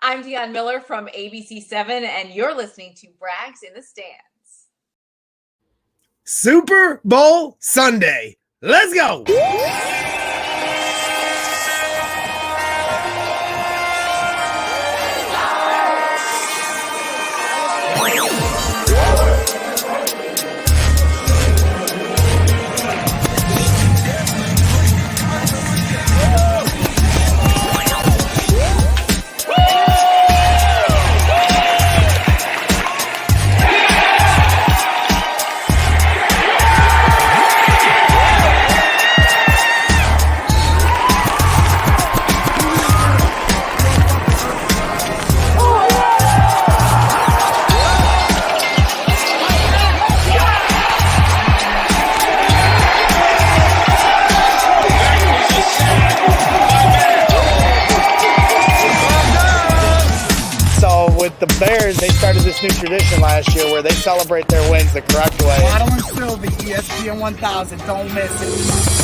I'm Dionne Miller from ABC7, and you're listening to Brags in the Stands. Super Bowl Sunday. Let's go. The Bears, they started this new tradition last year where they celebrate their wins the correct way. Waddle and Sylvie, ESPN 1000, don't miss it.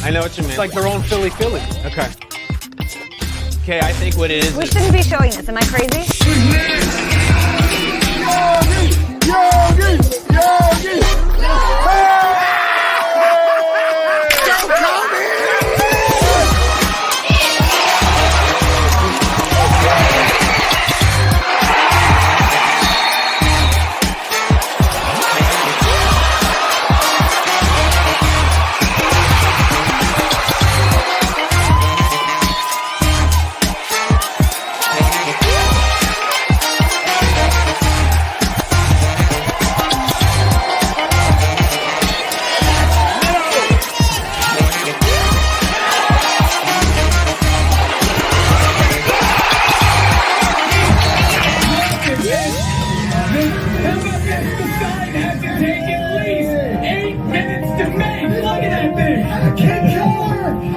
I know what you mean. It's like their own Philly. Okay. Okay, I think what it is. We shouldn't be showing this. Am I crazy? Yogi!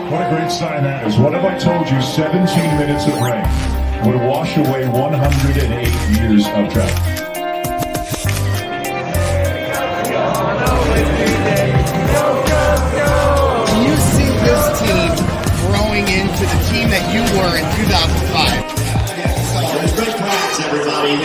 What a great sign that is. What have I told you? 17 minutes of rain would wash away 108 years of traffic. Do you see this team growing into the team that you were in 2005? Great practice, everybody.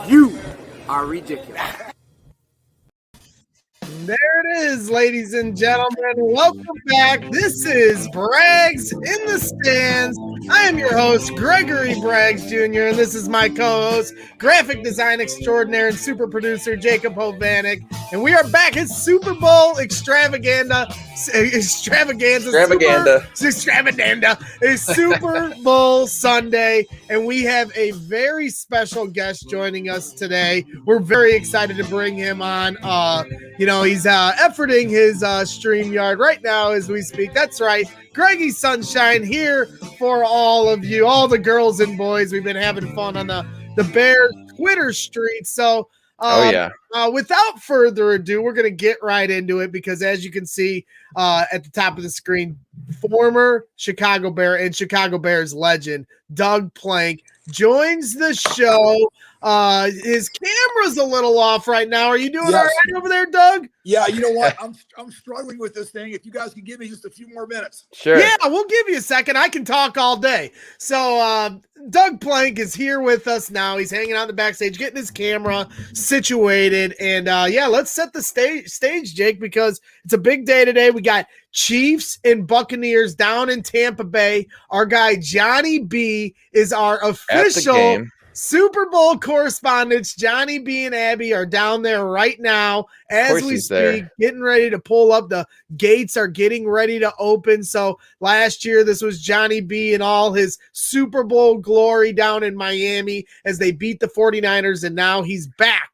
You are ridiculous. There it is, ladies and gentlemen. Welcome back. This is Brags in the Stands. I am your host, Gregory Braggs Jr., and this is my co-host, graphic design extraordinaire and super producer, Jacob Hovanek. And we are back at Super Bowl extravaganza. It's Super Bowl Sunday, and we have a very special guest joining us today. We're very excited to bring him on. He's efforting his StreamYard right now as we speak. That's right. Greggy Sunshine here for all of you, all the girls and boys. We've been having fun on the Bears Twitter street. So without further ado, we're going to get right into it because as you can see at the top of the screen, former Chicago Bear and Chicago Bears legend, Doug Plank, joins the show. His camera's a little off right now. Are you doing all right over there, Doug? Yeah, you know what? I'm struggling with this thing. If you guys can give me just a few more minutes. Sure. Yeah, we'll give you a second. I can talk all day. So Doug Plank is here with us now. He's hanging out in the backstage, getting his camera situated. And let's set the stage, Jake, because it's a big day today. We got Chiefs and Buccaneers down in Tampa Bay. Our guy Johnny B is our official Super Bowl correspondents. Johnny B and Abby are down there right now as we speak, getting ready to pull up. The gates are getting ready to open. So last year, this was Johnny B and all his Super Bowl glory down in Miami as they beat the 49ers, and now he's back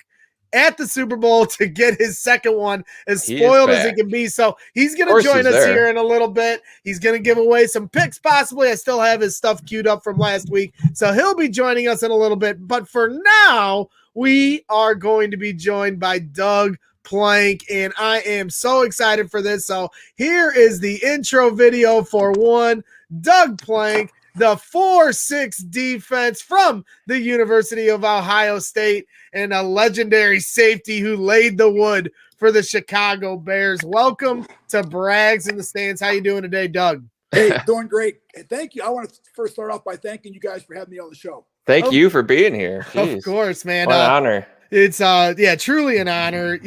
at the Super Bowl to get his second one, as spoiled as he can be. So he's going to join us here in a little bit. He's going to give away some picks, possibly. I still have his stuff queued up from last week, so he'll be joining us in a little bit. But for now, we are going to be joined by Doug Plank, and I am so excited for this. So here is the intro video for one. Doug Plank, the 4-6 defense from the University of Ohio State, and a legendary safety who laid the wood for the Chicago Bears. Welcome to Brags in the Stands. How you doing today, Doug? Hey, doing great. Thank you. I want to first start off by thanking you guys for having me on the show. Thank you for being here. Jeez. Of course, man. What an honor. It's truly an honor.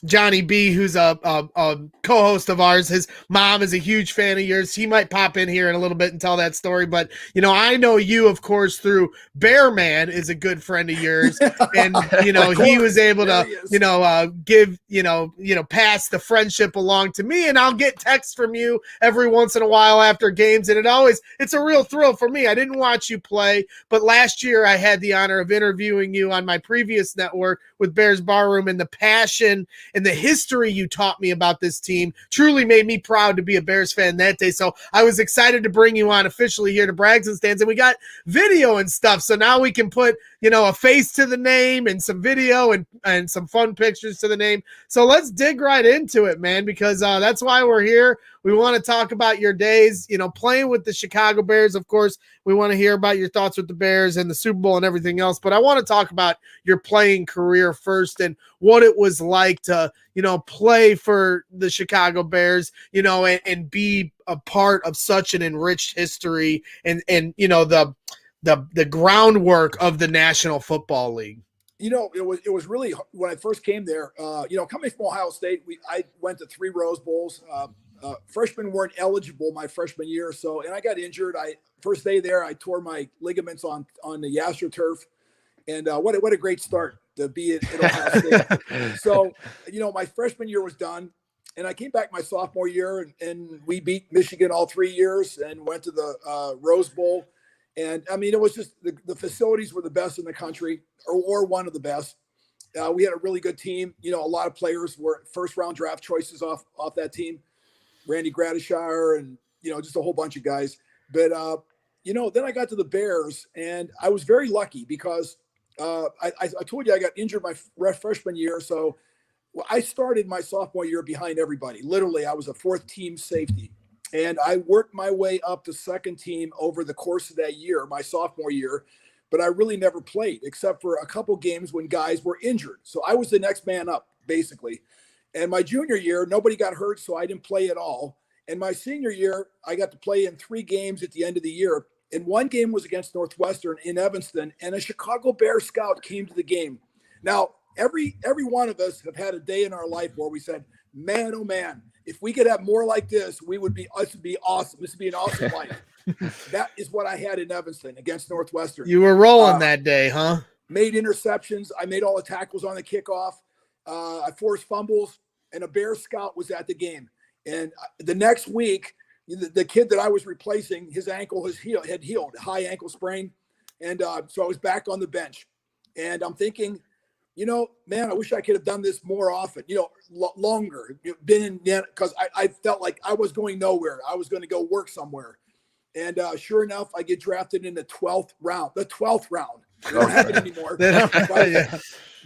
Johnny B, who's a co-host of ours, his mom is a huge fan of yours. He might pop in here in a little bit and tell that story. But, I know you, of course, through Bear Man is a good friend of yours. And, he was able to, give, pass the friendship along to me. And I'll get texts from you every once in a while after games. And it's a real thrill for me. I didn't watch you play, but last year I had the honor of interviewing you on my previous network with Bears Barroom, and the passion and the history you taught me about this team truly made me proud to be a Bears fan that day. So I was excited to bring you on officially here to Brags and Stands, and we got video and stuff. So now we can put, a face to the name and some video and some fun pictures to the name. So let's dig right into it, man, because that's why we're here. We want to talk about your days, playing with the Chicago Bears. Of course, we want to hear about your thoughts with the Bears and the Super Bowl and everything else. But I want to talk about your playing career first and what it was like to, play for the Chicago Bears, and be a part of such an enriched history and the groundwork of the National Football League. It was really, when I first came there, coming from Ohio State, I went to 3 Rose Bowls. Freshmen weren't eligible my freshman year, and I got injured. First day there, I tore my ligaments on the AstroTurf, and what a great start to be at Ohio State. So, my freshman year was done, and I came back my sophomore year, and we beat Michigan all 3 years and went to the Rose Bowl. And it was just the facilities were the best in the country, or one of the best. We had a really good team. A lot of players were first-round draft choices off that team. Randy Gradishar and, just a whole bunch of guys. But, then I got to the Bears, and I was very lucky because I told you I got injured my freshman year. So I started my sophomore year behind everybody. Literally, I was a 4th team safety. And I worked my way up to 2nd team over the course of that year, my sophomore year. But I really never played except for a couple games when guys were injured. So I was the next man up, basically. And my junior year, nobody got hurt, so I didn't play at all. And my senior year, I got to play in 3 games at the end of the year. And 1 game was against Northwestern in Evanston, and a Chicago Bears scout came to the game. Now, every one of us have had a day in our life where we said, man, oh man, if we could have more like this, us would be awesome. This would be an awesome life. That is what I had in Evanston against Northwestern. You were rolling that day, huh? Made interceptions. I made all the tackles on the kickoff. I forced fumbles, and a Bear scout was at the game. And the next week, the kid that I was replacing, his ankle had healed, high ankle sprain. And so I was back on the bench. And I'm thinking, man, I wish I could have done this more often, longer, been in, because I felt like I was going nowhere. I was going to go work somewhere. And sure enough, I get drafted in the 12th round. The 12th round. They don't have it anymore.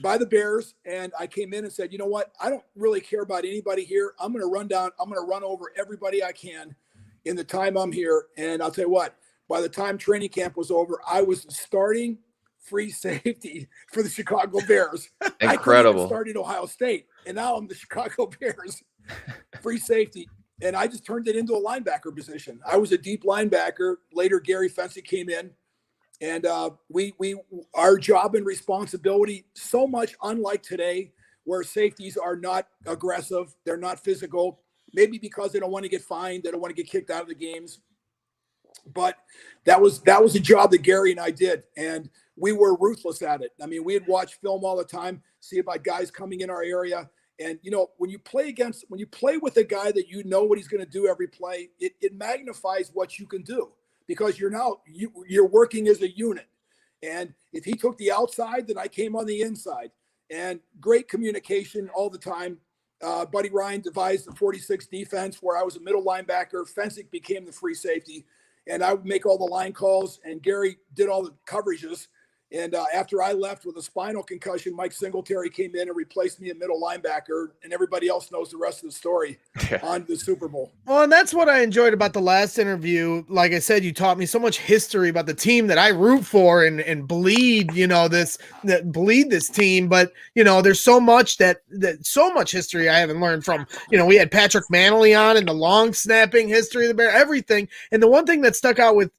By the Bears. And I came in and said, you know what? I don't really care about anybody here. I'm going to run over everybody I can in the time I'm here. And I'll tell you what, by the time training camp was over, I was starting free safety for the Chicago Bears. Incredible. I started Ohio State, and now I'm the Chicago Bears free safety. And I just turned it into a linebacker position. I was a deep linebacker. Later, Gary Fency came in, and our job and responsibility, so much unlike today, where safeties are not aggressive, they're not physical, maybe because they don't want to get fined, they don't want to get kicked out of the games. But that was a job that Gary and I did, and we were ruthless at it. I mean, we had watched film all the time, see about guys coming in our area. And, you know, when you play with a guy that you know what he's going to do every play, it magnifies what you can do, because you're working as a unit. And if he took the outside, then I came on the inside. And great communication all the time. Buddy Ryan devised the 46 defense where I was a middle linebacker. Fensick became the free safety. And I would make all the line calls, and Gary did all the coverages. And after I left with a spinal concussion, Mike Singletary came in and replaced me at middle linebacker, and everybody else knows the rest of the story on the Super Bowl. Well, and that's what I enjoyed about the last interview. Like I said, you taught me so much history about the team that I root for and bleed, bleed this team. But, there's so much so much history I haven't learned from. We had Patrick Manley on and the long snapping history of the Bears, everything. And the one thing that stuck out with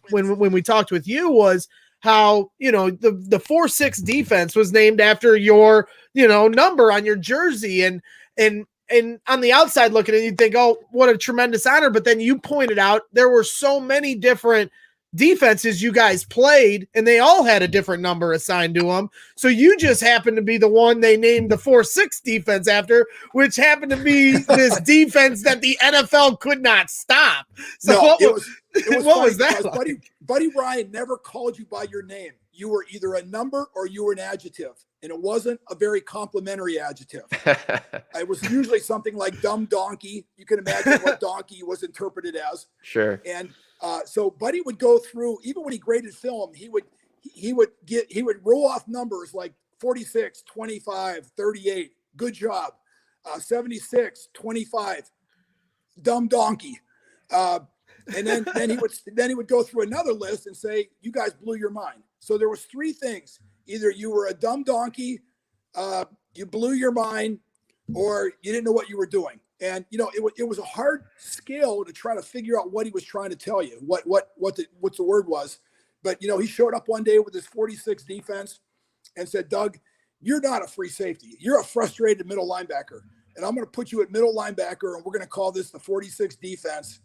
when we talked with you was how, the 4-6 defense was named after your, number on your jersey. And on the outside looking at it, you'd think, oh, what a tremendous honor. But then you pointed out there were so many different defenses you guys played, and they all had a different number assigned to them. So you just happened to be the one they named the 4-6 defense after, which happened to be this defense that the NFL could not stop. So no, what was that? Buddy Ryan never called you by your name. You were either a number or you were an adjective, and it wasn't a very complimentary adjective. It was usually something like dumb donkey. You can imagine what donkey was interpreted as. Sure. And so Buddy would go through, even when he graded film, he would roll off numbers like 46, 25, 38. Good job. 76, 25. Dumb donkey. And then he would go through another list and say, you guys blew your mind. So there was three things. Either you were a dumb donkey, you blew your mind, or you didn't know what you were doing. And, it was a hard skill to try to figure out what he was trying to tell you, what the word was. But, he showed up one day with his 46 defense and said, Doug, you're not a free safety. You're a frustrated middle linebacker. And I'm going to put you at middle linebacker, and we're going to call this the 46 defense.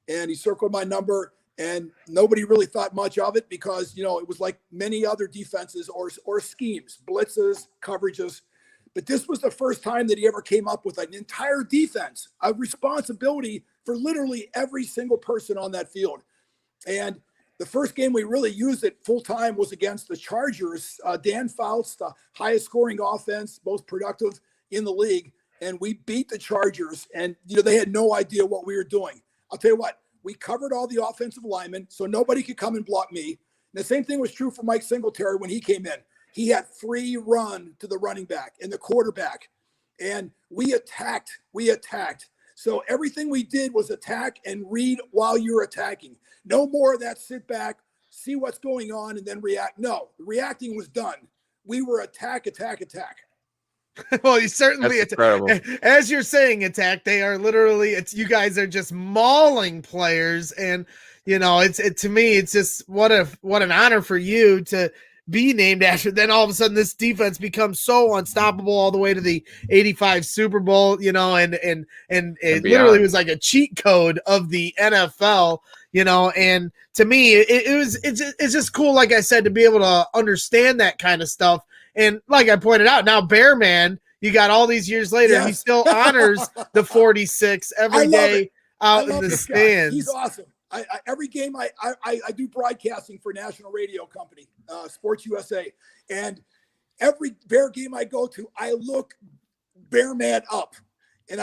And he circled my number, and nobody really thought much of it because, it was like many other defenses or schemes, blitzes, coverages. But this was the first time that he ever came up with an entire defense, a responsibility for literally every single person on that field. And the first game we really used it full time was against the Chargers. Dan Fouts, the highest scoring offense, most productive in the league. And we beat the Chargers, and they had no idea what we were doing. I'll tell you what, we covered all the offensive linemen, so nobody could come and block me. And the same thing was true for Mike Singletary when he came in. He had free run to the running back and the quarterback, and we attacked. So everything we did was attack and read while you're attacking. No more of that sit back, see what's going on, and then react. No, the reacting was done. We were attack. Well, you certainly incredible. As you're saying attack, they are literally, you guys are just mauling players. And, to me, it's just what an honor for you to be named after. Then all of a sudden this defense becomes so unstoppable all the way to the 85 Super Bowl, and it literally was like a cheat code of the NFL, and to me, it's just cool. Like I said, to be able to understand that kind of stuff. And like I pointed out, now Bear Man, you got all these years later, yes. He still honors the 46 every day out in the stands. He's awesome. Every game I do broadcasting for a national radio company, Sports USA, and every Bear game I go to, I look Bear Man up, and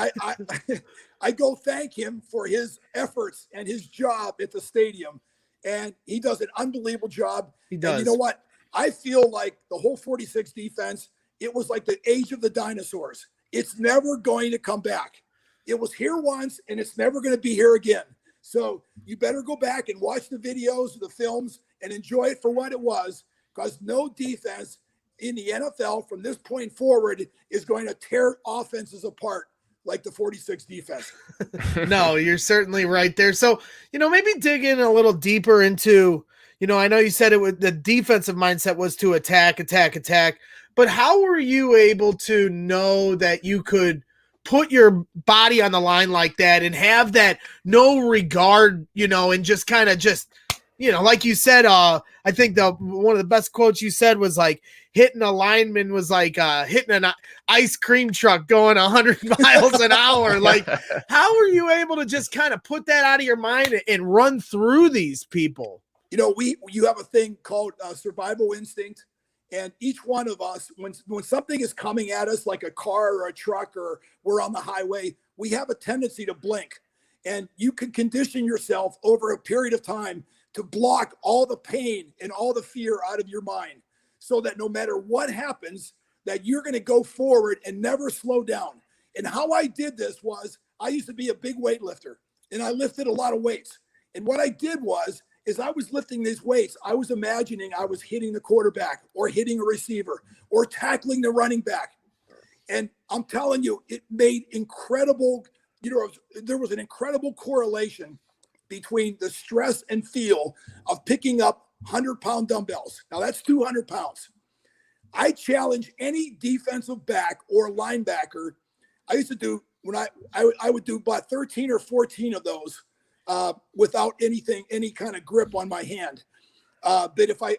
I go thank him for his efforts and his job at the stadium. And he does an unbelievable job. He does. And you know what? I feel like the whole 46 defense, it was like the age of the dinosaurs. It's never going to come back. It was here once, and it's never going to be here again. So you better go back and watch the videos, the films, and enjoy it for what it was, because no defense in the NFL from this point forward is going to tear offenses apart like the 46 defense. No, you're certainly right there. So, maybe dig in a little deeper into, I know you said it was the defensive mindset was to attack, but how were you able to know that you could put your body on the line like that and have that no regard, and just kind of like you said, I think one of the best quotes you said was like hitting a lineman was like hitting an ice cream truck going 100 miles an hour. Like, how were you able to just kind of put that out of your mind and run through these people? You have a thing called survival instinct. And each one of us, when something is coming at us like a car or a truck or we're on the highway, we have a tendency to blink. And you can condition yourself over a period of time to block all the pain and all the fear out of your mind, so that no matter what happens, that you're going to go forward and never slow down. And how I did this was, I used to be a big weightlifter, and I lifted a lot of weights. And what I did was, I was lifting these weights, I was imagining I was hitting the quarterback or hitting a receiver or tackling the running back. And I'm telling you, it made incredible, there was an incredible correlation between the stress and feel of picking up 100-pound dumbbells. Now that's 200 pounds. I challenge any defensive back or linebacker. I used to do, when I would do about 13 or 14 of those without any kind of grip on my hand. But if I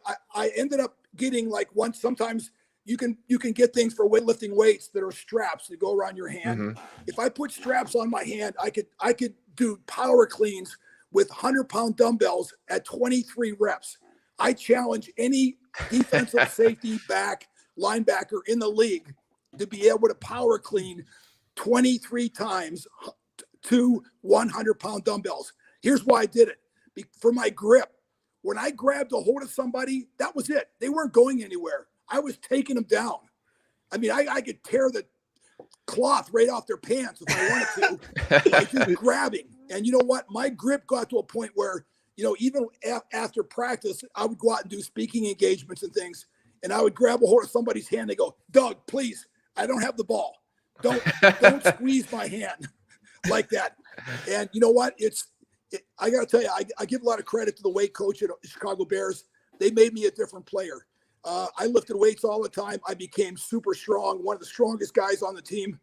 ended up getting like sometimes you can get things for weightlifting weights that are straps that go around your hand. Mm-hmm. If I put straps on my hand, I could do power cleans with 100-pound dumbbells at 23 reps. I challenge any defensive safety back, linebacker in the league to be able to power clean 23 times to 100-pound dumbbells. Here's why I did it. For my grip. When I grabbed a hold of somebody, that was it. They weren't going anywhere. I was taking them down. I mean, I could tear the cloth right off their pants if I wanted to, by just grabbing. And you know what? My grip got to a point where, even after practice, I would go out and do speaking engagements and things, and I would grab a hold of somebody's hand and go, "Doug, please, I don't have the ball. Don't squeeze my hand like that." And you know what? I got to tell you, I give a lot of credit to the weight coach at Chicago Bears. They made me a different player. I lifted weights all the time. I became super strong, one of the strongest guys on the team.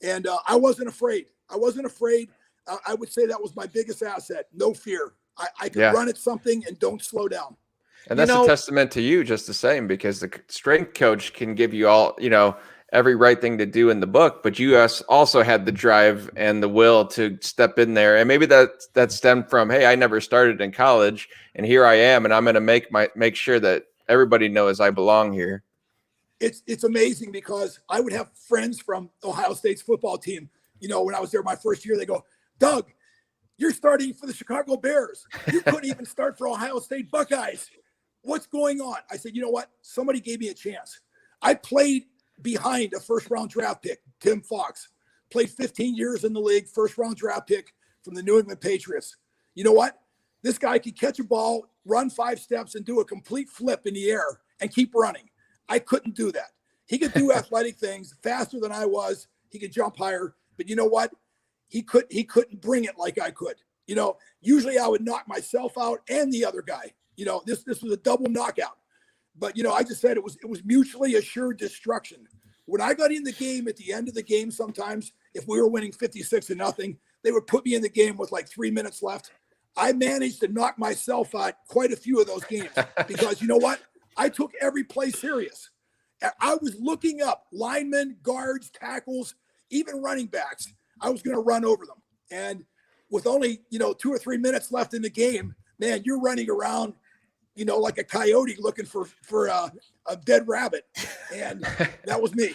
And I wasn't afraid. I would say that was my biggest asset. No fear. I could run at something and don't slow down. And that's a testament to you just the same, because the strength coach can give you all, every right thing to do in the book, but you also had the drive and the will to step in there. And maybe that stemmed from, hey, I never started in college and here I am, and I'm going to make sure that everybody knows I belong here. It's amazing, because I would have friends from Ohio State's football team. When I was there my first year, they go, "Doug, you're starting for the Chicago Bears. You couldn't even start for Ohio State Buckeyes. What's going on?" I said, "You know what? Somebody gave me a chance." I played behind a first-round draft pick, Tim Fox. Played 15 years in the league, first-round draft pick from the New England Patriots. You know what? This guy could catch a ball, run 5 steps, and do a complete flip in the air and keep running. I couldn't do that. He could do athletic things faster than I was. He could jump higher. But you know what? He couldn't bring it like I could. Usually I would knock myself out and the other guy. This was a double knockout. But, I just said it was mutually assured destruction. When I got in the game at the end of the game, sometimes if we were winning 56-0, they would put me in the game with like 3 minutes left. I managed to knock myself out quite a few of those games because you know what? I took every play serious. I was looking up linemen, guards, tackles, even running backs. I was going to run over them. And with only, 2 or 3 minutes left in the game, man, you're running around, like a coyote looking for a dead rabbit. And that was me.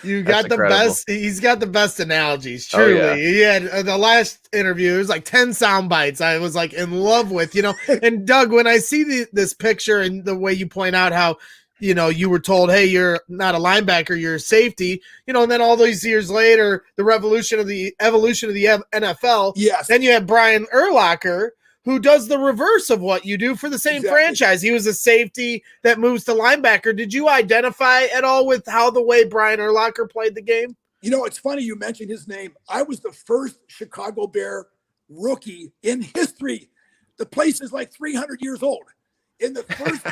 You That's got the incredible. best. He's got the best analogies. Oh, Truly, yeah. he had the last interview. It was like 10 sound bites. I was like in love with, And Doug, when I see this picture and the way you point out how, you were told, hey, you're not a linebacker, you're a safety. And then all these years later, the evolution of the NFL. Yes. Then you have Brian Urlacher, who does the reverse of what you do for the same franchise. He was a safety that moves to linebacker. Did you identify at all with how the way Brian Urlacher played the game? It's funny you mentioned his name. I was the first Chicago Bear rookie in history. The place is like 300 years old. In the first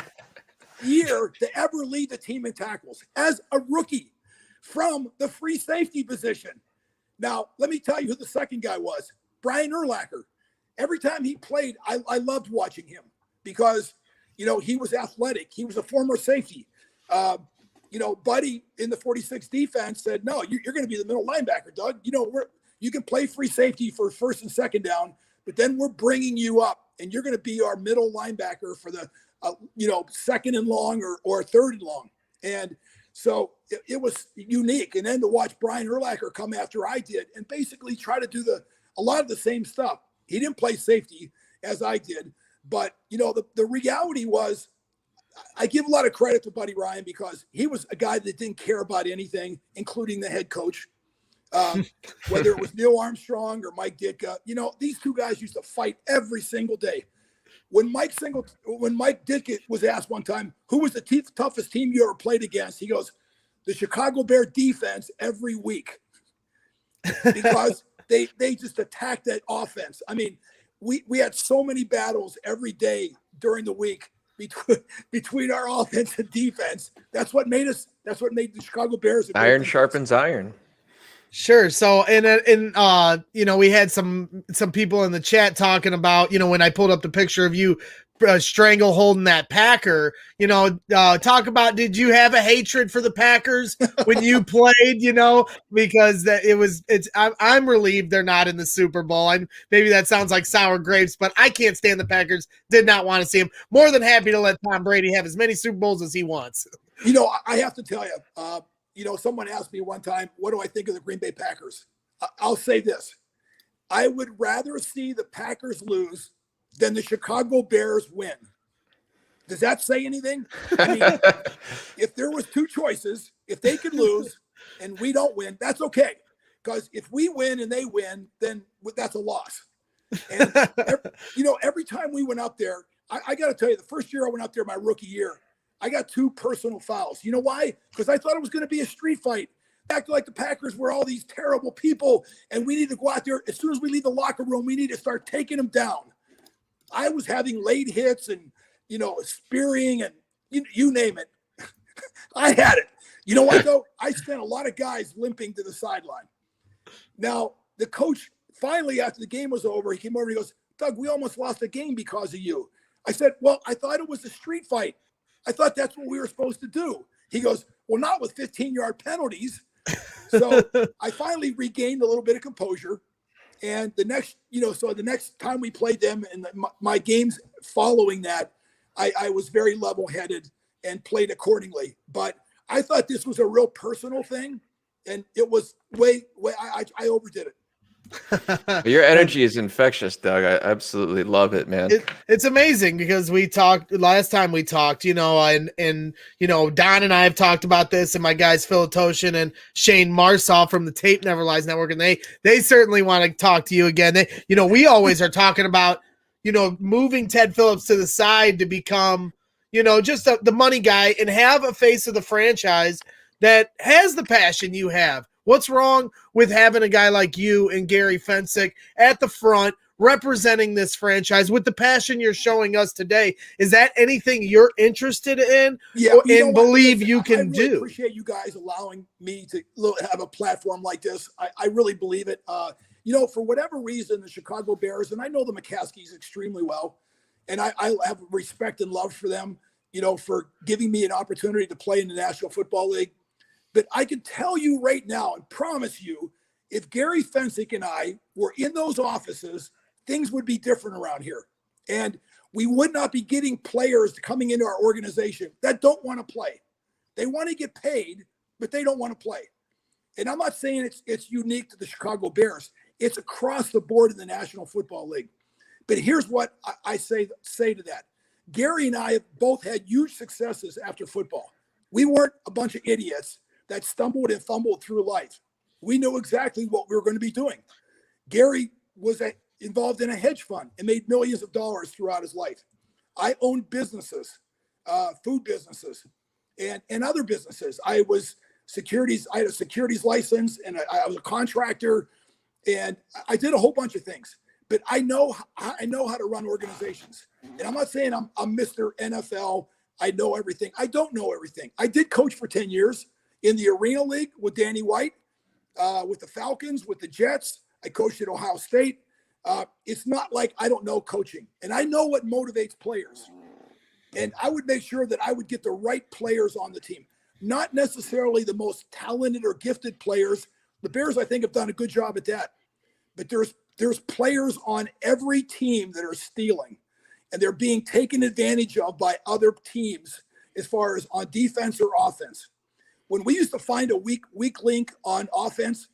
year to ever lead the team in tackles as a rookie from the free safety position. Now, let me tell you who the second guy was. Brian Urlacher. Every time he played, I loved watching him because, he was athletic. He was a former safety. Buddy in the 46 defense said, no, you're going to be the middle linebacker, Doug. You can play free safety for first and second down, but then we're bringing you up and you're going to be our middle linebacker for the, second and long or third and long. And so it was unique. And then to watch Brian Urlacher come after I did and basically try to do a lot of the same stuff. He didn't play safety as I did, but the reality was I give a lot of credit to Buddy Ryan because he was a guy that didn't care about anything, including the head coach, whether it was Neil Armstrong or Mike Ditka. These two guys used to fight every single day. When Mike Ditka was asked one time, who was the toughest team you ever played against? He goes, the Chicago Bear defense every week because they just attacked that offense. I mean, we had so many battles every day during the week between our offense and defense. That's what made the Chicago Bears. Iron sharpens iron. Sure. So, we had some people in the chat talking about, when I pulled up the picture of you strangle holding that Packer, talk about, did you have a hatred for the Packers when you played, because I'm relieved they're not in the Super Bowl. Maybe that sounds like sour grapes, but I can't stand the Packers. Did not want to see him. More than happy to let Tom Brady have as many Super Bowls as he wants. I have to tell you, someone asked me one time, what do I think of the Green Bay Packers? I'll say this. I would rather see the Packers lose than the Chicago Bears win. Does that say anything? I mean, if there was two choices, if they could lose and we don't win, that's okay. Because if we win and they win, then that's a loss. And, every time we went up there, I got to tell you, the first year I went up there, my rookie year, I got 2 personal fouls. You know why? Because I thought it was going to be a street fight. Acted like the Packers were all these terrible people, and we need to go out there. As soon as we leave the locker room, we need to start taking them down. I was having late hits and, spearing and you name it. I had it. You know what, though? I sent a lot of guys limping to the sideline. Now, the coach finally, after the game was over, he came over and he goes, Doug, we almost lost the game because of you. I said, well, I thought it was a street fight. I thought that's what we were supposed to do. He goes, well, not with 15-yard penalties. So I finally regained a little bit of composure. And the next time we played them and my games following that, I was very level-headed and played accordingly. But I thought this was a real personal thing, and it was I overdid it. Your energy is infectious, Doug. I absolutely love it, man. It's amazing because we talked last time we talked, and Don and I have talked about this, and my guys Phil Toshin and Shane Marsaw from the Tape Never Lies Network, and they certainly want to talk to you again. We always are talking about, moving Ted Phillips to the side to become, just the money guy and have a face of the franchise that has the passion you have. What's wrong with having a guy like you and Gary Fensick at the front representing this franchise with the passion you're showing us today? Is that anything you're interested in and believe you can do? I appreciate you guys allowing me to have a platform like this. I really believe it. For whatever reason, the Chicago Bears, and I know the McCaskies extremely well, and I have respect and love for them, for giving me an opportunity to play in the National Football League. But I can tell you right now and promise you, if Gary Fensick and I were in those offices, things would be different around here. And we would not be getting players coming into our organization that don't want to play. They want to get paid but they don't want to play. And I'm not saying it's unique to the Chicago Bears. It's across the board in the National Football League. But here's what I say to that. Gary and I have both had huge successes after football. We weren't a bunch of idiots that stumbled and fumbled through life. We knew exactly what we were going to be doing. Gary was involved in a hedge fund and made millions of dollars throughout his life. I owned businesses, food businesses, and other businesses. I had a securities license, and I was a contractor, and I did a whole bunch of things. But I know how to run organizations. And I'm not saying I'm Mr. NFL. I know everything. I don't know everything. I did coach for 10 years in the Arena League with Danny White, with the Falcons, with the Jets. I coached at Ohio State. It's not like I don't know coaching. And I know what motivates players. And I would make sure that I would get the right players on the team. Not necessarily the most talented or gifted players. The Bears, I think, have done a good job at that. But there's players on every team that are stealing, and they're being taken advantage of by other teams as far as on defense or offense. When we used to find a weak link on offense,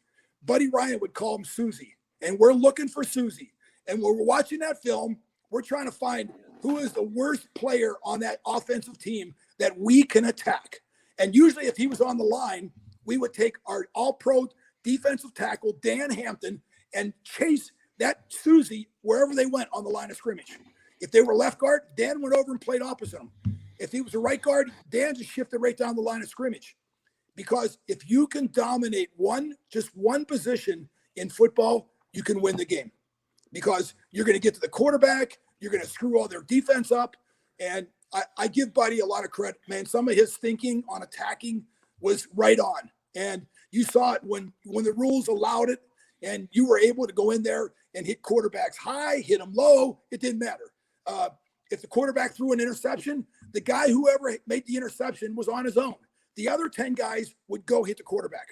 Buddy Ryan would call him Susie, and we're looking for Susie. And when we're watching that film, we're trying to find who is the worst player on that offensive team that we can attack. And usually if he was on the line, we would take our all-pro defensive tackle, Dan Hampton, and chase that Susie wherever they went on the line of scrimmage. If they were left guard, Dan went over and played opposite them. If he was a right guard, Dan just shifted right down the line of scrimmage. Because if you can dominate just one position in football, you can win the game. Because you're going to get to the quarterback, you're going to screw all their defense up. And I give Buddy a lot of credit, man. Some of his thinking on attacking was right on. And you saw it when the rules allowed it, and you were able to go in there and hit quarterbacks high, hit them low. It didn't matter. If the quarterback threw an interception, the guy whoever made the interception was on his own. The other 10 guys would go hit the quarterback.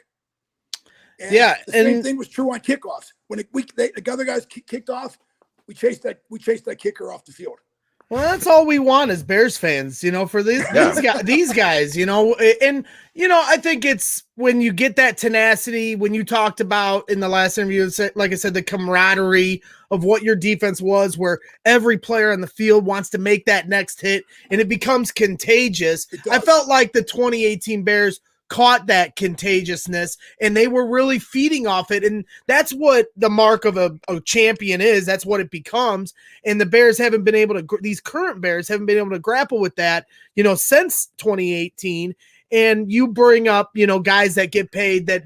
And the same thing was true on kickoffs. When the other guys kicked off, we chased that kicker off the field. Well, that's all we want as Bears fans, for these guys, and I think it's when you get that tenacity, when you talked about in the last interview, like I said, the camaraderie of what your defense was, where every player on the field wants to make that next hit and it becomes contagious. I felt like the 2018 Bears caught that contagiousness and they were really feeding off it. And that's what the mark of a champion is. That's what it becomes. And the Bears haven't been able to, these current Bears haven't been able to grapple with that, since 2018. And you bring up, guys that get paid that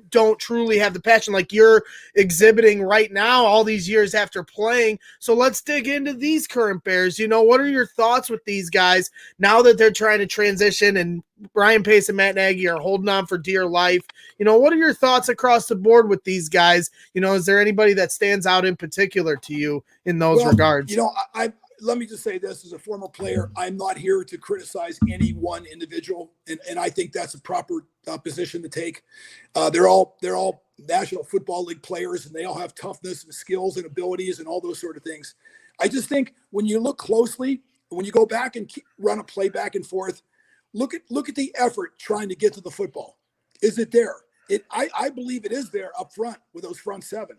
don't truly have the passion like you're exhibiting right now all these years after playing. So let's dig into these current Bears. What are your thoughts with these guys now that they're trying to transition and Ryan Pace and Matt Nagy are holding on for dear life? What are your thoughts across the board with these guys? Is there anybody that stands out in particular to you in those regards? Let me just say this as a former player, I'm not here to criticize any one individual. And I think that's a proper position to take. They're all National Football League players, and they all have toughness and skills and abilities and all those sort of things. I just think when you look closely, when you go back and run a play back and forth, look at the effort trying to get to the football. Is it there? I believe it is there up front with those front seven.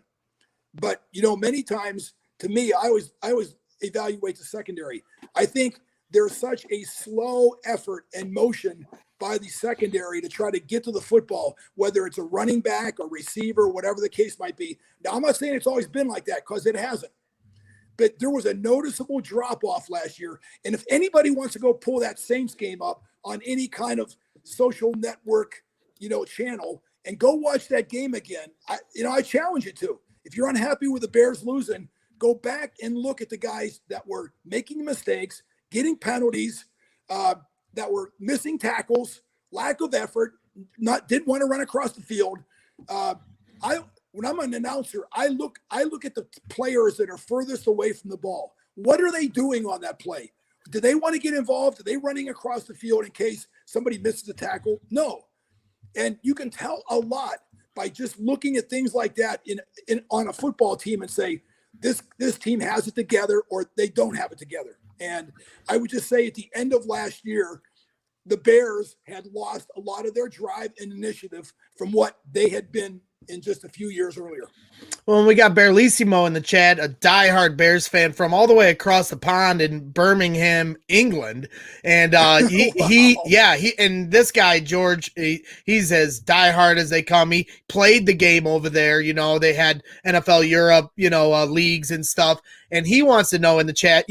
But, many times to me, I always evaluate the secondary. I think there's such a slow effort and motion by the secondary to try to get to the football, whether it's a running back, a receiver, whatever the case might be. Now, I'm not saying it's always been like that because it hasn't. But there was a noticeable drop-off last year. And if anybody wants to go pull that Saints game up on any kind of social network, channel and go watch that game again, I challenge you to. If you're unhappy with the Bears losing, go back and look at the guys that were making mistakes, getting penalties, that were missing tackles, lack of effort, didn't want to run across the field. When I'm an announcer, I look at the players that are furthest away from the ball. What are they doing on that play? Do they want to get involved? Are they running across the field in case somebody misses a tackle? No. And you can tell a lot by just looking at things like that on a football team and say, this team has it together or they don't have it together. And I would just say at the end of last year, the Bears had lost a lot of their drive and initiative from what they had been in just a few years earlier. Well, we got Berlissimo in the chat, a diehard Bears fan from all the way across the pond in Birmingham, England. And and this guy, George, he's as diehard as they come. He played the game over there. You know, they had NFL Europe, leagues and stuff. And he wants to know in the chat,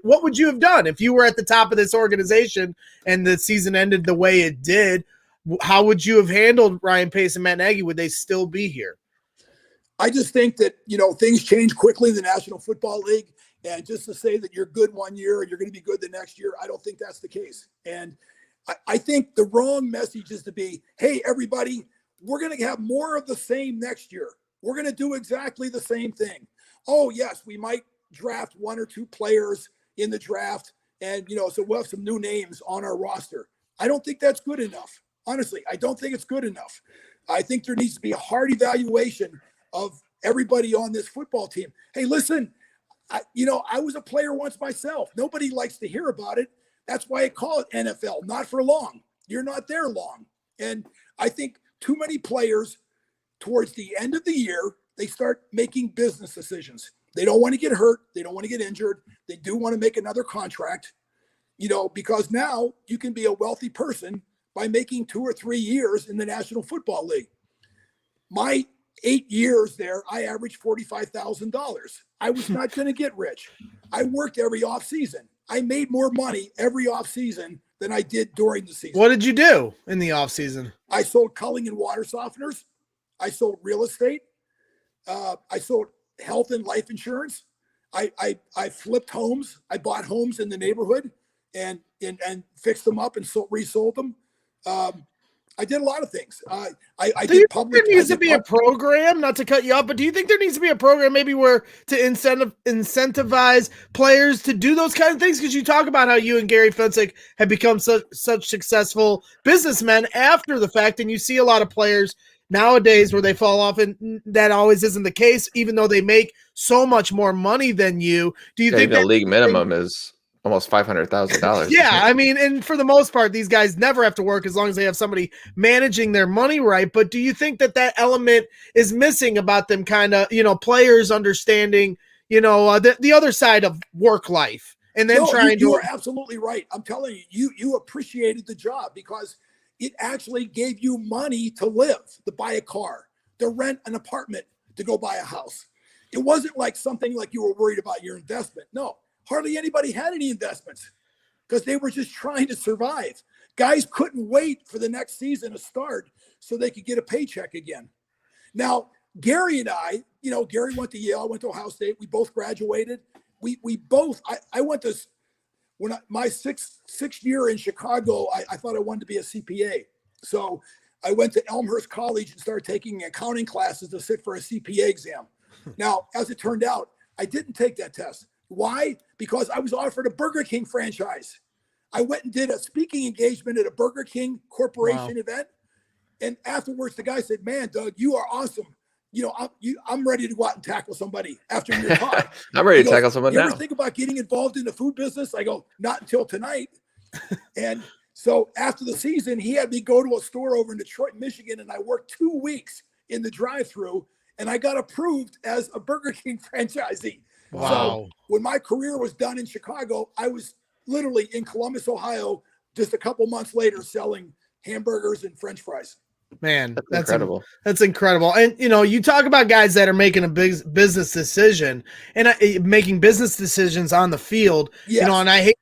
what would you have done if you were at the top of this organization and the season ended the way it did? How would you have handled Ryan Pace and Matt Nagy? Would they still be here? I just think that, things change quickly in the National Football League. And just to say that you're good one year and you're going to be good the next year, I don't think that's the case. And I think the wrong message is to be, hey, everybody, we're going to have more of the same next year. We're going to do exactly the same thing. Oh, yes, we might draft one or two players in the draft. And, so we'll have some new names on our roster. I don't think that's good enough. Honestly, I don't think it's good enough. I think there needs to be a hard evaluation of everybody on this football team. Hey, listen, I was a player once myself. Nobody likes to hear about it. That's why I call it NFL, not for long. You're not there long. And I think too many players towards the end of the year, they start making business decisions. They don't want to get hurt. They don't want to get injured. They do want to make another contract, because now you can be a wealthy person by making 2 or 3 years in the National Football League. My 8 years there, I averaged $45,000. I was not going to get rich. I worked every offseason. I made more money every offseason than I did during the season. What did you do in the offseason? I sold culling and water softeners. I sold real estate. I sold health and life insurance. I flipped homes. I bought homes in the neighborhood and fixed them up and resold them. I did a lot of things. I did public. There needs to be a program, not to cut you off, but do you think there needs to be a program maybe where to incentivize players to do those kind of things? Because you talk about how you and Gary Fensick have become such successful businessmen after the fact, and you see a lot of players nowadays where they fall off, and that always isn't the case, even though they make so much more money than you. Do you think the league minimum is almost $500,000? Yeah, I mean, and for the most part, these guys never have to work as long as they have somebody managing their money right. But do you think that element is missing about them kind of, players understanding, the other side of work life and then you are absolutely right. I'm telling you, you appreciated the job because it actually gave you money to live, to buy a car, to rent an apartment, to go buy a house. It wasn't like something like you were worried about your investment. No. Hardly anybody had any investments because they were just trying to survive. Guys couldn't wait for the next season to start so they could get a paycheck again. Now, Gary and I, Gary went to Yale, I went to Ohio State. We both graduated. We both, I went to, my sixth year in Chicago, I thought I wanted to be a CPA. So I went to Elmhurst College and started taking accounting classes to sit for a CPA exam. Now, as it turned out, I didn't take that test. Why? Because I was offered a Burger King franchise. I went and did a speaking engagement at a Burger King Corporation event. And afterwards, the guy said, man, Doug, you are awesome. I'm ready to go out and tackle somebody after your talk. I'm ready to tackle someone now. You ever think about getting involved in the food business? I go, not until tonight. And so after the season, he had me go to a store over in Detroit, Michigan, and I worked 2 weeks in the drive-thru, and I got approved as a Burger King franchisee. Wow. So when my career was done in Chicago, I was literally in Columbus, Ohio, just a couple months later selling hamburgers and French fries. Man, that's incredible. That's incredible. And, you talk about guys that are making a big business decision and making business decisions on the field, yes. And I hate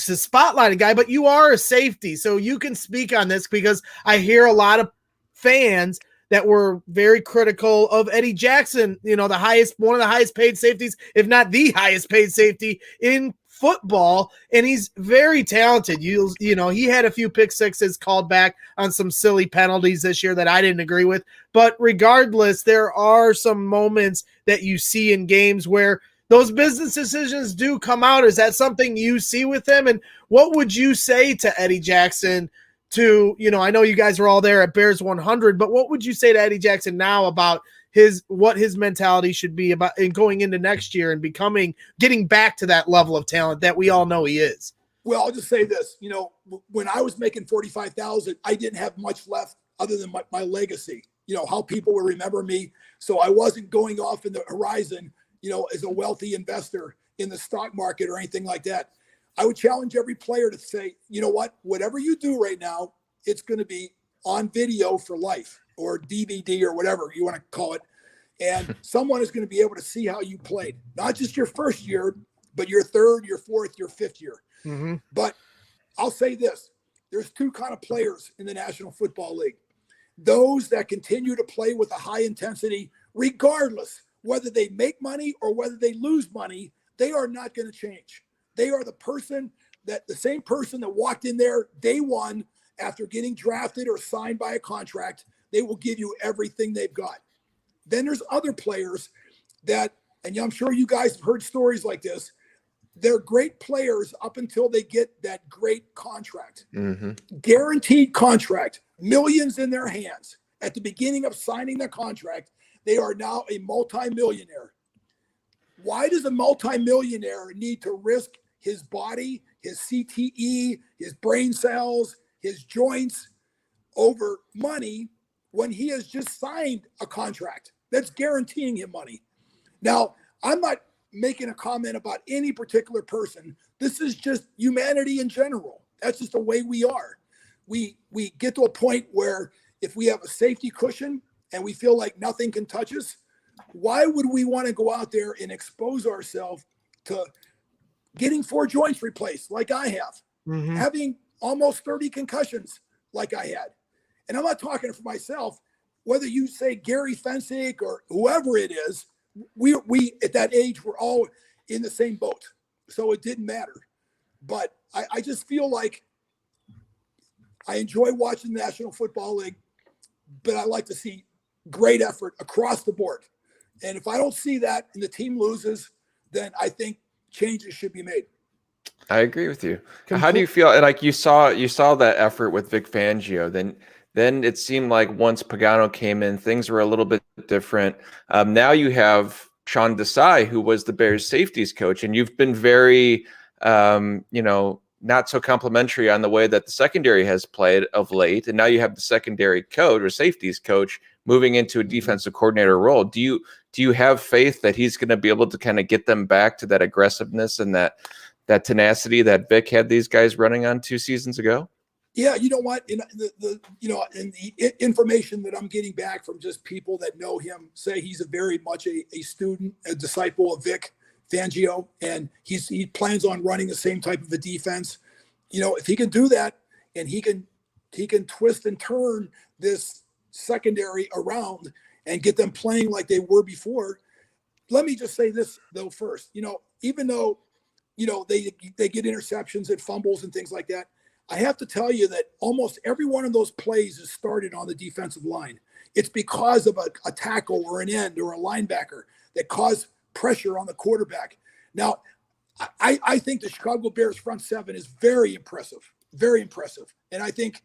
to spotlight a guy, but you are a safety. So you can speak on this because I hear a lot of fans that were very critical of Eddie Jackson, one of the highest paid safeties, if not the highest paid safety in football. And he's very talented. He had a few pick sixes called back on some silly penalties this year that I didn't agree with. But regardless, there are some moments that you see in games where those business decisions do come out. Is that something you see with him? And what would you say to Eddie Jackson I know you guys are all there at Bears 100, but what would you say to Eddie Jackson now about what his mentality should be about in going into next year and getting back to that level of talent that we all know he is? Well, I'll just say this. When I was making 45,000, I didn't have much left other than my legacy. How people will remember me. So I wasn't going off in the horizon, as a wealthy investor in the stock market or anything like that. I would challenge every player to say, you know what, whatever you do right now, it's going to be on video for life, or DVD, or whatever you want to call it. And someone is going to be able to see how you played, not just your first year, but your third, your fourth, your fifth year. Mm-hmm. But I'll say this, there's two kind of players in the National Football League. Those that continue to play with a high intensity, regardless whether they make money or whether they lose money, they are not going to change. They are the same person that walked in there day one after getting drafted or signed by a contract. They will give you everything they've got. Then there's other players that, and I'm sure you guys have heard stories like this, they're great players up until they get that great contract. Mm-hmm. Guaranteed contract, millions in their hands. At the beginning of signing the contract, they are now a multimillionaire. Why does a multimillionaire need to risk his body, his CTE, his brain cells, his joints over money when he has just signed a contract that's guaranteeing him money? Now, I'm not making a comment about any particular person. This is just humanity in general. That's just the way we are. We get to a point where if we have a safety cushion and we feel like nothing can touch us, why would we want to go out there and expose ourselves to getting 4 joints replaced like I have, having almost 30 concussions like I had? And I'm not talking for myself. Whether you say Gary Fensick or whoever it is, we at that age were all in the same boat, so it didn't matter. But I just feel like I enjoy watching the National Football League, but I like to see great effort across the board. And if I don't see that and the team loses, then I think changes should be made. I agree with you. How do you feel? Like you saw that effort with Vic Fangio. Then it seemed like once Pagano came in, things were a little bit different. Now you have Sean Desai, who was the Bears safeties coach, and you've been very, not so complimentary on the way that the secondary has played of late. And now you have the secondary coach or safeties coach moving into a defensive coordinator role. Do you have faith that he's going to be able to kind of get them back to that aggressiveness and that tenacity that Vic had these guys running on 2 seasons ago? Yeah, you know what? In the information that I'm getting back from just people that know him say he's a very much a student, a disciple of Vic Fangio, and he plans on running the same type of a defense. If he can do that and he can twist and turn this secondary around and get them playing like they were before. Let me just say this though first. Even though they get interceptions and fumbles and things like that, I have to tell you that almost every one of those plays is started on the defensive line. It's because of a tackle or an end or a linebacker that caused pressure on the quarterback. Now, I think the Chicago Bears front seven is very impressive, very impressive. And I think,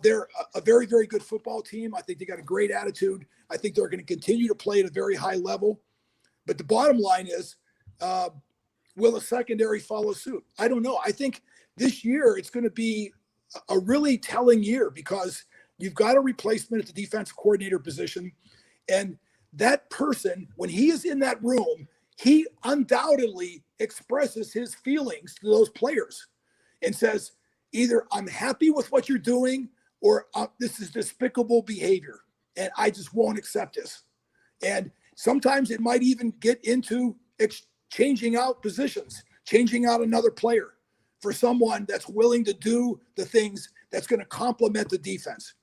they're a very, very good football team. I think they got a great attitude. I think they're going to continue to play at a very high level. But the bottom line is, will the secondary follow suit? I don't know. I think this year it's going to be a really telling year because you've got a replacement at the defensive coordinator position. And that person, when he is in that room, he undoubtedly expresses his feelings to those players and says, either I'm happy with what you're doing or this is despicable behavior and I just won't accept this. And sometimes it might even get into changing out positions, changing out another player for someone that's willing to do the things that's going to complement the defense.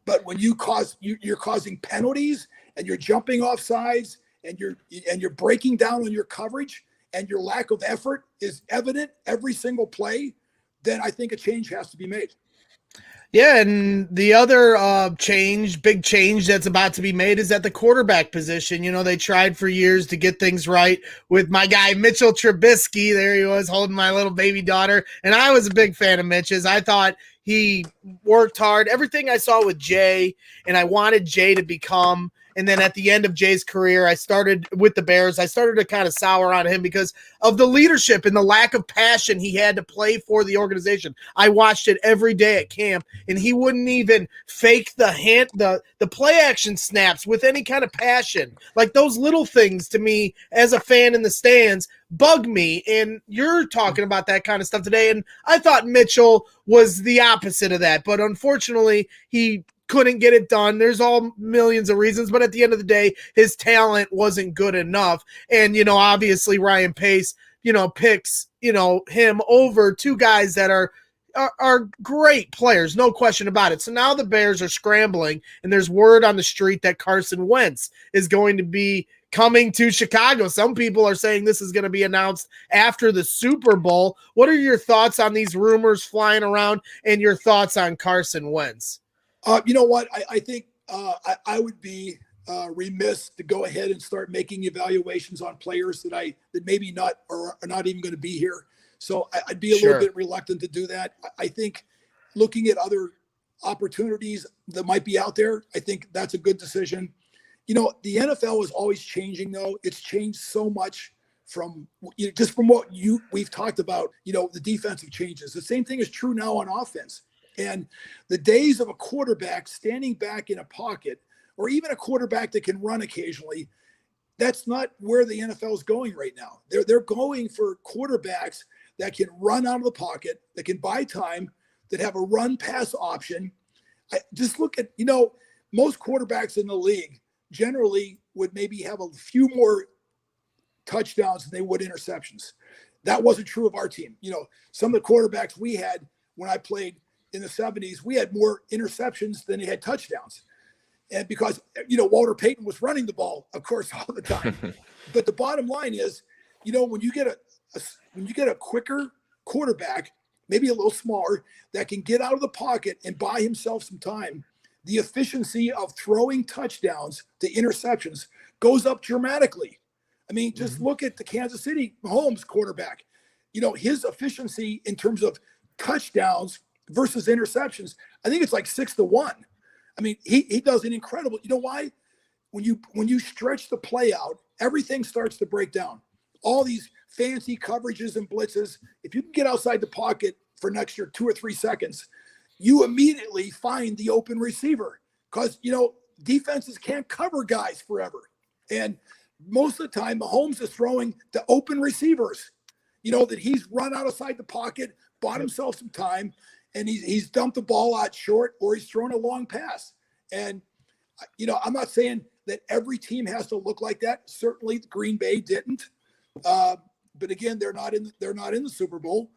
But when you're causing penalties and you're jumping off sides and you're breaking down on your coverage and your lack of effort is evident every single play, then I think a change has to be made. Yeah, and the other big change that's about to be made is at the quarterback position. They tried for years to get things right with my guy, Mitchell Trubisky. There he was holding my little baby daughter. And I was a big fan of Mitch's. I thought he worked hard. Everything I saw with Jay, and I wanted Jay to become And then at the end of Jay's career, I started with the Bears. I started to kind of sour on him because of the leadership and the lack of passion he had to play for the organization. I watched it every day at camp, and he wouldn't even fake the play action snaps with any kind of passion. Like those little things to me as a fan in the stands bug me. And you're talking about that kind of stuff today. And I thought Mitchell was the opposite of that, but unfortunately he couldn't get it done. There's all millions of reasons, but at the end of the day, his talent wasn't good enough. And, obviously Ryan Pace, picks, him over two guys that are great players, no question about it. So now the Bears are scrambling, and there's word on the street that Carson Wentz is going to be coming to Chicago. Some people are saying this is going to be announced after the Super Bowl. What are your thoughts on these rumors flying around and your thoughts on Carson Wentz? You know what? I think I would be remiss to go ahead and start making evaluations on players that maybe not or are not even going to be here. So I'd be a little bit reluctant to do that. I think looking at other opportunities that might be out there, I think that's a good decision. The NFL is always changing, though. It's changed so much from just from what we've talked about, the defensive changes. The same thing is true now on offense. And the days of a quarterback standing back in a pocket, or even a quarterback that can run occasionally, that's not where the NFL is going right now. They're going for quarterbacks that can run out of the pocket, that can buy time, that have a run pass option. Just look at, most quarterbacks in the league generally would maybe have a few more touchdowns than they would interceptions. That wasn't true of our team. Some of the quarterbacks we had when I played in the 70s, we had more interceptions than they had touchdowns. And because, Walter Payton was running the ball, of course, all the time. But the bottom line is, when you get a quicker quarterback, maybe a little smaller, that can get out of the pocket and buy himself some time, the efficiency of throwing touchdowns to interceptions goes up dramatically. I mean, just look at the Kansas City Mahomes quarterback. His efficiency in terms of touchdowns versus interceptions, I think it's like 6-1. I mean, he does an incredible. You know why? When you stretch the play out, everything starts to break down. All these fancy coverages and blitzes, if you can get outside the pocket for an extra 2 or 3 seconds, you immediately find the open receiver because, defenses can't cover guys forever. And most of the time, Mahomes is throwing to open receivers, that he's run outside the pocket, bought himself some time, and he's dumped the ball out short or he's thrown a long pass. And, I'm not saying that every team has to look like that. Certainly Green Bay didn't. But again, they're not in the Super Bowl.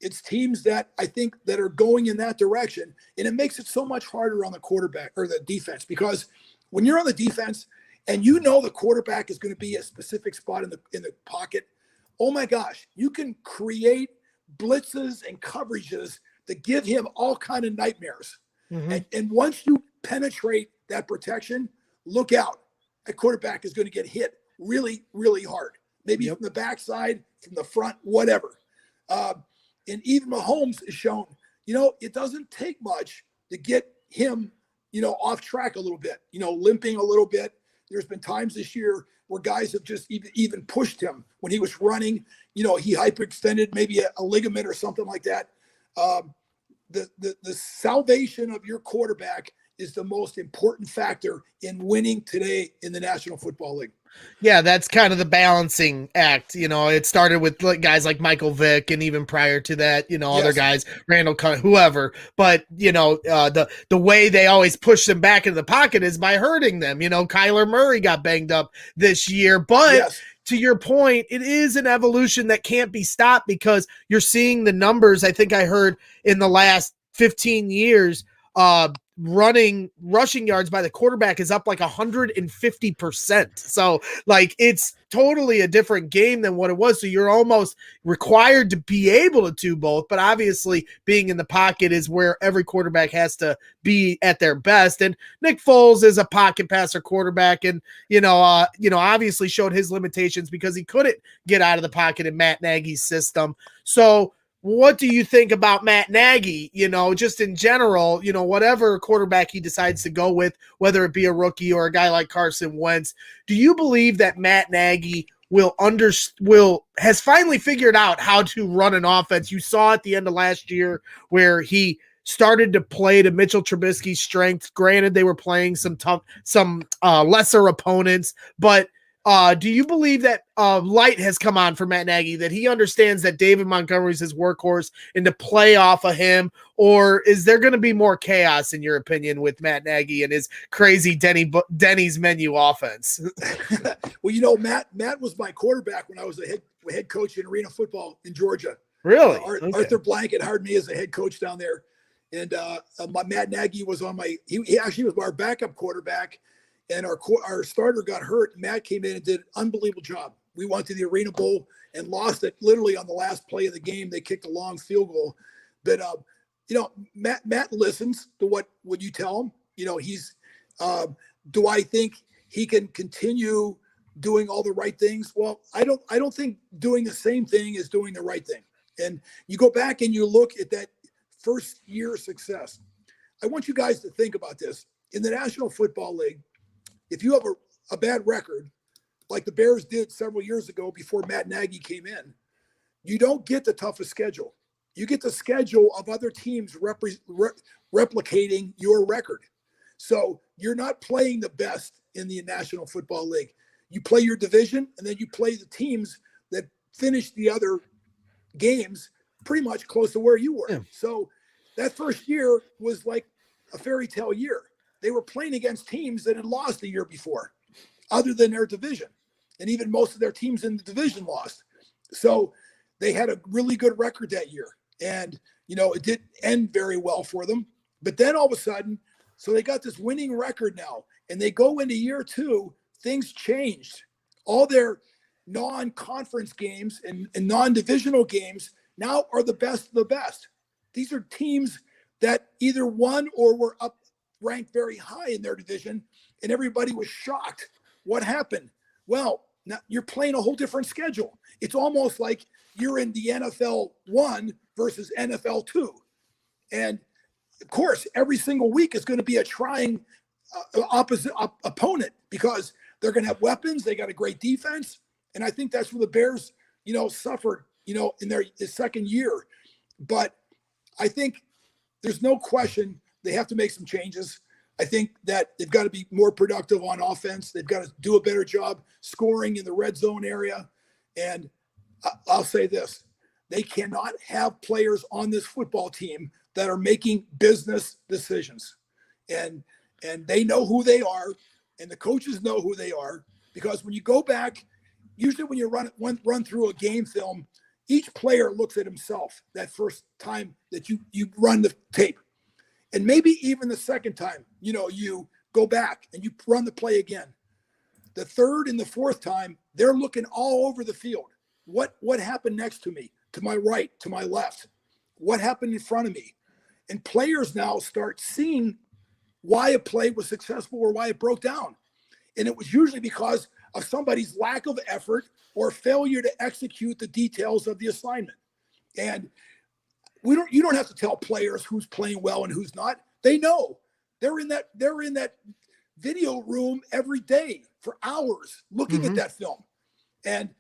It's teams that I think that are going in that direction, and it makes it so much harder on the quarterback or the defense, because when you're on the defense and the quarterback is going to be a specific spot in the pocket, oh my gosh, you can create blitzes and coverages that give him all kind of nightmares. Mm-hmm. And once you penetrate that protection, look out. A quarterback is going to get hit really, really hard. Maybe from the backside, from the front, whatever. And even Mahomes has shown, it doesn't take much to get him, off track a little bit, limping a little bit. There's been times this year where guys have just even pushed him when he was running. He hyperextended maybe a ligament or something like that. The salvation of your quarterback is the most important factor in winning today in the National Football League. Yeah, that's kind of the balancing act. It started with guys like Michael Vick, and even prior to that, other guys, Randall Cunt, whoever. But, the way they always push them back into the pocket is by hurting them. Kyler Murray got banged up this year. But to your point, it is an evolution that can't be stopped because you're seeing the numbers. I think I heard in the last 15 years, rushing yards by the quarterback is up like 150%. So it's totally a different game than what it was. So you're almost required to be able to do both, but obviously being in the pocket is where every quarterback has to be at their best. And Nick Foles is a pocket passer quarterback, and obviously showed his limitations because he couldn't get out of the pocket in Matt Nagy's system. So what do you think about Matt Nagy, just in general, whatever quarterback he decides to go with, whether it be a rookie or a guy like Carson Wentz, do you believe that Matt Nagy has finally figured out how to run an offense? You saw at the end of last year where he started to play to Mitchell Trubisky's strengths. Granted, they were playing some lesser opponents, but do you believe that light has come on for Matt Nagy, that he understands that David Montgomery's his workhorse and to play off of him? Or is there going to be more chaos, in your opinion, with Matt Nagy and his crazy Denny's menu offense? Well, Matt was my quarterback when I was a head coach in arena football in Georgia. Really? Arthur Blanket hired me as a head coach down there. And Matt Nagy was he actually was our backup quarterback. And our starter got hurt. Matt came in and did an unbelievable job. We went to the Arena Bowl and lost it literally on the last play of the game. They kicked a long field goal. But, Matt listens to what you tell him. He's do I think he can continue doing all the right things? Well, I don't think doing the same thing is doing the right thing. And you go back and you look at that first year success. I want you guys to think about this. In the National Football League, if you have a bad record, like the Bears did several years ago before Matt Nagy came in, you don't get the toughest schedule. You get the schedule of other teams replicating your record. So you're not playing the best in the National Football League. You play your division, and then you play the teams that finish the other games pretty much close to where you were. Yeah. So that first year was like a fairy tale year. They were playing against teams that had lost the year before, other than their division. And even most of their teams in the division lost. So they had a really good record that year. And, it didn't end very well for them. But then all of a sudden, so they got this winning record now. And they go into year 2, things changed. All their non-conference games and non-divisional games now are the best of the best. These are teams that either won or were up ranked very high in their division, and everybody was shocked. What happened? Well, now you're playing a whole different schedule. It's almost like you're in the NFL 1 versus NFL 2. And of course, every single week is going to be a trying opposite opponent because they're going to have weapons. They got a great defense. And I think that's where the Bears, suffered, in their second year. But I think there's no question they have to make some changes. I think that they've got to be more productive on offense. They've got to do a better job scoring in the red zone area. And I'll say this, they cannot have players on this football team that are making business decisions. And they know who they are, and the coaches know who they are, because when you go back, usually when you run through a game film, each player looks at himself that first time that you run the tape. And maybe even the second time, you go back and you run the play again. The third and the fourth time, they're looking all over the field. What happened next to me, to my right, to my left? What happened in front of me? And players now start seeing why a play was successful or why it broke down. And it was usually because of somebody's lack of effort or failure to execute the details of the assignment. And you don't have to tell players who's playing well and who's not. They know. They're in that video room every day for hours looking at that film. And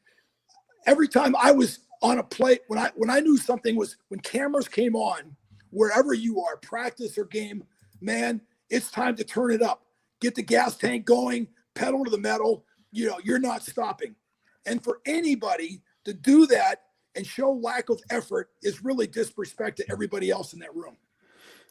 every time I was on a play, when I knew something was, when cameras came on, wherever you are, practice or game, man, it's time to turn it up. Get the gas tank going, pedal to the metal. You're not stopping. And for anybody to do that and show lack of effort is really disrespect to everybody else in that room.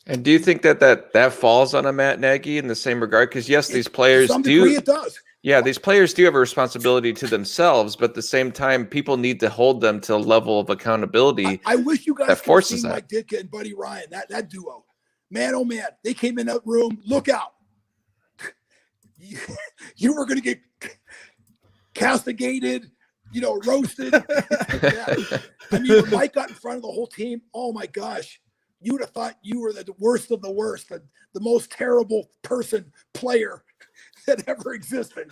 And do you think that falls on a Matt Nagy in the same regard? Because yes, these players to some degree it does. Yeah, these players do have a responsibility to themselves, but at the same time, people need to hold them to a level of accountability. I wish you guys that could see that. Mike Ditka and Buddy Ryan, that duo. Man, oh man, they came in that room. Look out. You were going to get castigated, roasted. Yeah. I mean, when Mike got in front of the whole team, oh my gosh, you would have thought you were the worst of the worst, the most terrible player that ever existed.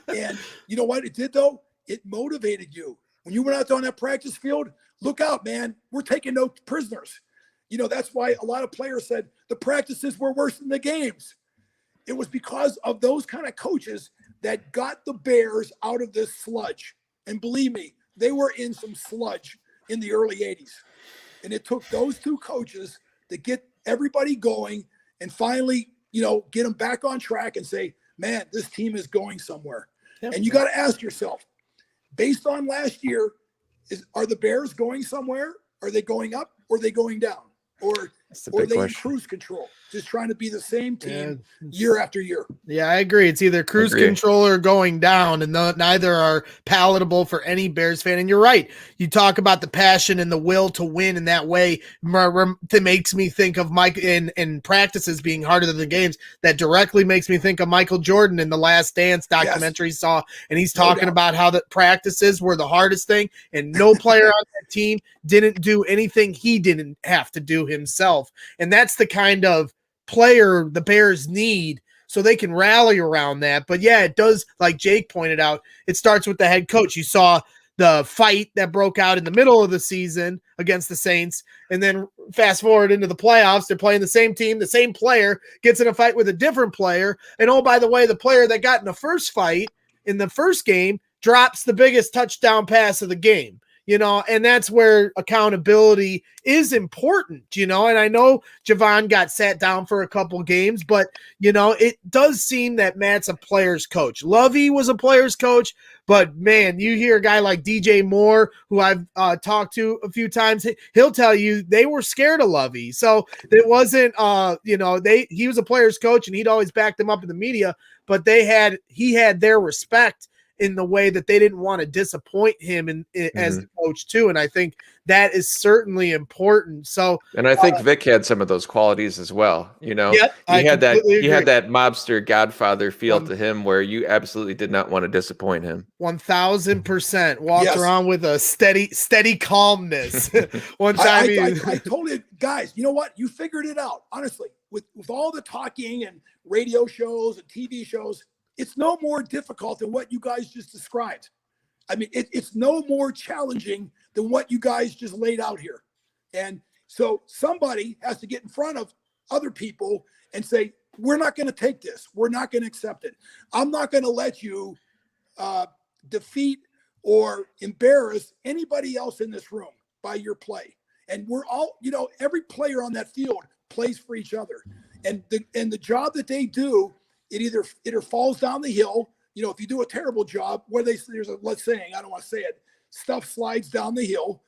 And you know what it did, though? It motivated you. When you went out there on that practice field, look out, man. We're taking no prisoners. You know, that's why a lot of players said the practices were worse than the games. It was because of those kind of coaches that got the Bears out of this sludge. And believe me, they were in some sludge in the early 80s. And it took those two coaches to get everybody going and finally, you know, get them back on track and say, man, this team is going somewhere. Yep. And you got to ask yourself, based on last year, are the Bears going somewhere? Are they going up or are they going down? Or are they in cruise control, just trying to be the same team year after year? Yeah, I agree. It's either cruise control or going down, and neither are palatable for any Bears fan. And you're right. You talk about the passion and the will to win in that way. That makes me think of Mike in practices being harder than the games. That directly makes me think of Michael Jordan in the Last Dance documentary saw, and he's talking about how the practices were the hardest thing, and no player on that team didn't do anything he didn't have to do himself. And that's the kind of player the Bears need so they can rally around that. But yeah, it does, like Jake pointed out, it starts with the head coach. You saw the fight that broke out in the middle of the season against the Saints, and then fast forward into the playoffs, they're playing the same team, the same player gets in a fight with a different player, and oh, by the way, the player that got in the first fight in the first game drops the biggest touchdown pass of the game. You know, and that's where accountability is important, you know, and I know Javon got sat down for a couple games, but, you know, it does seem that Matt's a player's coach. Lovey was a player's coach, but, man, you hear a guy like DJ Moore, who I've talked to a few times, he'll tell you they were scared of Lovey. So it wasn't, you know, he was a player's coach, and he'd always back them up in the media, but he had their respect in the way that they didn't want to disappoint him as the coach too. And I think that is certainly important. So, and I think Vic had some of those qualities as well. You know, he had that mobster Godfather feel to him where you absolutely did not want to disappoint him. 1000% walked around with a steady calmness. One time I told it, guys, you know what? You figured it out. Honestly, with all the talking and radio shows and TV shows, it's no more difficult than what you guys just described. I mean, it's no more challenging than what you guys just laid out here. And so somebody has to get in front of other people and say, we're not going to take this. We're not going to accept it. I'm not going to let you defeat or embarrass anybody else in this room by your play. And we're all, you know, every player on that field plays for each other. And the job that they do, it either falls down the hill. You know, if you do a terrible job, there's a let's saying, I don't want to say it, stuff slides down the hill,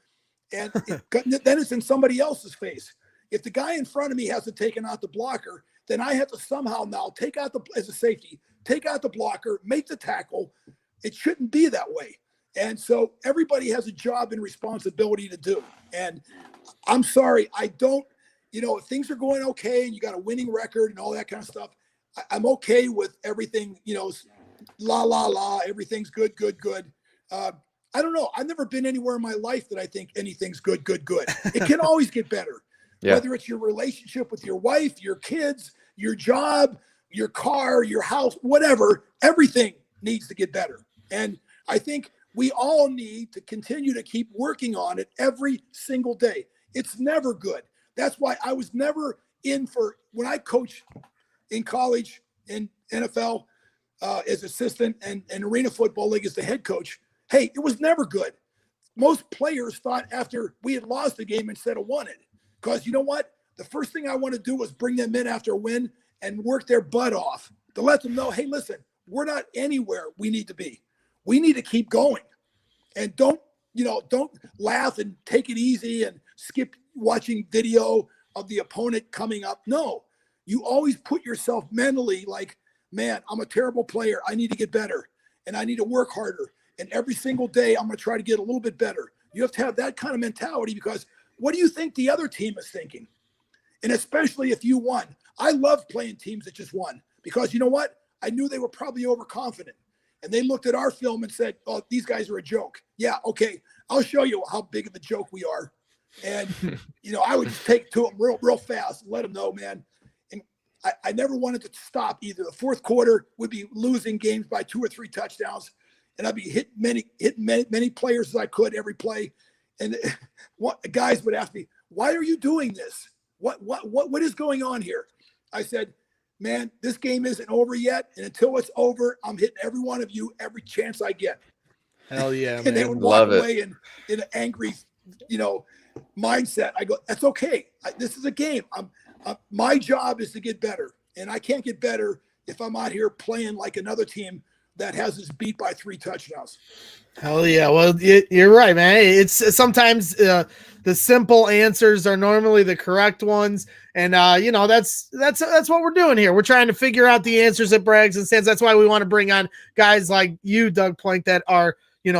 and then it's in somebody else's face. If the guy in front of me hasn't taken out the blocker, then I have to somehow now as a safety, take out the blocker, make the tackle. It shouldn't be that way. And so everybody has a job and responsibility to do. And I'm sorry, I don't, you know, if things are going okay and you got a winning record and all that kind of stuff, I'm okay with everything, you know, everything's good. I don't know. I've never been anywhere in my life that I think anything's good. It can always get better. Whether it's your relationship with your wife, your kids, your job, your car, your house, whatever, everything needs to get better. And I think we all need to continue to keep working on it every single day. It's never good. That's why I was never when I coached in college, in NFL, as assistant and Arena Football League as the head coach. Hey, it was never good. Most players thought after we had lost the game instead of won it. Because you know what? The first thing I want to do was bring them in after a win and work their butt off to let them know, hey, listen, we're not anywhere we need to be. We need to keep going. And don't laugh and take it easy and skip watching video of the opponent coming up. No. You always put yourself mentally like, man, I'm a terrible player. I need to get better, and I need to work harder. And every single day, I'm going to try to get a little bit better. You have to have that kind of mentality, because what do you think the other team is thinking? And especially if you won. I love playing teams that just won, because you know what? I knew they were probably overconfident. And they looked at our film and said, oh, these guys are a joke. Yeah, okay, I'll show you how big of a joke we are. And, you know, I would just take it to them real fast and let them know, man. I never wanted to stop either. The fourth quarter would be losing games by 2 or 3 touchdowns, and I'd be hitting many players as I could every play. And guys would ask me, why are you doing this? What is going on here? I said, man, this game isn't over yet. And until it's over, I'm hitting every one of you every chance I get. Hell yeah, And they would walk away in an angry, mindset. I go, that's okay. This is a game. My job is to get better. And I can't get better if I'm out here playing like another team that has us beat by 3 touchdowns. Hell yeah. Well, you're right, man. It's sometimes the simple answers are normally the correct ones. And, that's what we're doing here. We're trying to figure out the answers at Braggs and Sands. That's why we want to bring on guys like you, Doug Plank, that are, you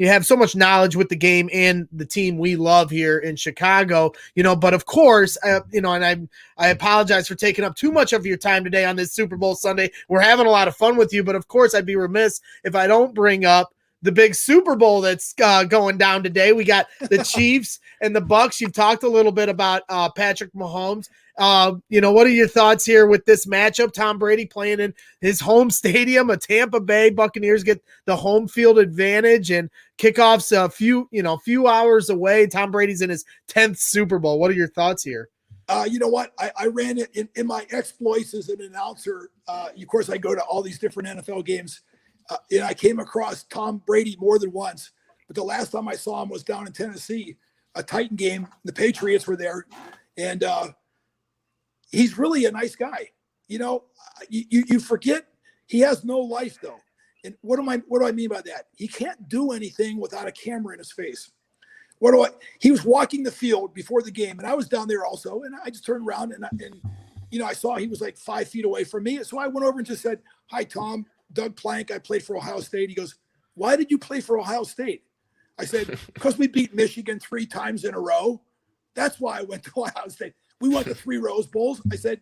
have so much knowledge with the game and the team we love here in Chicago, but of course, and I apologize for taking up too much of your time today on this Super Bowl Sunday. We're having a lot of fun with you, but of course I'd be remiss if I don't bring up the big Super Bowl that's going down today. We got the Chiefs and the Bucs. You've talked a little bit about Patrick Mahomes. What are your thoughts here with this matchup? Tom Brady playing in his home stadium, a Tampa Bay Buccaneers get the home field advantage, and kickoffs a few hours away. Tom Brady's in his 10th Super Bowl. What are your thoughts here? You know what? I ran it in my exploits as an announcer. Of course, I go to all these different NFL games. And I came across Tom Brady more than once, but the last time I saw him was down in Tennessee, a Titan game. The Patriots were there, and he's really a nice guy. You forget he has no life though. And what do I mean by that? He can't do anything without a camera in his face. He was walking the field before the game, and I was down there also, and I just turned around and I saw he was like 5 feet away from me. So I went over and just said, "Hi, Tom. Doug Plank, I played for Ohio State." He goes, "Why did you play for Ohio State?" I said, "Because we beat Michigan 3 times in a row. That's why I went to Ohio State. We went to 3 Rose Bowls." I said,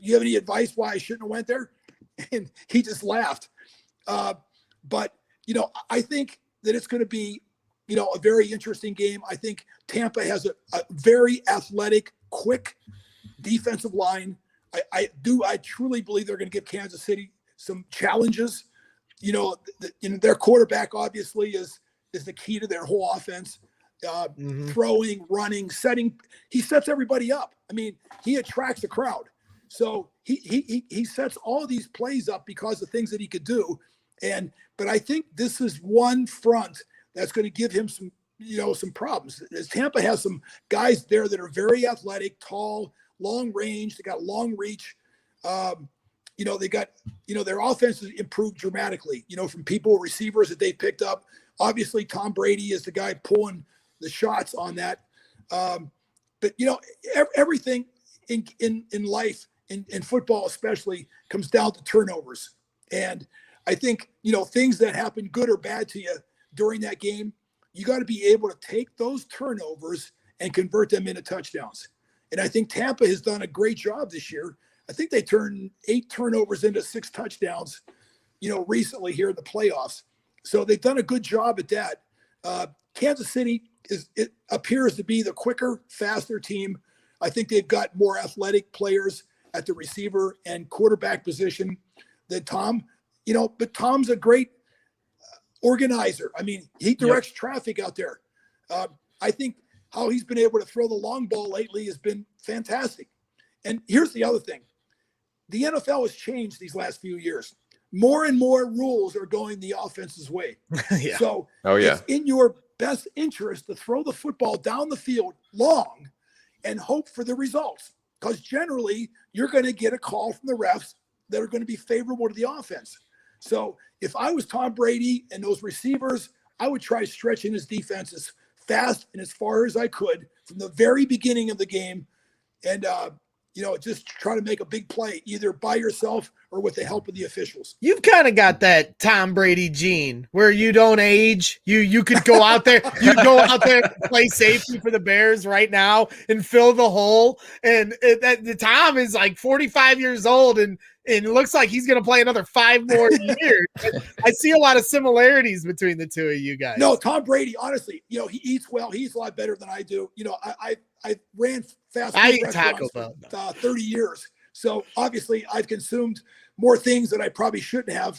"You have any advice why I shouldn't have went there?" And he just laughed. But I think that it's going to be, a very interesting game. I think Tampa has a very athletic, quick defensive line. I truly believe they're going to give Kansas City some challenges. Their quarterback obviously is the key to their whole offense. Throwing, running, setting. He sets everybody up. I mean, he attracts a crowd. So he sets all these plays up because of things that he could do. But I think this is one front that's going to give him some problems. As Tampa has some guys there that are very athletic, tall, long range. They got long reach. They got, their offense has improved dramatically, from receivers that they picked up. Obviously, Tom Brady is the guy pulling the shots on that. But, everything in life, in football especially, comes down to turnovers. And I think, things that happen good or bad to you during that game, you got to be able to take those turnovers and convert them into touchdowns. And I think Tampa has done a great job this year. I think they turned 8 turnovers into 6 touchdowns, recently here in the playoffs. So they've done a good job at that. Kansas City it appears to be the quicker, faster team. I think they've got more athletic players at the receiver and quarterback position than Tom. But Tom's a great organizer. I mean, he directs traffic out there. I think how he's been able to throw the long ball lately has been fantastic. And here's the other thing. The NFL has changed these last few years. More and more rules are going the offense's way. So it's in your best interest to throw the football down the field long and hope for the results. Because generally, you're going to get a call from the refs that are going to be favorable to the offense. So if I was Tom Brady and those receivers, I would try stretching his defense as fast and as far as I could from the very beginning of the game. And, just try to make a big play either by yourself or with the help of the officials. You've kind of got that Tom Brady gene where you don't age. You could go out there, and play safety for the Bears right now and fill the hole. And the Tom is like 45 years old and it looks like he's going to play another 5 more years. I see a lot of similarities between the two of you guys. No, Tom Brady, honestly, he eats well. He eats a lot better than I do. I ran fast food restaurants for 30 years. So obviously I've consumed more things that I probably shouldn't have,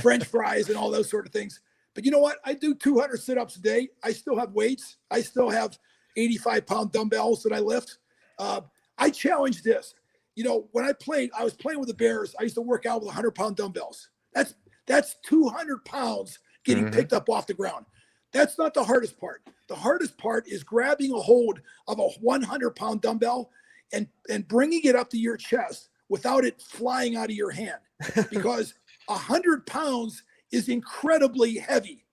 French fries and all those sort of things. But you know what? I do 200 sit-ups a day. I still have weights. I still have 85-pound dumbbells that I lift. I challenge this. You know, when I was playing with the Bears, I used to work out with 100-pound dumbbells. That's 200 pounds getting picked up off the ground. That's not the hardest part. The hardest part is grabbing a hold of a 100-pound dumbbell and bringing it up to your chest without it flying out of your hand, because 100 pounds is incredibly heavy.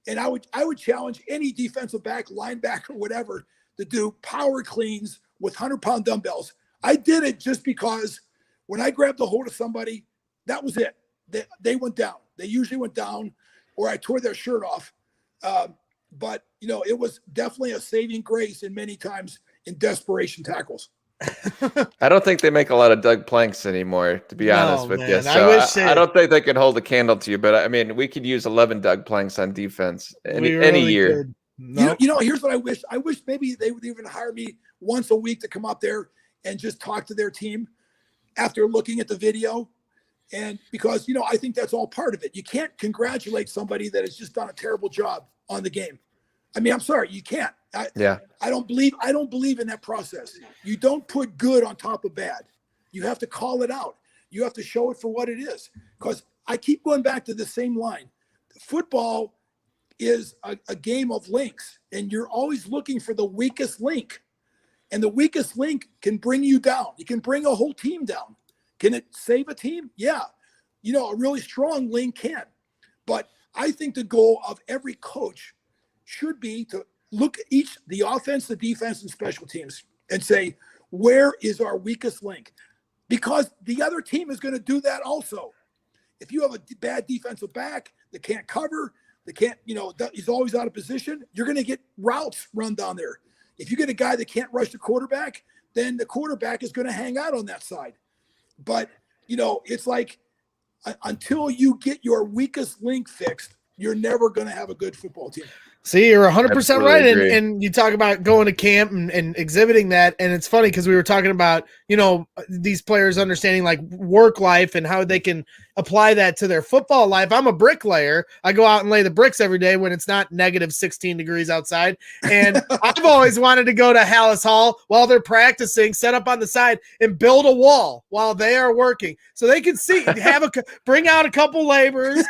And I would challenge any defensive back, linebacker, whatever, to do power cleans with 100-pound dumbbells. I did it just because when I grabbed a hold of somebody, that was it. They went down. They usually went down, or I tore their shirt off. But, you know, it was definitely a saving grace in many times in desperation tackles. I don't think they make a lot of Doug Planks anymore, to be honest with you. So I don't think they can hold a candle to you. But I mean, we could use 11 Doug Planks on defense any year. Nope. You know, here's what I wish. I wish maybe they would even hire me once a week to come up there and just talk to their team after looking at the video. And because, you know, I think that's all part of it. You can't congratulate somebody that has just done a terrible job on the game. I mean, I'm sorry, you can't. I don't believe in that process. You don't put good on top of bad. You have to call it out. You have to show it for what it is. Because I keep going back to the same line. Football is a game of links, and you're always looking for the weakest link. And the weakest link can bring you down. It can bring a whole team down. Can it save a team? Yeah. You know, a really strong link can. But I think the goal of every coach should be to look at the offense, the defense, and special teams and say, where is our weakest link? Because the other team is going to do that also. If you have a bad defensive back that can't cover, he's always out of position, you're going to get routes run down there. If you get a guy that can't rush the quarterback, then the quarterback is going to hang out on that side. But, you know, it's like until you get your weakest link fixed, you're never going to have a good football team. See, you're 100% right. Agree. And you talk about going to camp and exhibiting that. And it's funny because we were talking about, you know, these players understanding like work life and how they can apply that to their football life. I'm a bricklayer. I go out and lay the bricks every day when it's not negative 16 degrees outside. And I've always wanted to go to Hallis Hall while they're practicing, set up on the side and build a wall while they are working so they can see, bring out a couple laborers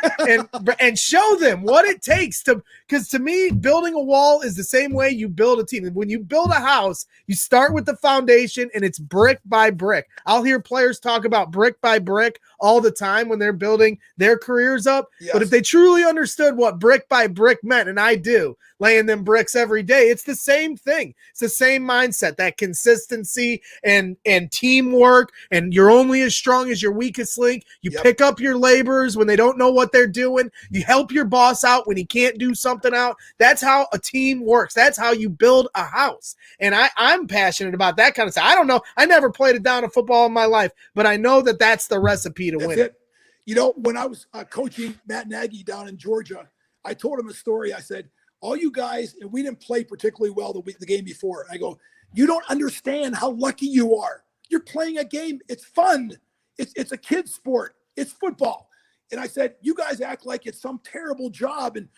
and show them what it takes because to me, building a wall is the same way you build a team. When you build a house, you start with the foundation and it's brick by brick. I'll hear players talk about brick by brick all the time when they're building their careers up. Yes. But if they truly understood what brick by brick meant, and I do, laying them bricks every day, it's the same thing. It's the same mindset, that consistency and teamwork, and you're only as strong as your weakest link. You pick up your laborers when they don't know what they're doing. You help your boss out when he can't do something out. That's how a team works. That's how you build a house. And I'm passionate about that kind of stuff. I don't know. I never played a down of football in my life, but I know that that's the recipe to win. You know, when I was coaching Matt Nagy down in Georgia, I told him a story. I said, all you guys, and we didn't play particularly well the game before. And I go, you don't understand how lucky you are. You're playing a game. It's fun. It's a kid's sport. It's football. And I said, you guys act like it's some terrible job and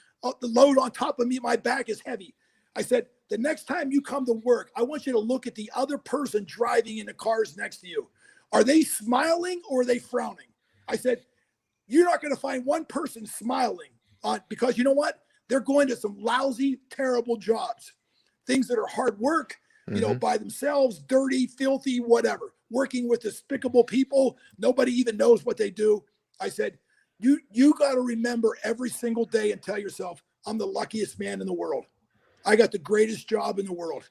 the load on top of me, my back is heavy. I said, the next time you come to work, I want you to look at the other person driving in the cars next to you. Are they smiling or are they frowning? I said, you're not going to find one person smiling because you know what? They're going to some lousy, terrible jobs, things that are hard work, you know, by themselves, dirty, filthy, whatever, working with despicable people. Nobody even knows what they do. I said, you got to remember every single day and tell yourself, I'm the luckiest man in the world. I got the greatest job in the world.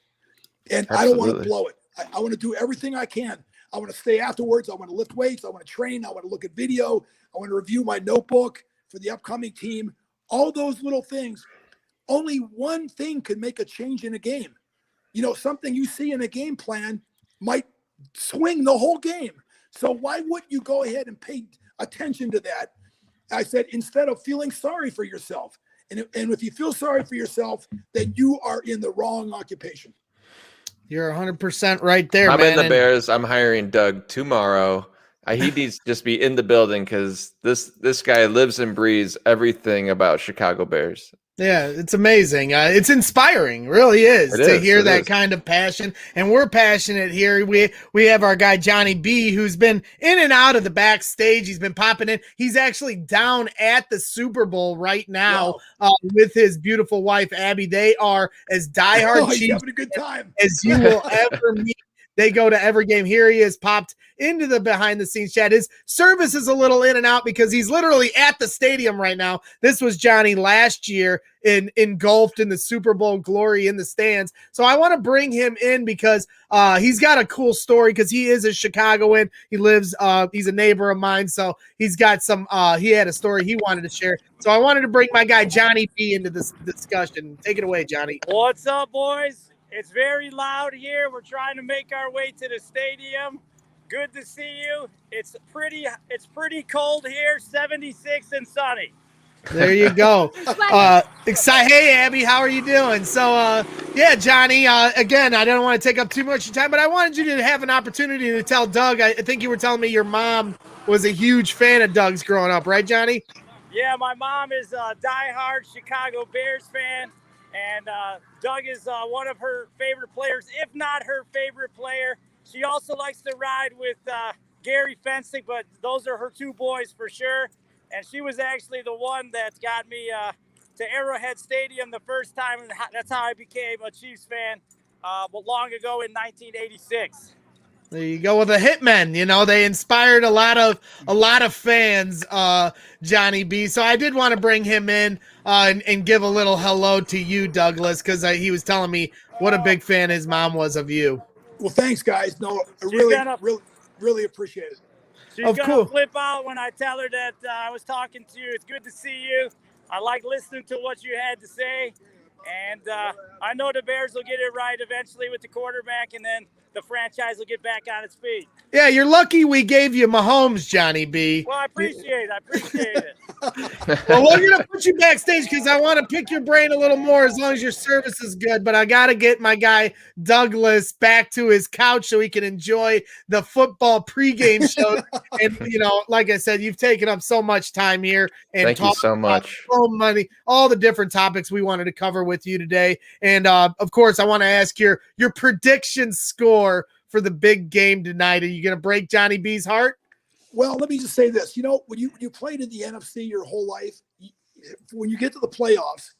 And I don't want to blow it. I want to do everything I can. I want to stay afterwards. I want to lift weights. I want to train. I want to look at video. I want to review my notebook for the upcoming team. All those little things. Only one thing could make a change in a game. You know, something you see in a game plan might swing the whole game. So why wouldn't you go ahead and pay attention to that? I said, instead of feeling sorry for yourself. And if you feel sorry for yourself, then you are in the wrong occupation. You're 100% right there, I'm man. in the Bears. I'm hiring Doug tomorrow. He needs to just be in the building because this guy lives and breathes everything about Chicago Bears. Yeah, it's amazing. It's inspiring, really is, to hear that kind of passion. And we're passionate here. We have our guy Johnny B, who's been in and out of the backstage. He's been popping in. He's actually down at the Super Bowl right now with his beautiful wife Abby. They are as diehard Chiefs having a good time as you will ever meet. They go to every game. Here he is, popped into the behind-the-scenes chat. His service is a little in and out because he's literally at the stadium right now. This was Johnny last year engulfed in the Super Bowl glory in the stands. So I want to bring him in because he's got a cool story because he is a Chicagoan. He lives, he's a neighbor of mine. So he's got some, he had a story he wanted to share. So I wanted to bring my guy Johnny B into this discussion. Take it away, Johnny. What's up, boys? It's very loud here. We're trying to make our way to the stadium. Good to see you. It's pretty cold here, 76 and sunny. There you go. Hey, Abby, how are you doing? So, yeah, Johnny, again, I don't want to take up too much of your time, but I wanted you to have an opportunity to tell Doug. I think you were telling me your mom was a huge fan of Doug's growing up, right, Johnny? Yeah, my mom is a diehard Chicago Bears fan. And Doug is one of her favorite players, if not her favorite player. She also likes to ride with Gary Fencing, but those are her two boys for sure. And she was actually the one that got me to Arrowhead Stadium the first time, and that's how I became a Chiefs fan long ago in 1986. There you go with the Hitmen. You know, they inspired a lot of fans, Johnny B. So I did want to bring him in and give a little hello to you, Douglas, because he was telling me what a big fan his mom was of you. Well, thanks, guys. No, I really appreciate it. She's gonna flip out when I tell her that I was talking to you. It's good to see you. I like listening to what you had to say, and I know the Bears will get it right eventually with the quarterback, and then the franchise will get back on its feet. Yeah, you're lucky we gave you Mahomes, Johnny B. Well, I appreciate it. Well, we're going to put you backstage because I want to pick your brain a little more as long as your service is good, but I got to get my guy Douglas back to his couch so he can enjoy the football pregame show. And, you know, like I said, you've taken up so much time here. And thank you so much. So many, all the different topics we wanted to cover with you today. And, of course, I want to ask your prediction score for the big game tonight. Are you going to break Johnny B's heart? Well, let me just say this. You know, when you played in the NFC your whole life, when you get to the playoffs,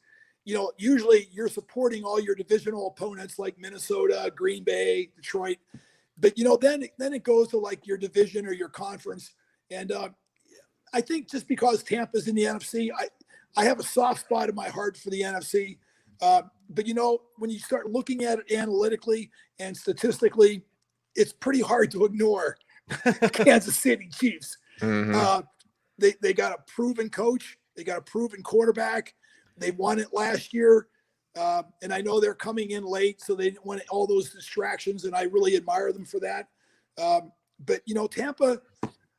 you know, usually you're supporting all your divisional opponents like Minnesota, Green Bay, Detroit. But, you know, then it goes to like your division or your conference. And I think just because Tampa's in the NFC, I have a soft spot in my heart for the NFC. But, you know, when you start looking at it analytically and statistically, it's pretty hard to ignore Kansas City Chiefs. Mm-hmm. They got a proven coach. They got a proven quarterback. They won it last year. And I know they're coming in late, so they didn't want all those distractions, and I really admire them for that. But, you know, Tampa,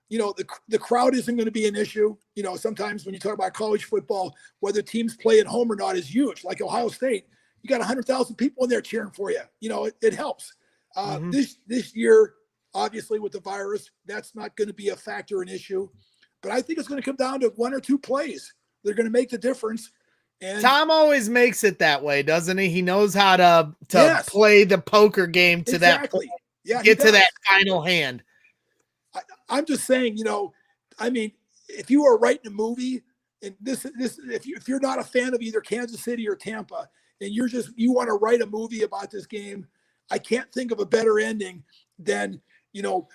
you know, the crowd isn't going to be an issue. You know, sometimes when you talk about college football, whether teams play at home or not is huge. Like Ohio State, you got 100,000 people in there cheering for you. You know, it helps. This year, obviously with the virus, that's not going to be a factor, an issue. But I think it's going to come down to one or two plays. They're going to make the difference. And Tom always makes it that way, doesn't he? He knows how to play the poker game to that point, get to that final hand. I'm just saying, you know, I mean, if you are writing a movie, and if you're not a fan of either Kansas City or Tampa, and you want to write a movie about this game, I can't think of a better ending than, you know,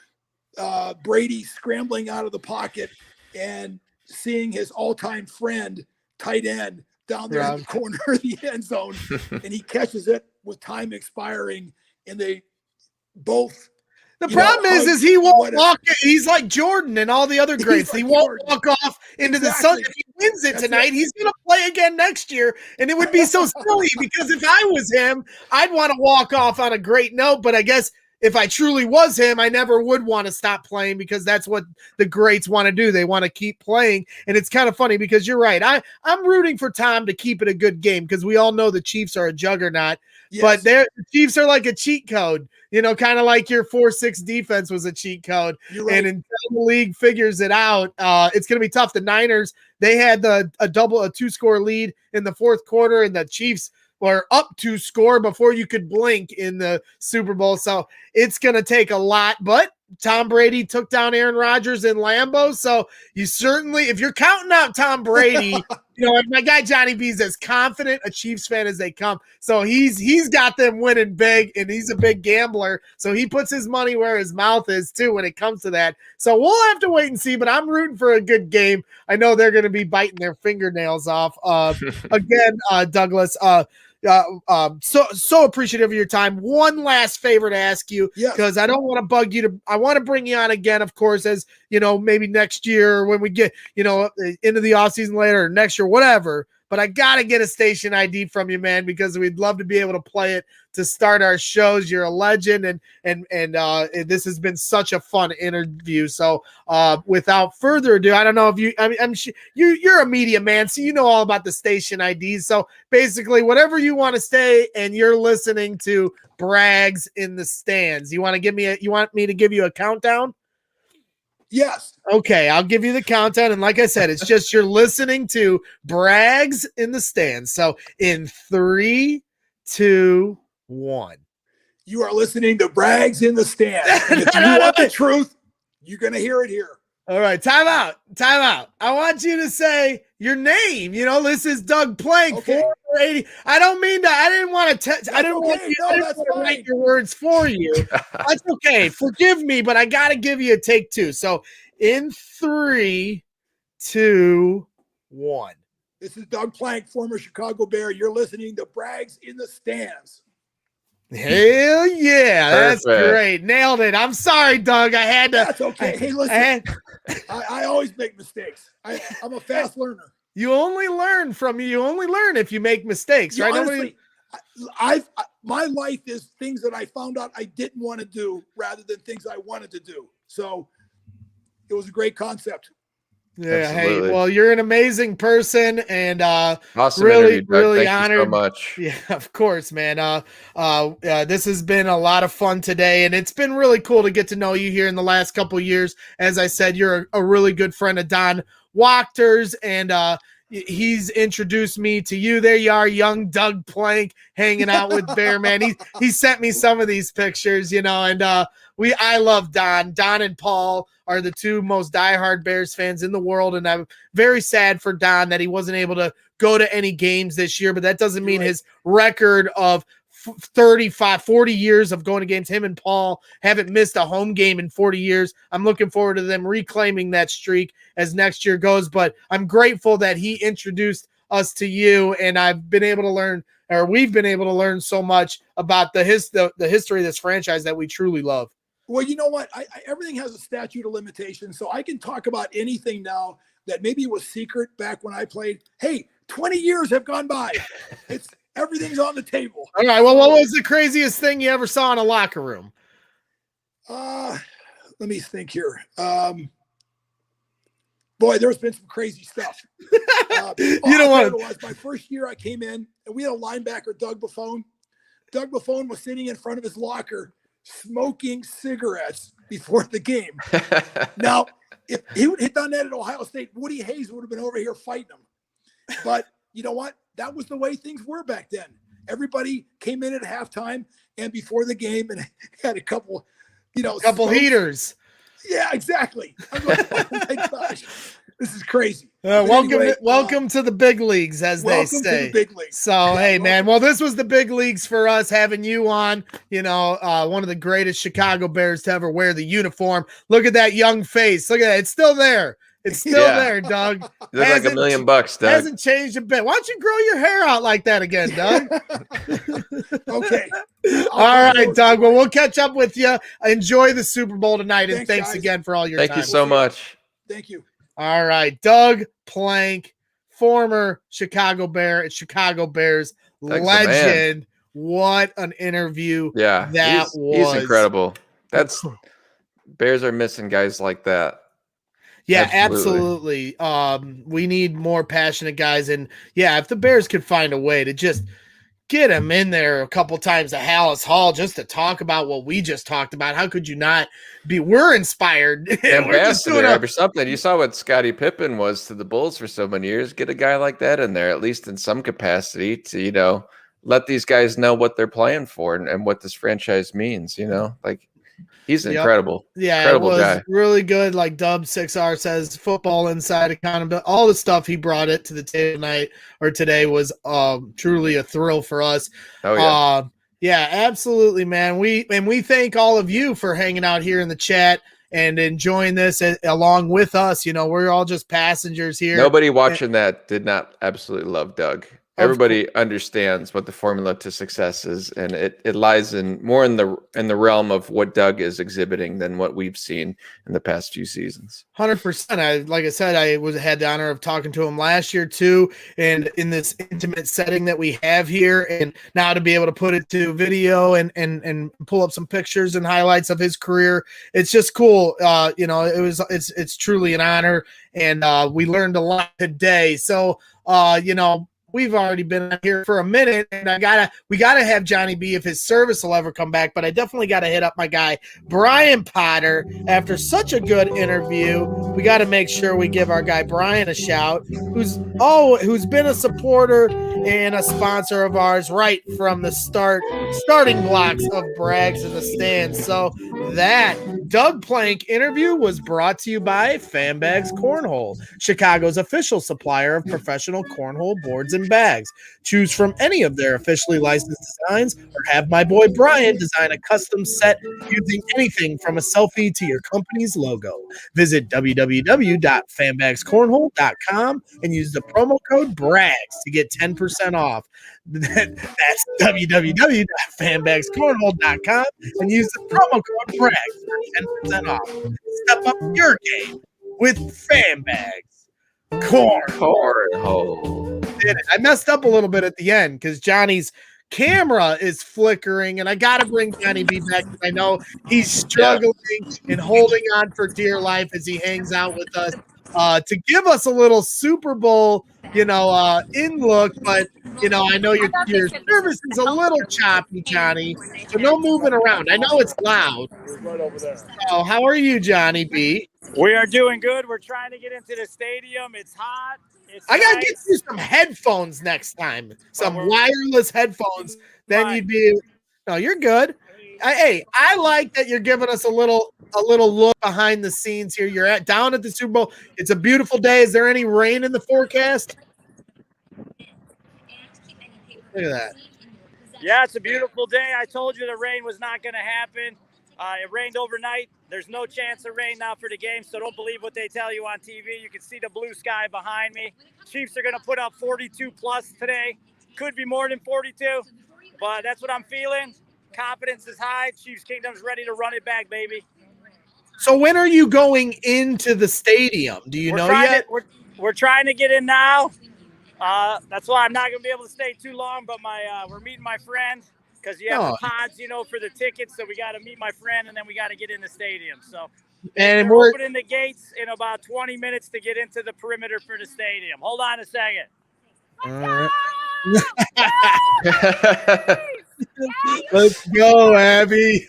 Brady scrambling out of the pocket and seeing his all-time friend, tight end, down there in the corner of the end zone, and he catches it with time expiring, and they both. The problem is he won't walk. He's like Jordan and all the other greats. He won't walk off into the sun. If he wins it tonight, he's going to play again next year. And it would be so silly because if I was him, I'd want to walk off on a great note. But I guess if I truly was him, I never would want to stop playing because that's what the greats want to do. They want to keep playing. And it's kind of funny because you're right. I'm rooting for Tom to keep it a good game because we all know the Chiefs are a juggernaut. Yes. But the Chiefs are like a cheat code, kind of like your 4-6 defense was a cheat code. Right. And until the league figures it out, it's going to be tough. The Niners, they had a 2-score lead in the fourth quarter, and the Chiefs were up 2-score before you could blink in the Super Bowl. So it's going to take a lot, but Tom Brady took down Aaron Rodgers in Lambeau. So you certainly, if you're counting out Tom Brady, my guy Johnny B is as confident a Chiefs fan as they come. So he's got them winning big, and he's a big gambler. So he puts his money where his mouth is too when it comes to that. So we'll have to wait and see, but I'm rooting for a good game. I know they're going to be biting their fingernails off. Again, Douglas, so appreciative of your time. One last favor to ask you, because I don't want to bug you. I want to bring you on again, of course, as maybe next year when we get into the offseason later or next year, whatever. But I got to get a station ID from you, man, because we'd love to be able to play it to start our shows. You're a legend, and this has been such a fun interview. So without further ado, I don't know if I'm sure you're a media man, so you know all about the station IDs. So basically, whatever you want to say, and you're listening to Brags in the Stands. You want me to give you a countdown? Yes. Okay, I'll give you the countdown. And like I said, it's just you're listening to Brags in the Stands. So in 3, 2, 1. You are listening to Brags in the Stands. And if you want the truth, you're going to hear it here. All right, time out. I want you to say your name. This is Doug Plank, okay. 480. I didn't want to write your words for you. That's okay. Forgive me, but I got to give you a take two. So in 3, 2, 1. This is Doug Plank, former Chicago Bear. You're listening to Brags in the Stands. Hell yeah, that's great. Nailed it. I'm sorry, Doug. I had to. That's okay. Hey, listen, I always make mistakes. I'm a fast learner. You only learn if you make mistakes, right? Honestly, my life is things that I found out I didn't want to do rather than things I wanted to do. So it was a great concept. Yeah. Absolutely. Hey, well, you're an amazing person, and awesome really Thank honored. You so much. Yeah, of course, man. This has been a lot of fun today, and it's been really cool to get to know you here in the last couple of years. As I said, you're a really good friend of Don Wachters, and he's introduced me to you. There you are, young Doug Plank, hanging out with Bear Man. He sent me some of these pictures, and I love Don. Don and Paul are the two most diehard Bears fans in the world, and I'm very sad for Don that he wasn't able to go to any games this year, but that doesn't mean his record of 40 years of going to games. Him and Paul haven't missed a home game in 40 years. I'm looking forward to them reclaiming that streak as next year goes, but I'm grateful that he introduced us to you, and we've been able to learn so much about the history of this franchise that we truly love. Well, you know what? Everything has a statute of limitations, so I can talk about anything now that maybe was secret back when I played. Hey, 20 years have gone by. Everything's on the table. All right. Well, what was the craziest thing you ever saw in a locker room? Let me think here. Boy, there's been some crazy stuff. You don't want to. It was my first year I came in, and we had a linebacker, Doug Buffone. Doug Buffone was sitting in front of his locker smoking cigarettes before the game. Now, if he would have done that at Ohio State, Woody Hayes would have been over here fighting him. But you know what? That was the way things were back then. Everybody came in at halftime and before the game and had a couple, heaters. Yeah, exactly. I'm like, oh my gosh, this is crazy. Welcome to the big leagues, as they say. Welcome to the big leagues. So, hey, man. Well, this was the big leagues for us having you on. One of the greatest Chicago Bears to ever wear the uniform. Look at that young face. Look at that. It's still there. It's still there, Doug. You look like $1 million, Doug. Hasn't changed a bit. Why don't you grow your hair out like that again, Doug? Okay. All right, Doug. Well, we'll catch up with you. Enjoy the Super Bowl tonight, and thanks again for all your time. Thank you so much. Thank you. All right, Doug Plank, former Chicago Bear, Chicago Bears legend. What an interview Yeah, that he's was. incredible. Bears are missing guys like that. Yeah, absolutely. We need more passionate guys. And yeah, if the Bears could find a way to just get him in there a couple times at Hallis Hall just to talk about what we just talked about, how could you not be? We're inspired. Ambassador or something. You saw what Scottie Pippen was to the Bulls for so many years. Get a guy like that in there, at least in some capacity, to, let these guys know what they're playing for and what this franchise means, like he's incredible. Yeah, incredible it was guy. really good. Like Dub 6R says, football inside accountability, all the stuff he brought it to the table tonight or today was truly a thrill for us. Oh yeah. Yeah, absolutely, man. We thank all of you for hanging out here in the chat and enjoying this along with us. We're all just passengers here. Nobody watching that did not absolutely love Doug. Everybody understands what the formula to success is, and it lies more in the realm of what Doug is exhibiting than what we've seen in the past few seasons. 100%. Like I said, I had the honor of talking to him last year too, and in this intimate setting that we have here, and now to be able to put it to video and pull up some pictures and highlights of his career, it's just cool. It's truly an honor, and we learned a lot today. So we've already been here for a minute, and we gotta have Johnny B if his service will ever come back. But I definitely gotta hit up my guy Brian Potter after such a good interview. We got to make sure we give our guy Brian a shout, who's been a supporter and a sponsor of ours right from the starting blocks of Brags in the Stands. So that Doug Plank interview was brought to you by Fanbags Cornhole, Chicago's official supplier of professional cornhole boards and bags. Choose from any of their officially licensed designs or have my boy Brian design a custom set using anything from a selfie to your company's logo. Visit www.fanbagscornhole.com and use the promo code BRAGS to get 10% off. That's www.fanbagscornhole.com and use the promo code BRAGS for 10% off. Step up your game with Fanbags Cornhole. I messed up a little bit at the end because Johnny's camera is flickering, and I got to bring Johnny B back because I know he's struggling and holding on for dear life as he hangs out with us to give us a little Super Bowl, in look. But, I know your service is a little choppy, Johnny, so no moving around. I know it's loud. Right over there. So how are you, Johnny B? We are doing good. We're trying to get into the stadium. It's hot. I gotta get you some headphones next time, some wireless headphones. Then you'd be. No, you're good. I like that you're giving us a little look behind the scenes here. You're down at the Super Bowl. It's a beautiful day. Is there any rain in the forecast? Look at that. Yeah, it's a beautiful day. I told you the rain was not going to happen. It rained overnight. There's no chance of rain now for the game, so don't believe what they tell you on TV. You can see the blue sky behind me. Chiefs are going to put up 42-plus today. Could be more than 42, but that's what I'm feeling. Confidence is high. Chiefs Kingdom's ready to run it back, baby. So when are you going into the stadium? Do you know yet? We're trying to get in now. That's why I'm not going to be able to stay too long, but we're meeting my friend. Because you have the pods, for the tickets, so we got to meet my friend, and then we got to get in the stadium. So, and we're opening the gates in about 20 minutes to get into the perimeter for the stadium. Hold on a second. All right. Let's go, Abby.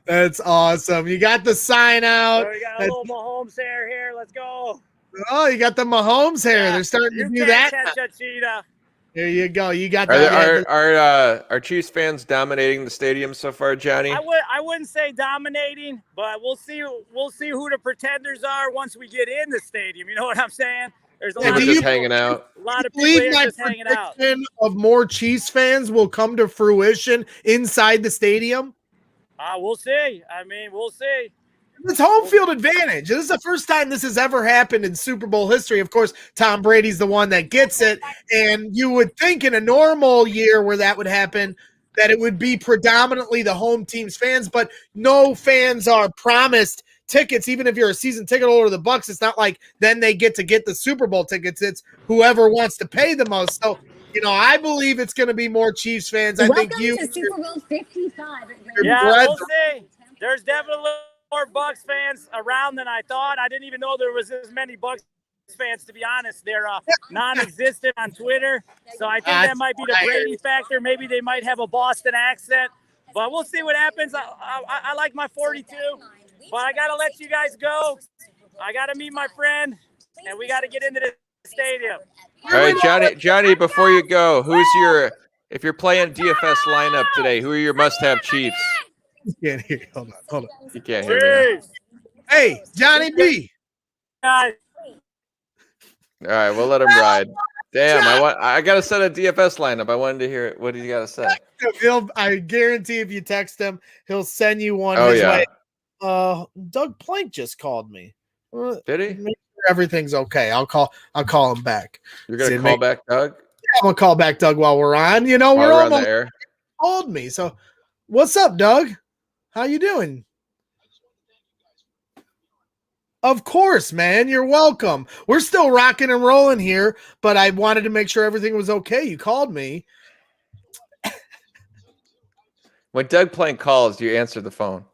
That's awesome. You got the sign out. So we got a little Mahomes hair here. Let's go. Oh, you got the Mahomes hair. They're starting to do that. Catch a cheetah. There you go. You got that. Are Chiefs fans dominating the stadium so far, Johnny? I wouldn't say dominating, but we'll see who the pretenders are once we get in the stadium. You know what I'm saying? There's a lot of just hanging out. A lot of people here just hanging out. Of more Chiefs fans will come to fruition inside the stadium. We'll see. We'll see. It's home field advantage. This is the first time this has ever happened in Super Bowl history. Of course, Tom Brady's the one that gets it. And you would think in a normal year where that would happen, that it would be predominantly the home team's fans, but no fans are promised tickets. Even if you're a season ticket holder of the Bucs, it's not like then they get to get the Super Bowl tickets. It's whoever wants to pay the most. So I believe it's going to be more Chiefs fans. I think you. to Super Bowl 55. Yeah, we'll see. There's definitely more Bucs fans around than I thought. I didn't even know there was as many Bucs fans, to be honest. They're non-existent on Twitter, so I think that might be the Brady factor. Maybe they might have a Boston accent, but we'll see what happens. I like my 42, but I got to let you guys go. I got to meet my friend, and we got to get into the stadium. All right, Johnny, before you go, if you're playing DFS lineup today, who are your must-have Chiefs? You can't hear you. Hold on. You can't hear me. Hey, Johnny B. Guys. All right, we'll let him ride. Damn, I got to set a DFS lineup. I wanted to hear it. What do you got to say? I guarantee if you text him, he'll send you one his way. Doug Plank just called me. Did he? Make sure everything's okay. I'll call him back. You're gonna call back Doug? Yeah, I'm gonna call back Doug while we're on. We're on the air. Called me. So, what's up, Doug? How you doing? Of course, man. You're welcome. We're still rocking and rolling here, but I wanted to make sure everything was okay. You called me. When Doug Plank calls, you answer the phone.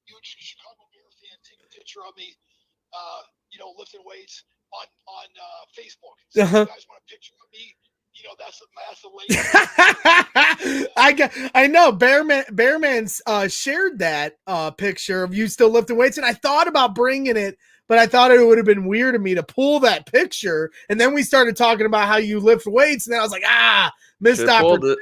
Huge Chicago Bear fan, take a picture of me, lifting weights on Facebook. So if you guys want a picture of me, that's a massive weight. I know Bearman's shared that picture of you still lifting weights, and I thought about bringing it, but I thought it would have been weird of me to pull that picture, and then we started talking about how you lift weights, and then I was like, missed opportunity.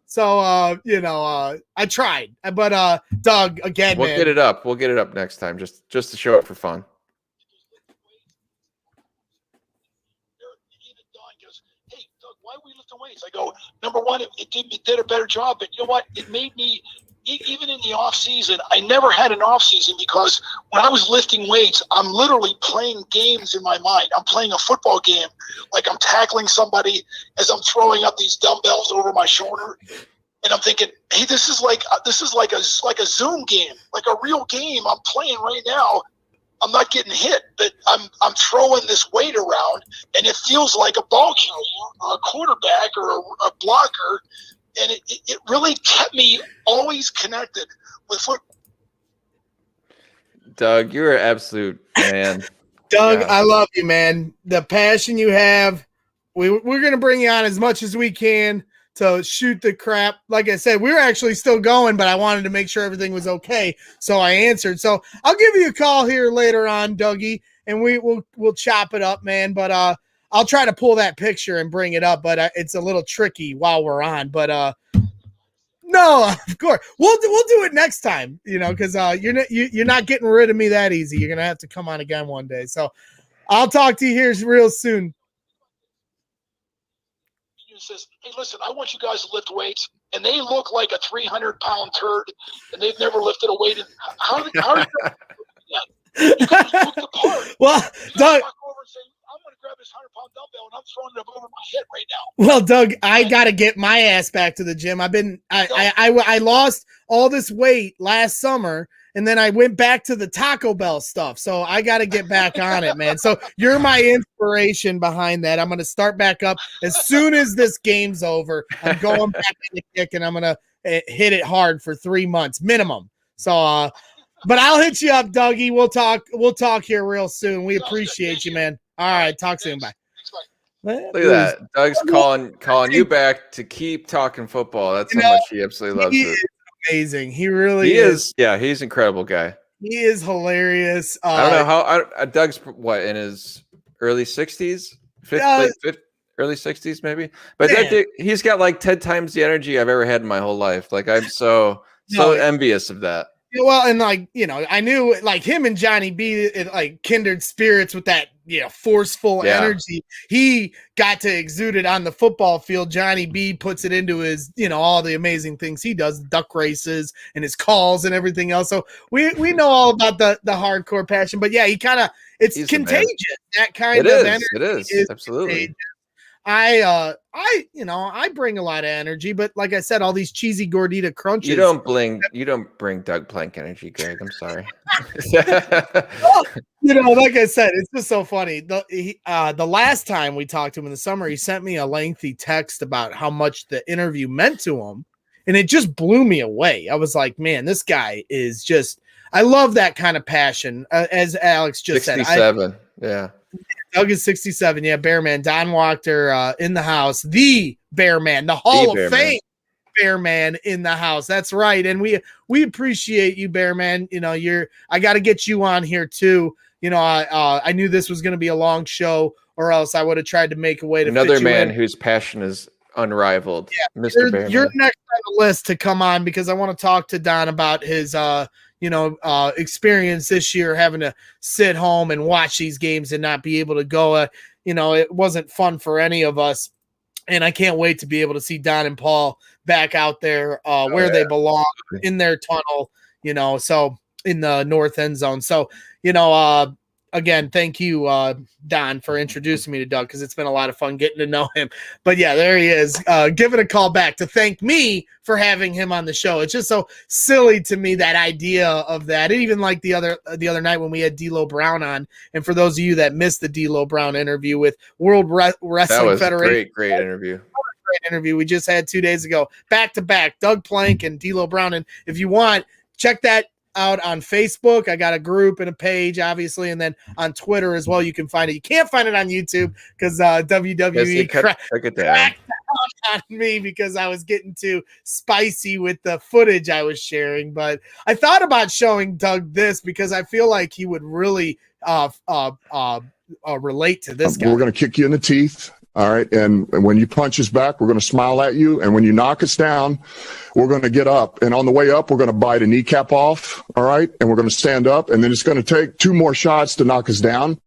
So, I tried, but Doug, again, we'll get it up. We'll get it up next time, just to show it for fun. Even Don goes, "Hey, Doug, why are we lifting weights?" I go, "Number one, it did a better job, but you know what? It made me." Even in the off season, I never had an off season because when I was lifting weights, I'm literally playing games in my mind. I'm playing a football game, like I'm tackling somebody as I'm throwing up these dumbbells over my shoulder, and I'm thinking, "Hey, this is like a Zoom game, like a real game I'm playing right now. I'm not getting hit, but I'm throwing this weight around, and it feels like a ball carrier, or a quarterback, or a blocker." And it really kept me always connected with football. Doug, you're an absolute man. Doug, I love you, man. The passion you have. We're going to bring you on as much as we can to shoot the crap. Like I said, we're actually still going, but I wanted to make sure everything was okay. So I answered. So I'll give you a call here later on, Dougie, and we'll chop it up, man. But I'll try to pull that picture and bring it up, but it's a little tricky while we're on. But no, of course we'll do it next time. Because you're not getting rid of me that easy. You're gonna have to come on again one day. So I'll talk to you here real soon. He says, "Hey, listen, I want you guys to lift weights," and they look like a 300-pound turd, and they've never lifted a weight. How are you guys look the part? Well, Doug. I'm going to grab this 100-pound dumbbell and I'm throwing it over my head right now. Well, Doug, I got to get my ass back to the gym. I lost all this weight last summer, and then I went back to the Taco Bell stuff. So I got to get back on it, man. So you're my inspiration behind that. I'm going to start back up as soon as this game's over. I'm going back in the kick, and I'm going to hit it hard for 3 months minimum. So, but I'll hit you up, Dougie. We'll talk here real soon. We appreciate you, man. All right, talk soon. Bye. Look at that. Doug's calling you back to keep talking football. That's how much he absolutely loves it. Amazing. He really is. Yeah, he's an incredible guy. He is hilarious. I don't know how Doug's in his early 60s, early 60s maybe. But he's got like 10 times the energy I've ever had in my whole life. Like I'm so envious of that. Well, and I knew like him and Johnny B, like kindred spirits with that, forceful energy. He got to exude it on the football field. Johnny B puts it into his, all the amazing things he does, duck races and his calls and everything else. So we know all about the hardcore passion, but yeah, it's contagious. That kind of energy. It is absolutely. I bring a lot of energy, but like I said, all these cheesy gordita crunches. You don't bring Doug Plank energy, Greg. I'm sorry. Like I said, it's just so funny. The last time we talked to him in the summer, he sent me a lengthy text about how much the interview meant to him, and it just blew me away. I was like, man, this guy is just. I love that kind of passion. As Alex just 67, said, yeah. Doug is 67. Yeah, Bearman. Don Wachter in the house. The Bearman, the Hall of Fame Bearman in the house. That's right. And we appreciate you, Bearman. I got to get you on here too. I knew this was going to be a long show, or else I would have tried to make a way to another fit you man in. whose passion is unrivaled. Yeah, Mr. Bearman. You're next on the list to come on because I want to talk to Don about his experience this year, having to sit home and watch these games and not be able to go. It wasn't fun for any of us. And I can't wait to be able to see Don and Paul back out there where they belong, in their tunnel, so in the north end zone. So, again, thank you, Don, for introducing me to Doug, because it's been a lot of fun getting to know him. But yeah, there he is, giving a call back to thank me for having him on the show. It's just so silly to me, that idea of that. And even like the other night when we had D'Lo Brown on, and for those of you that missed the D'Lo Brown interview with World Wrestling Federation, great interview. Great interview we just had 2 days ago, back to back, Doug Plank and D'Lo Brown. And if you want, check that out on Facebook. I got a group and a page, obviously, and then on Twitter as well. You can find it. You can't find it on YouTube because WWE cracked on me because I was getting too spicy with the footage I was sharing. But I thought about showing Doug this because I feel like he would really relate to this guy. We're going to kick you in the teeth. All right. And when you punch us back, we're going to smile at you. And when you knock us down, we're going to get up. And on the way up, we're going to bite a kneecap off. All right. And we're going to stand up. And then it's going to take 2 more shots to knock us down.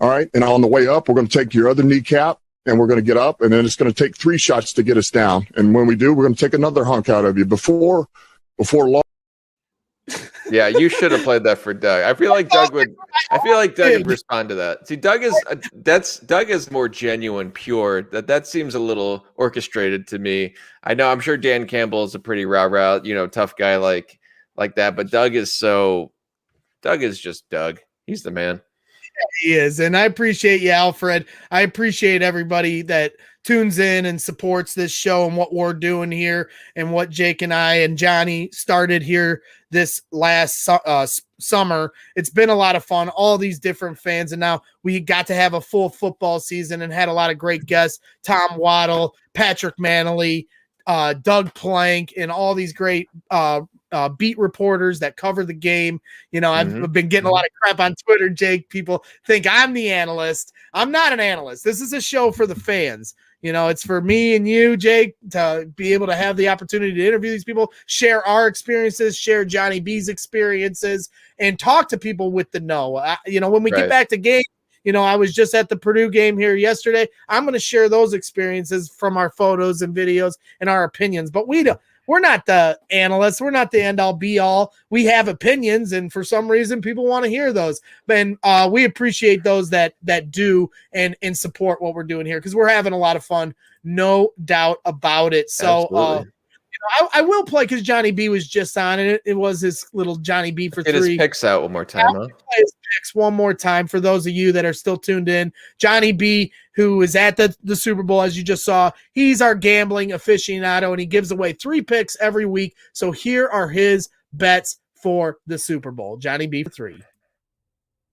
All right. And on the way up, we're going to take your other kneecap and we're going to get up. And then it's going to take 3 shots to get us down. And when we do, we're going to take another hunk out of you before long. Yeah, you should have played that for Doug. I feel like Doug would respond to that. See, Doug is more genuine, pure. That seems a little orchestrated to me. I'm sure Dan Campbell is a pretty rah-rah, tough guy like that. But Doug is just Doug. He's the man. Yeah, he is. And I appreciate you, Alfred. I appreciate everybody that tunes in and supports this show and what we're doing here and what Jake and I and Johnny started here this last summer. It's been a lot of fun, all these different fans. And now we got to have a full football season and had a lot of great guests, Tom Waddle, Patrick Manley, Doug Plank, and all these great beat reporters that cover the game. I've been getting a lot of crap on Twitter, Jake. People think I'm the analyst. I'm not an analyst. This is a show for the fans. It's for me and you, Jake, to be able to have the opportunity to interview these people, share our experiences, share Johnny B's experiences, and talk to people with the know. When we get back to game, I was just at the Purdue game here yesterday. I'm going to share those experiences from our photos and videos and our opinions. But we're not the analysts. We're not the end-all, be-all. We have opinions, and for some reason, people want to hear those. And we appreciate those that do and support what we're doing here because we're having a lot of fun, no doubt about it. So I will play because Johnny B was just on it. It was his little Johnny B for 3. Get his picks out one more time. I'll play his picks one more time for those of you that are still tuned in. Johnny B, who is at the Super Bowl, as you just saw, he's our gambling aficionado, and he gives away 3 picks every week. So here are his bets for the Super Bowl. Johnny B for 3.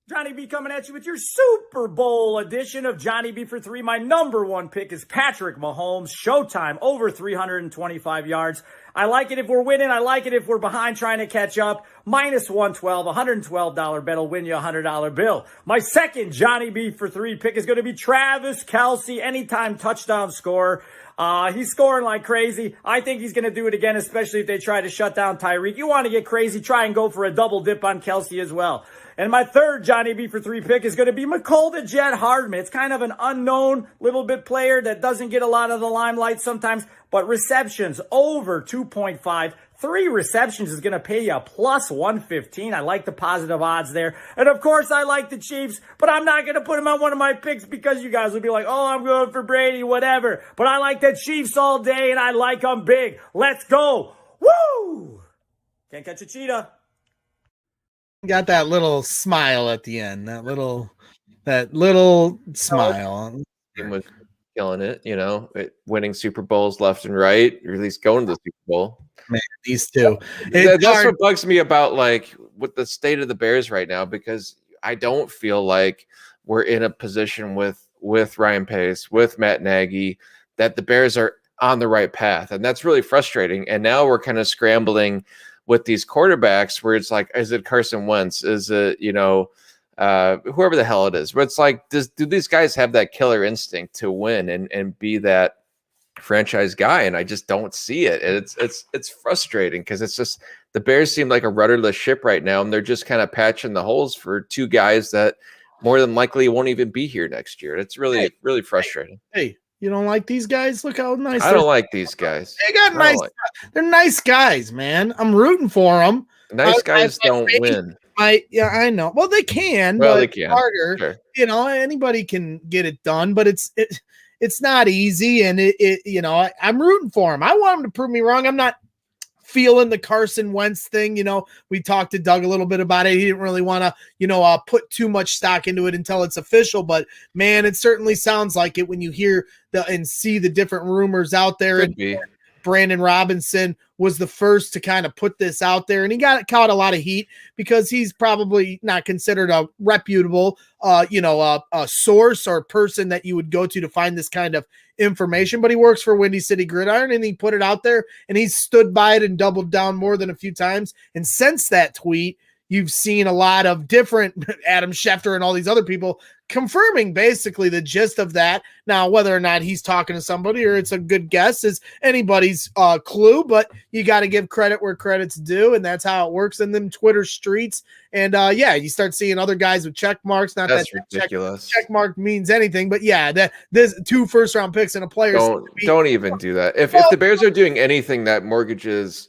Johnny B coming at you with your Super Bowl edition of Johnny B for 3. My number 1 pick is Patrick Mahomes. Showtime, over 325 yards. I like it if we're winning. I like it if we're behind trying to catch up. Minus 112, $112 bet will win you a $100 bill. My second Johnny B for 3 pick is going to be Travis Kelce, anytime touchdown scorer. He's scoring like crazy. I think he's going to do it again, especially if they try to shut down Tyreek. You want to get crazy, try and go for a double dip on Kelce as well. And my third Johnny B for 3 pick is going to be McCall the Jet Hardman. It's kind of an unknown little bit player that doesn't get a lot of the limelight sometimes, but receptions over 200. 2.5. 3 receptions is going to pay you a plus 115. I like the positive odds there. And of course, I like the Chiefs, but I'm not going to put them on one of my picks because you guys will be like, oh, I'm going for Brady, whatever. But I like the Chiefs all day, and I like them big. Let's go. Woo! Can't catch a cheetah. Got that little smile at the end, that little smile. Team was killing it, winning Super Bowls left and right, or at least going to the Super Bowl. Man, these two. That's what bugs me about with the state of the Bears right now, because I don't feel like we're in a position with Ryan Pace, with Matt Nagy, that the Bears are on the right path, and that's really frustrating. And now we're kind of scrambling with these quarterbacks where it's like, is it Carson Wentz? Is it whoever the hell it is? But it's like, do these guys have that killer instinct to win and be that franchise guy? And I just don't see it. And it's frustrating because it's just the Bears seem like a rudderless ship right now, and they're just kind of patching the holes for 2 guys that more than likely won't even be here next year. It's really frustrating. Hey, you don't like these guys? Look how nice. I don't like these guys. They got nice. They're nice guys, man. I'm rooting for them. Nice guys don't win. I know. Well, they can. Well, but they can. Harder. Sure. Anybody can get it done, but it's not easy. And I'm rooting for him. I want him to prove me wrong. I'm not feeling the Carson Wentz thing. We talked to Doug a little bit about it. He didn't really want to, put too much stock into it until it's official. But man, it certainly sounds like it when you hear and see the different rumors out there. Could be. Brandon Robinson was the first to kind of put this out there, and he caught a lot of heat because he's probably not considered a reputable, a source or person that you would go to find this kind of information. But he works for Windy City Gridiron, and he put it out there, and he's stood by it and doubled down more than a few times. And since that tweet, you've seen a lot of different Adam Schefter and all these other people confirming basically the gist of that. Now, whether or not he's talking to somebody or it's a good guess is anybody's clue, but you got to give credit where credit's due, and that's how it works in them Twitter streets. And you start seeing other guys with check marks. Not that's that ridiculous. Check mark means anything, but this 2 first-round picks and a player. Don't even do that. If the Bears are doing anything that mortgages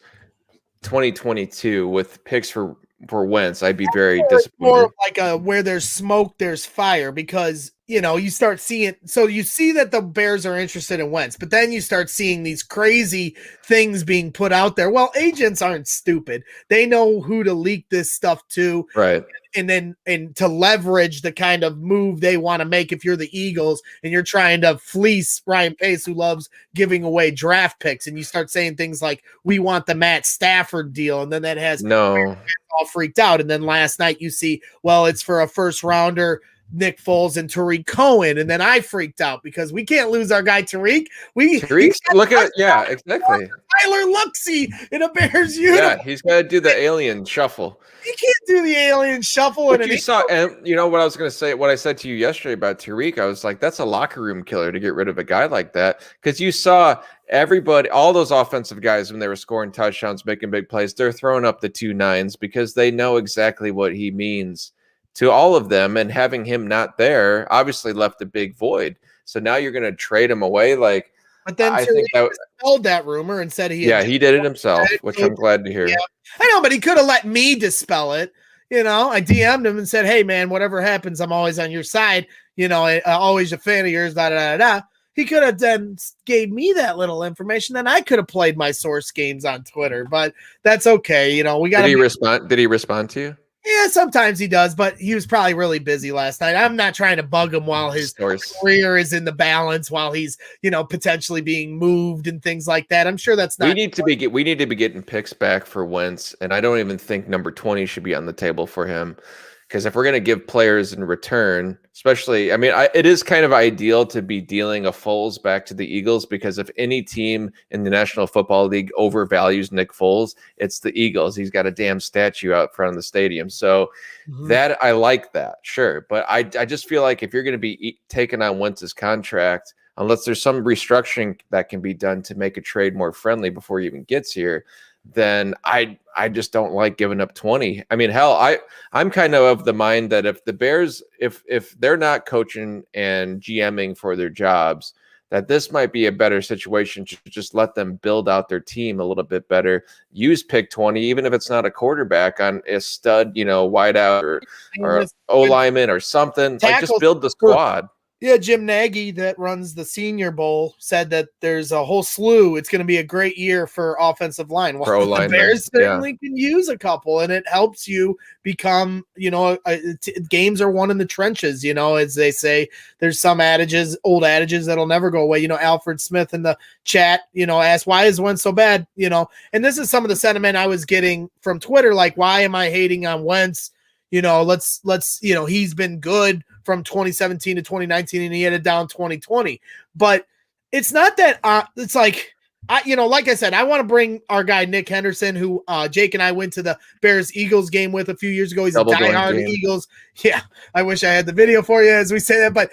2022 with picks for Wentz, I'd be very disappointed. More like where there's smoke, there's fire, because you start seeing. So you see that the Bears are interested in Wentz, but then you start seeing these crazy things being put out there. Well, agents aren't stupid; they know who to leak this stuff to, right? And to leverage the kind of move they want to make. If you're the Eagles and you're trying to fleece Ryan Pace, who loves giving away draft picks, and you start saying things like, "We want the Matt Stafford deal," and then that has all freaked out. And then last night you see, well, it's for a first rounder, Nick Foles and Tariq Cohen, and then I freaked out because we can't lose our guy Tariq. Look at exactly. Tyler Luxey in a Bears uniform. Yeah, he's got to do the alien shuffle. He can't do the alien shuffle. But you saw, and what I was going to say, what I said to you yesterday about Tariq, I was like, that's a locker room killer to get rid of a guy like that, because you saw everybody, all those offensive guys, when they were scoring touchdowns, making big plays, they're throwing up the 2 9s because they know exactly what he means to all of them, and having him not there obviously left a big void. So now you're going to trade him away. But then I think that dispelled that rumor and said he did it himself, which I'm glad to hear. Yeah. I know, but he could have let me dispel it. I DM'd him and said, "Hey man, whatever happens, I'm always on your side. Always a fan of yours." He could have then gave me that little information. Then I could have played my source games on Twitter, but that's okay. We got. Did he respond to you? Yeah, sometimes he does, but he was probably really busy last night. I'm not trying to bug him while his career is in the balance, while he's, potentially being moved and things like that. I'm sure that's not. We need to be getting picks back for Wentz, and I don't even think number 20 should be on the table for him. Because if we're going to give players in return, especially, it is kind of ideal to be dealing a Foles back to the Eagles, because if any team in the National Football League overvalues Nick Foles, it's the Eagles. He's got a damn statue out front of the stadium. So that I like that, sure. But I just feel like if you're going to be taking on Wentz's contract, unless there's some restructuring that can be done to make a trade more friendly before he even gets here, then I just don't like giving up 20. Hell, I'm kind of the mind that if the Bears, if they're not coaching and GMing for their jobs, that this might be a better situation to just let them build out their team a little bit better. Use pick 20, even if it's not a quarterback, on a stud, wide out or O lineman or something. Like, just build the squad. Yeah, Jim Nagy, that runs the Senior Bowl, said that there's a whole slew. It's going to be a great year for offensive line. Well, the Bears certainly can use a couple, and it helps you become, games are won in the trenches, as they say. There's some old adages that'll never go away. Alfred Smith in the chat, asked, why is Wentz so bad? And this is some of the sentiment I was getting from Twitter, like, why am I hating on Wentz? Let's he's been good from 2017 to 2019, and he had it down 2020. But it's not that it's like, like I said, I want to bring our guy Nick Henderson, who Jake and I went to the Bears-Eagles game with a few years ago. He's a diehard Eagles. Yeah, I wish I had the video for you as we say that. But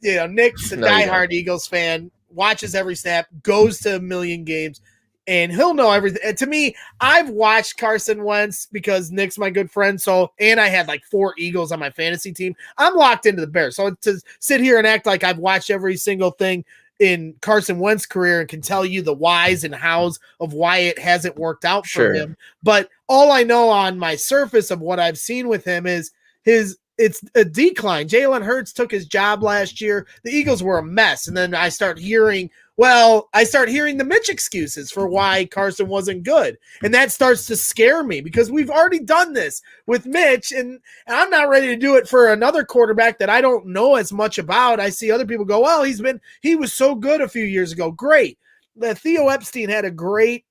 Nick's a diehard Eagles fan, watches every snap, goes to a million games. And he'll know everything. And to me, I've watched Carson Wentz because Nick's my good friend. And I had like 4 Eagles on my fantasy team. I'm locked into the Bears. So to sit here and act like I've watched every single thing in Carson Wentz's career and can tell you the whys and hows of why it hasn't worked out for him. But all I know on my surface of what I've seen with him is it's a decline. Jalen Hurts took his job last year. The Eagles were a mess. And then I start hearing the Mitch excuses for why Carson wasn't good. And that starts to scare me because we've already done this with Mitch, and I'm not ready to do it for another quarterback that I don't know as much about. I see other people go, well, he was so good a few years ago. Great. Theo Epstein had a great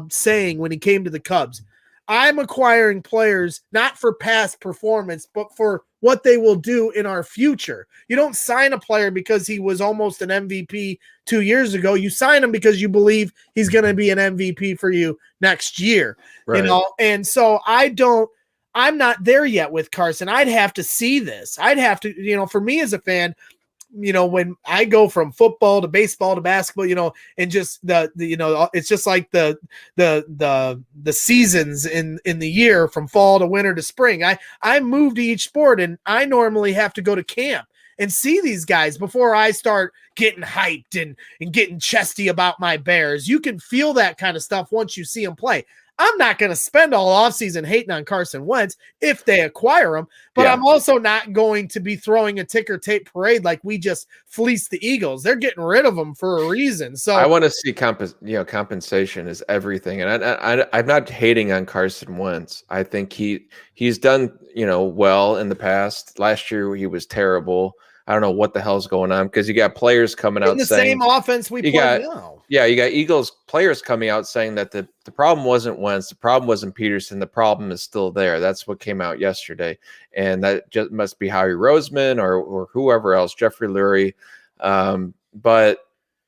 saying when he came to the Cubs. I'm acquiring players not for past performance, but for what they will do in our future. You don't sign a player because he was almost an MVP 2 years ago. You sign him because you believe he's going to be an MVP for you next year. Right. And so I'm not there yet with Carson. I'd have to see this. I'd have to, for me as a fan, when I go from football to baseball to basketball, and just it's just like the seasons in the year from fall to winter to spring. I move to each sport, and I normally have to go to camp and see these guys before I start getting hyped and getting chesty about my Bears. You can feel that kind of stuff once you see them play. I'm not going to spend all offseason hating on Carson Wentz if they acquire him, but I'm also not going to be throwing a ticker tape parade like we just fleeced the Eagles. They're getting rid of them for a reason. So I want to see compensation is everything. And I'm not hating on Carson Wentz. I think he's done, well in the past. Last year he was terrible. I don't know what the hell's going on because you got players coming out saying the same offense we play now. Yeah, you got Eagles players coming out saying that the problem wasn't Wentz, the problem wasn't Peterson, the problem is still there. That's what came out yesterday, and that just must be Howie Roseman or whoever else, Jeffrey Lurie. But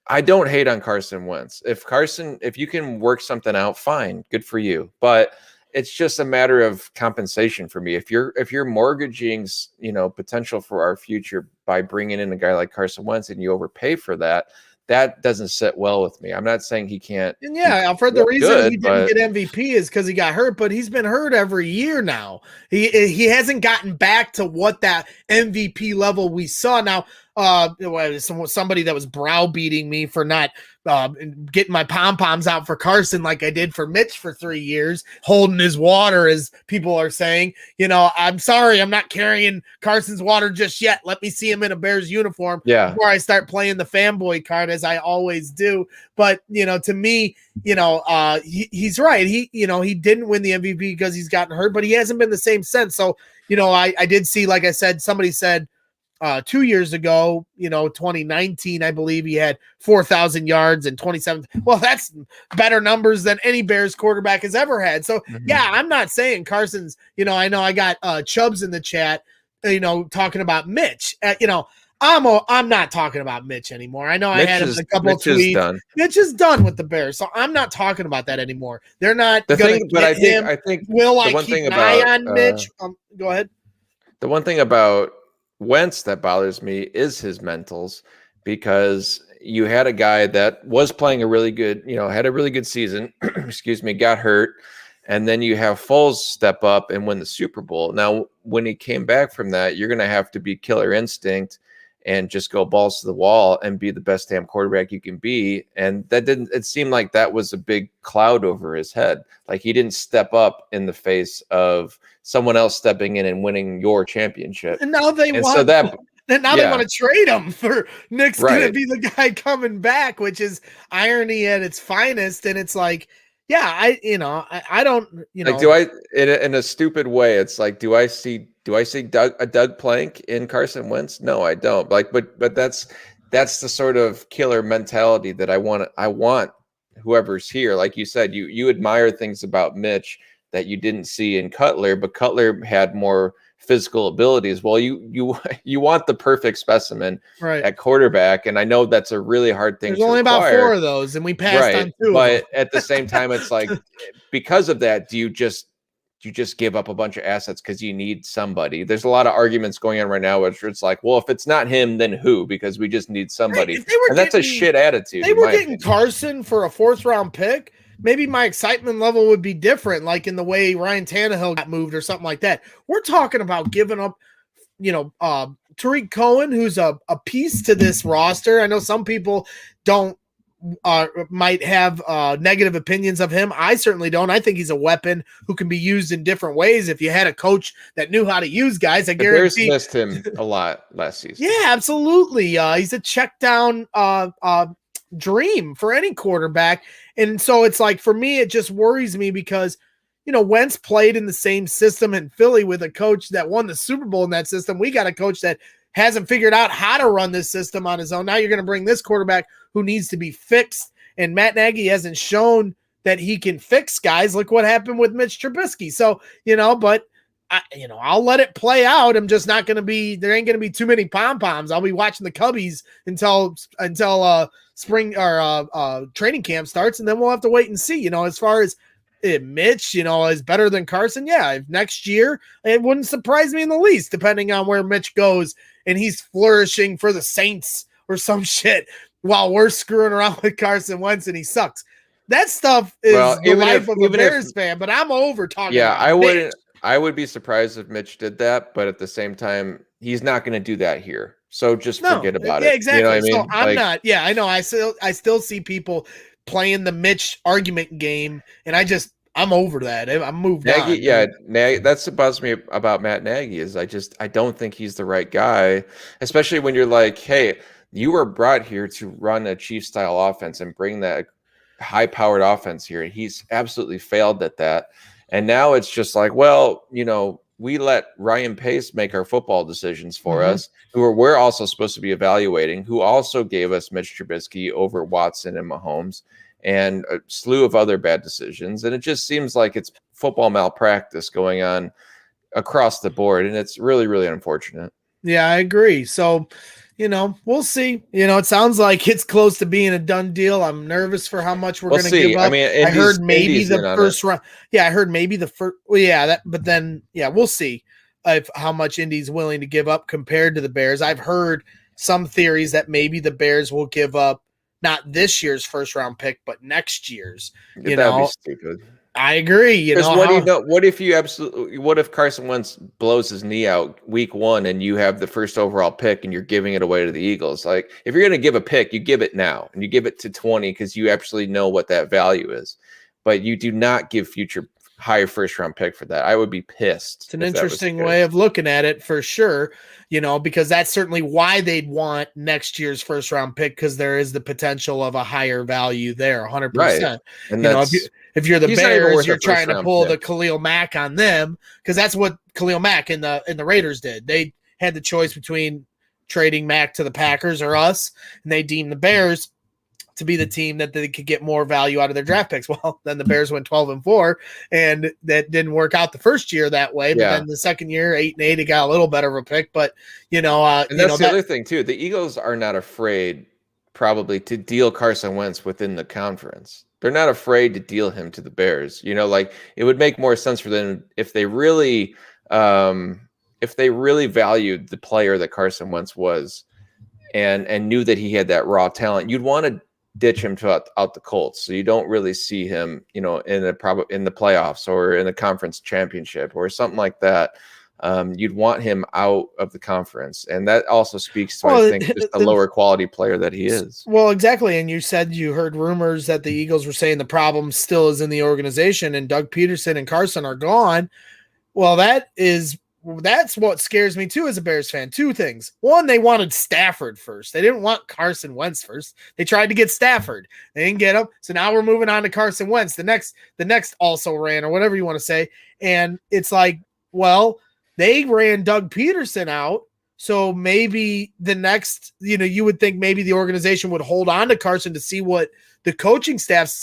I don't hate on Carson Wentz. If you can work something out, fine, good for you. But it's just a matter of compensation for me. If you're mortgaging, potential for our future by bringing in a guy like Carson Wentz and you overpay for that doesn't sit well with me. I'm not saying he can't. And Alfred, the reason he didn't get MVP is because he got hurt, but he's been hurt every year now. He hasn't gotten back to what that MVP level we saw. Now, somebody that was browbeating me for not getting my pom-poms out for Carson like I did for Mitch for 3 years, holding his water, as people are saying. I'm sorry, I'm not carrying Carson's water just yet. Let me see him in a Bears uniform before I start playing the fanboy card, as I always do. But, to me, he's right. He didn't win the MVP because he's gotten hurt, but he hasn't been the same since. So, I did see, like I said, somebody said, 2 years ago, 2019, I believe he had 4,000 yards and 27. Well, that's better numbers than any Bears quarterback has ever had. So, I'm not saying Carson's, I know I got Chubbs in the chat, talking about Mitch. I'm not talking about Mitch anymore. I know Mitch I had him in a couple of tweets. Mitch is done with the Bears, so I'm not talking about that anymore. They're not going to get him. I think will I keep an eye on Mitch? Go ahead. The one thing about Wentz that bothers me is his mentals, because you had a guy that was playing a really good, had a really good season, got hurt, and then you have Foles step up and win the Super Bowl. Now, when he came back from that, you're going to have to be killer instinct and just go balls to the wall and be the best damn quarterback you can be. And that didn't, it seemed like that was a big cloud over his head. Like he didn't step up in the face of someone else stepping in and winning your championship. And now they and want so that and now they want to trade him for Nick's going to be the guy coming back, which is irony at its finest. And it's like, yeah, I don't, like, do I, in a stupid way, it's like, do I see Doug Plank in Carson Wentz? No, I don't. Like, but that's the sort of killer mentality that I want whoever's here. Like you said, you admire things about Mitch that you didn't see in Cutler, but Cutler had more physical abilities. Well, you want the perfect specimen at quarterback, and I know that's a really hard thing. There's only about 4 of those, and we passed on 2. But at the same time, it's like, because of that, do you just give up a bunch of assets because you need somebody? There's a lot of arguments going on right now, which it's like, well, if it's not him, then who? Because we just need somebody, and that's a shit attitude. They were getting Carson for a 4th round pick. Maybe my excitement level would be different, like in the way Ryan Tannehill got moved or something like that. We're talking about giving up, Tariq Cohen, who's a piece to this roster. I know some people might have negative opinions of him. I certainly don't. I think he's a weapon who can be used in different ways. If you had a coach that knew how to use guys, I guarantee. The Bears missed him a lot last season. Yeah, absolutely. He's a check down dream for any quarterback. And so it's like, for me, it just worries me because, Wentz played in the same system in Philly with a coach that won the Super Bowl in that system. We got a coach that hasn't figured out how to run this system on his own. Now you're going to bring this quarterback who needs to be fixed. And Matt Nagy hasn't shown that he can fix guys. Look what happened with Mitch Trubisky. So, but I'll let it play out. I'm just not going to be, there ain't going to be too many pom-poms. I'll be watching the Cubbies until spring or training camp starts. And then we'll have to wait and see, as far as Mitch, is better than Carson. Yeah. If next year, it wouldn't surprise me in the least, depending on where Mitch goes and he's flourishing for the Saints or some shit while we're screwing around with Carson Wentz and he sucks. That stuff is the life of a Bears fan, but I'm over talking about Mitch. I would be surprised if Mitch did that, but at the same time, he's not going to do that here. So just forget about it. Yeah, exactly. You know what I mean? So I'm not. Yeah, I know. I still see people playing the Mitch argument game, and I'm over that. I'm moved on. Yeah, that's what bothers me about Matt Nagy is I don't think he's the right guy, especially when you're like, hey, you were brought here to run a Chiefs style offense and bring that high powered offense here, and he's absolutely failed at that. And now it's just like, well, we let Ryan Pace make our football decisions for us, who we're also supposed to be evaluating, who also gave us Mitch Trubisky over Watson and Mahomes and a slew of other bad decisions. And it just seems like it's football malpractice going on across the board. And it's really, really unfortunate. Yeah, I agree. So, we'll see. It sounds like it's close to being a done deal. I'm nervous for how much we're going to give up. I mean, I heard maybe the first round. Yeah, I heard maybe the first. Well, yeah, but then, yeah, we'll see how much Indy's willing to give up compared to the Bears. I've heard some theories that maybe the Bears will give up not this year's first round pick, but next year's. That'd be stupid. I agree. What if Carson Wentz blows his knee out week 1 and you have the first overall pick and you're giving it away to the Eagles? Like, if you're going to give a pick, you give it now and you give it to 20 because you actually know what that value is. But you do not give future high first round pick for that. I would be pissed. It's an interesting way of looking at it for sure, because that's certainly why they'd want next year's first round pick, because there is the potential of a higher value there, 100%. Right. And if you're the Bears, you're trying to pull the Khalil Mack on them, because that's what Khalil Mack and the Raiders did. They had the choice between trading Mack to the Packers or us, and they deemed the Bears to be the team that they could get more value out of their draft picks. Well, then the Bears went 12-4, and that didn't work out the first year that way. But then the second year, 8-8, it got a little better of a pick. But and that's the other thing too. The Eagles are not afraid, probably, to deal Carson Wentz within the conference. They're not afraid to deal him to the Bears. Like, it would make more sense for them if they really valued the player that Carson Wentz was, and knew that he had that raw talent. You'd want to ditch him out the Colts, so you don't really see him, in the playoffs or in the conference championship or something like that. you'd want him out of the conference. And that also speaks to, Well, I think, just the lower quality player that he is. Well, exactly. And you said you heard rumors that the Eagles were saying the problem still is in the organization and Doug Peterson and Carson are gone. Well, that's what scares me too as a Bears fan. Two things. One, they wanted Stafford first. They didn't want Carson Wentz first. They tried to get Stafford. They didn't get him. So now we're moving on to Carson Wentz, the next also ran, or whatever you want to say. And it's like, well, they ran Doug Peterson out. So maybe the next, you would think maybe the organization would hold on to Carson to see what the coaching staff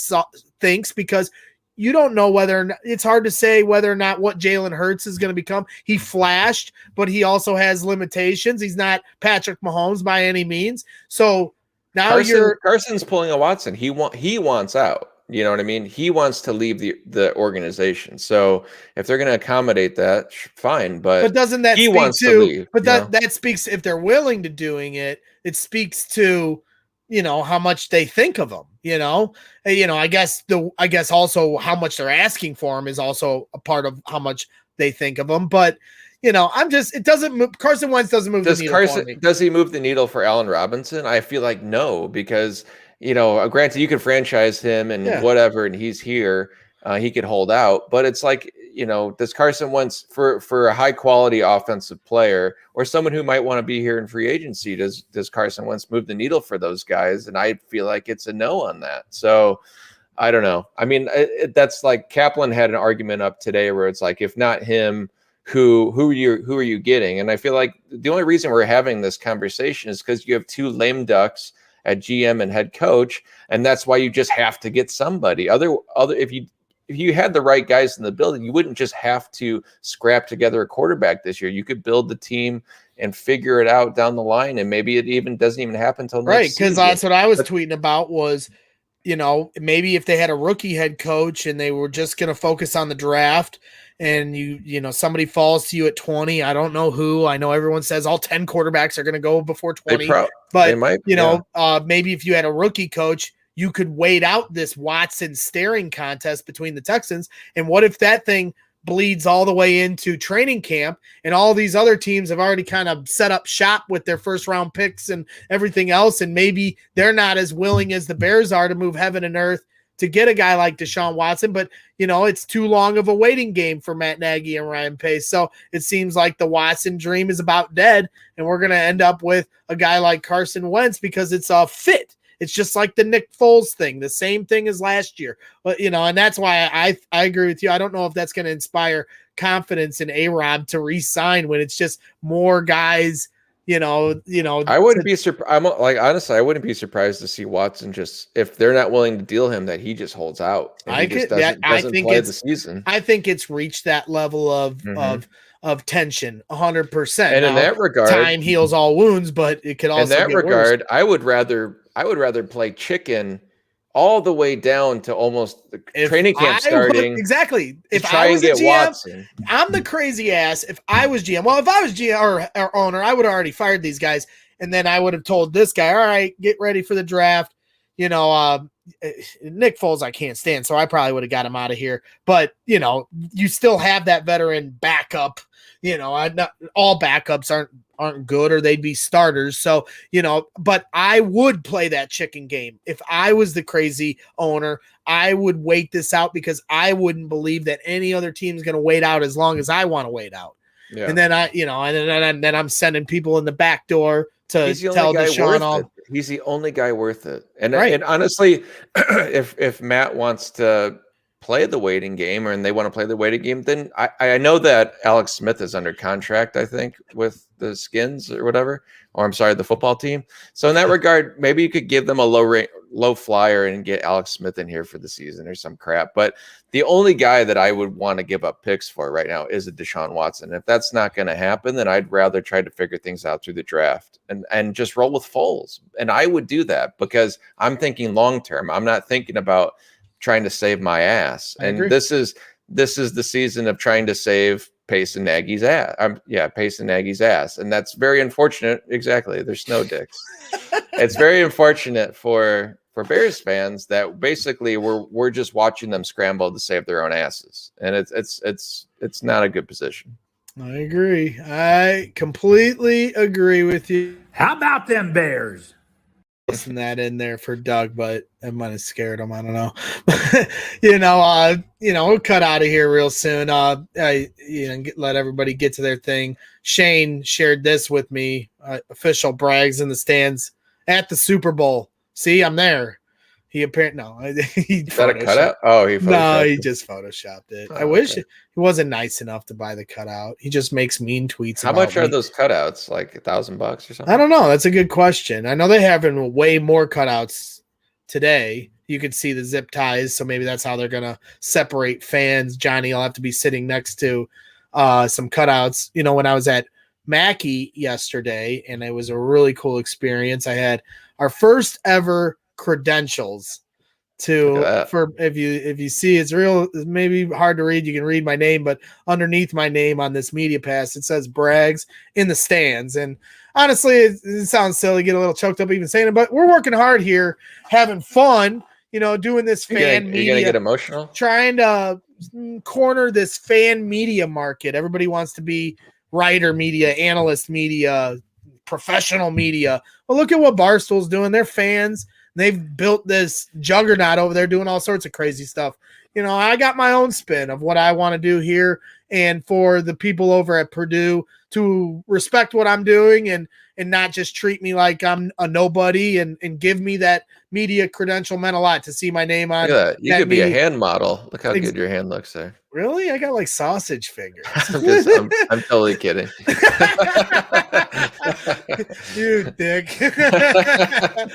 thinks, because you don't know whether or not, it's hard to say whether or not what Jalen Hurts is going to become. He flashed, but he also has limitations. He's not Patrick Mahomes by any means. So now Carson's pulling a Watson. He wants out. You know what I mean? He wants to leave the organization. So if they're going to accommodate that, fine. But doesn't that he speak wants to leave? But that speaks, if they're willing to doing it, it speaks to how much they think of him. I guess also how much they're asking for him is also a part of how much they think of him. But it doesn't move. Carson Wentz doesn't move the needle for me. Does he move the needle for Allen Robinson? I feel like no, because granted, you could franchise him and whatever, and he's here, he could hold out. But it's like, does Carson Wentz, for a high quality offensive player or someone who might want to be here in free agency, does Carson Wentz move the needle for those guys? And I feel like it's a no on that. So I don't know. I mean, that's like Kaplan had an argument up today where it's like, if not him, who are you getting? And I feel like the only reason we're having this conversation is because you have two lame ducks at GM and head coach, and that's why you just have to get somebody. If you had the right guys in the building, you wouldn't just have to scrap together a quarterback this year. You could build the team and figure it out down the line, and maybe it even doesn't even happen until next season. Right, because that's what I was tweeting about was, maybe if they had a rookie head coach and they were just going to focus on the draft, and somebody falls to you at 20. I don't know who. I know everyone says all 10 quarterbacks are going to go before 20. But, they might, maybe if you had a rookie coach, you could wait out this Watson staring contest between the Texans. And what if that thing bleeds all the way into training camp and all these other teams have already kind of set up shop with their first round picks and everything else, and maybe they're not as willing as the Bears are to move heaven and earth to get a guy like Deshaun Watson, but it's too long of a waiting game for Matt Nagy and Ryan Pace. So it seems like the Watson dream is about dead, and we're going to end up with a guy like Carson Wentz because it's a fit. It's just like the Nick Foles thing, the same thing as last year. But and that's why I agree with you. I don't know if that's going to inspire confidence in A-Rob to re-sign when it's just more guys. I wouldn't be surprised. Honestly, I wouldn't be surprised to see Watson just, if they're not willing to deal him, that he just holds out. And he just doesn't play the season. I think it's reached that level of tension 100%. And in that regard, time heals all wounds, but it could also in that get regard, worse. I would rather play chicken all the way down to almost the training camp starting. Exactly. If I was GM, Watson. I'm the crazy ass. If I was GM, if I was GM or owner, I would have already fired these guys. And then I would have told this guy, all right, get ready for the draft. Nick Foles, I can't stand. So I probably would have got him out of here. But, you still have that veteran backup. Not all backups aren't good, or they'd be starters. So, but I would play that chicken game. If I was the crazy owner, I would wait this out because I wouldn't believe that any other team is going to wait out as long as I want to wait out. Yeah. And then and then I'm sending people in the back door to tell Deshaun he's the only guy worth it. And honestly, if Matt wants to play the waiting game, and they want to play the waiting game, then I know that Alex Smith is under contract, I think, with the Skins or whatever, or I'm sorry, the football team. So in that regard, maybe you could give them a low flyer and get Alex Smith in here for the season or some crap. But the only guy that I would want to give up picks for right now is a Deshaun Watson. If that's not going to happen, then I'd rather try to figure things out through the draft and just roll with Foles. And I would do that because I'm thinking long-term. I'm not thinking about trying to save my ass. And this is the season of trying to save Pace and Nagy's ass. Pace and Nagy's ass. And that's very unfortunate. Exactly. They're snow dicks. It's very unfortunate for Bears fans that basically we're just watching them scramble to save their own asses. And it's not a good position. I agree. I completely agree with you. How about them Bears? Listen that in there for Doug, but I might have scared him. I don't know. We'll cut out of here real soon. Let everybody get to their thing. Shane shared this with me. Official brags in the stands at the Super Bowl. See, I'm there. He apparently he Is that a cutout? Oh, he just photoshopped it. Oh, I wish okay. he wasn't nice enough to buy the cutout. He just makes mean tweets. How much are those cutouts? Like $1,000 or something? I don't know. That's a good question. I know they have way more cutouts today. You could see the zip ties, so maybe that's how they're gonna separate fans. Johnny will have to be sitting next to some cutouts. When I was at Mackey yesterday, and it was a really cool experience. I had our first ever credentials for if you see, it's maybe hard to read. You can read my name, but underneath my name on this media pass, it says Brags in the stands. And honestly, it sounds silly, get a little choked up even saying it, but we're working hard here, having fun, doing this fan media. You're gonna get emotional? Trying to corner this fan media market. Everybody wants to be writer media, analyst media, professional media. Well, look at what Barstool's doing. They're fans. They've built this juggernaut over there doing all sorts of crazy stuff. I got my own spin of what I want to do here, and for the people over at Purdue to respect what I'm doing and not just treat me like I'm a nobody and give me that media credential meant a lot. To see my name on that. You could be a hand model. Look how Ex- good your hand looks there. Really? I got like sausage fingers. I'm totally kidding. You dick. I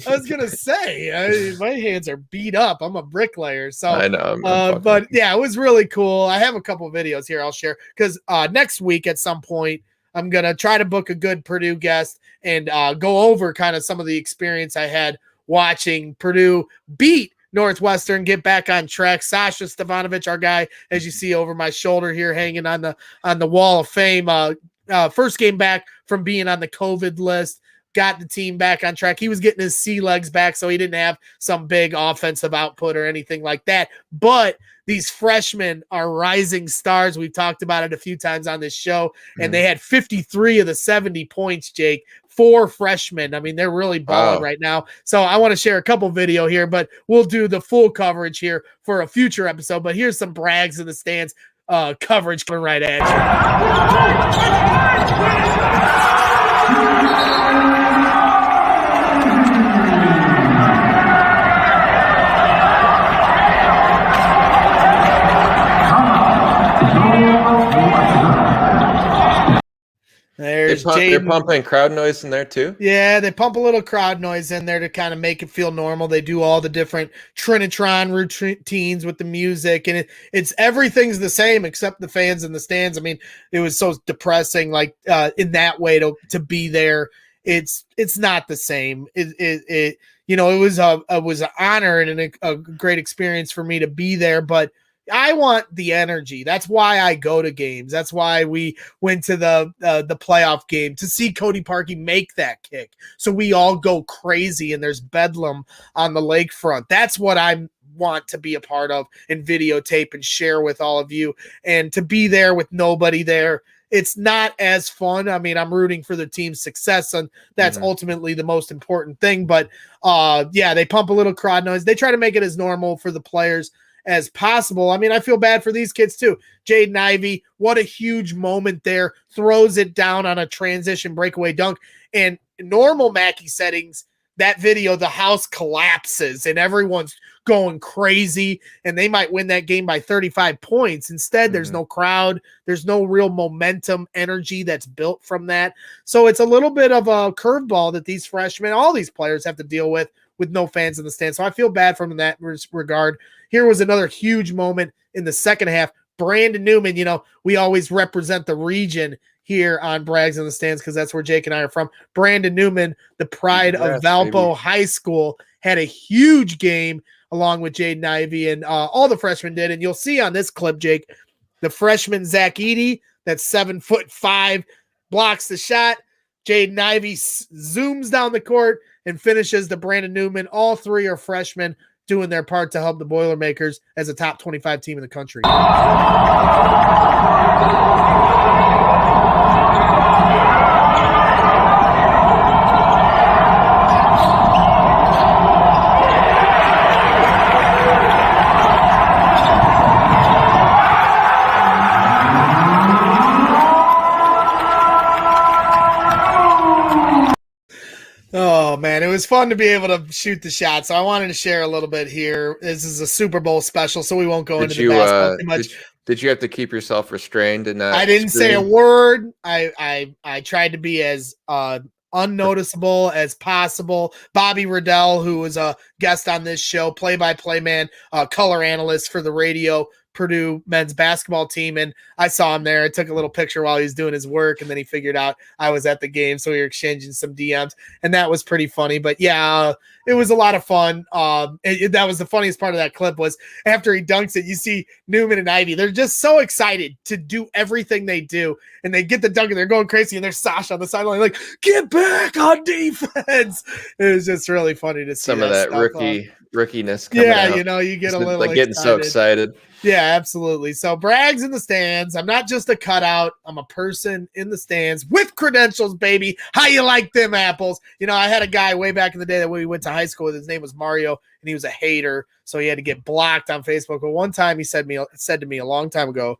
was gonna say my hands are beat up. I'm a bricklayer, so I know. but yeah, it was really cool. I have a couple videos here I'll share because next week at some point I'm gonna try to book a good Purdue guest and go over kind of some of the experience I had watching Purdue beat Northwestern, get back on track. Sasha Stefanovic, our guy, as you see over my shoulder here, hanging on the wall of fame. First game back from being on the COVID list, got the team back on track. He was getting his sea legs back, so he didn't have some big offensive output or anything like that. But these freshmen are rising stars. We've talked about it a few times on this show, and they had 53 of the 70 points, Jake. 4 freshmen. I mean, they're really balling right now. So I want to share a couple video here, but we'll do the full coverage here for a future episode. But here's some Brags in the stands coverage coming right at They're pumping crowd noise in there too. Yeah, they pump a little crowd noise in there to kind of make it feel normal. They do all the different Trinitron routines with the music, and it's everything's the same except the fans in the stands. I mean, it was so depressing, like in that way to be there. It's not the same. It was an honor and a great experience for me to be there, but I want the energy. That's why I go to games. That's why we went to the playoff game, to see Cody Parkey make that kick. So we all go crazy and there's bedlam on the lakefront. That's what I want to be a part of and videotape and share with all of you. And to be there with nobody there, it's not as fun. I mean, I'm rooting for the team's success, and that's ultimately the most important thing. But they pump a little crowd noise. They try to make it as normal for the players as possible. I mean, I feel bad for these kids too. Jaden Ivey, what a huge moment there. Throws it down on a transition breakaway dunk. And normal Mackey settings, that video, the house collapses and everyone's going crazy and they might win that game by 35 points. Instead, there's no crowd. There's no real momentum, energy that's built from that. So it's a little bit of a curveball that these freshmen, all these players have to deal with no fans in the stands. So I feel bad from that regard. Here was another huge moment in the second half. Brandon Newman, we always represent the region here on Brags in the Stands because that's where Jake and I are from. Brandon Newman, the pride of Valpo High School, had a huge game along with Jaden Ivey, and all the freshmen did. And you'll see on this clip, Jake, the freshman Zach Eady, that's 7'5", blocks the shot. Jaden Ivey zooms down the court and finishes the Brandon Newman. All 3 are freshmen. doing their part to help the Boilermakers as a top 25 team in the country. Oh, man, it was fun to be able to shoot the shot. So I wanted to share a little bit here. This is a Super Bowl special, so we won't go into the basketball too much. Did you have to keep yourself restrained and not? I didn't say a word. I tried to be as unnoticeable as possible. Bobby Riddell, who was a guest on this show, play-by-play man, color analyst for the radio Purdue men's basketball team, and I saw him there. I took a little picture while he was doing his work, and then he figured out I was at the game, so we were exchanging some DMs, and that was pretty funny. But yeah, it was a lot of fun. That was the funniest part of that clip was after he dunks it, you see Newman and Ivy. They're just so excited to do everything they do, and they get the dunk, and they're going crazy, and there's Sasha on the sideline like, get back on defense. It was just really funny to see some of that rookiness coming out. You get a little like getting so excited. Yeah, absolutely. So Bragg's in the stands. I'm not just a cutout. I'm a person in the stands with credentials, baby. How you like them apples? I had a guy way back in the day that we went to high school with. His name was Mario, and he was a hater, so he had to get blocked on Facebook. But one time he said to me a long time ago,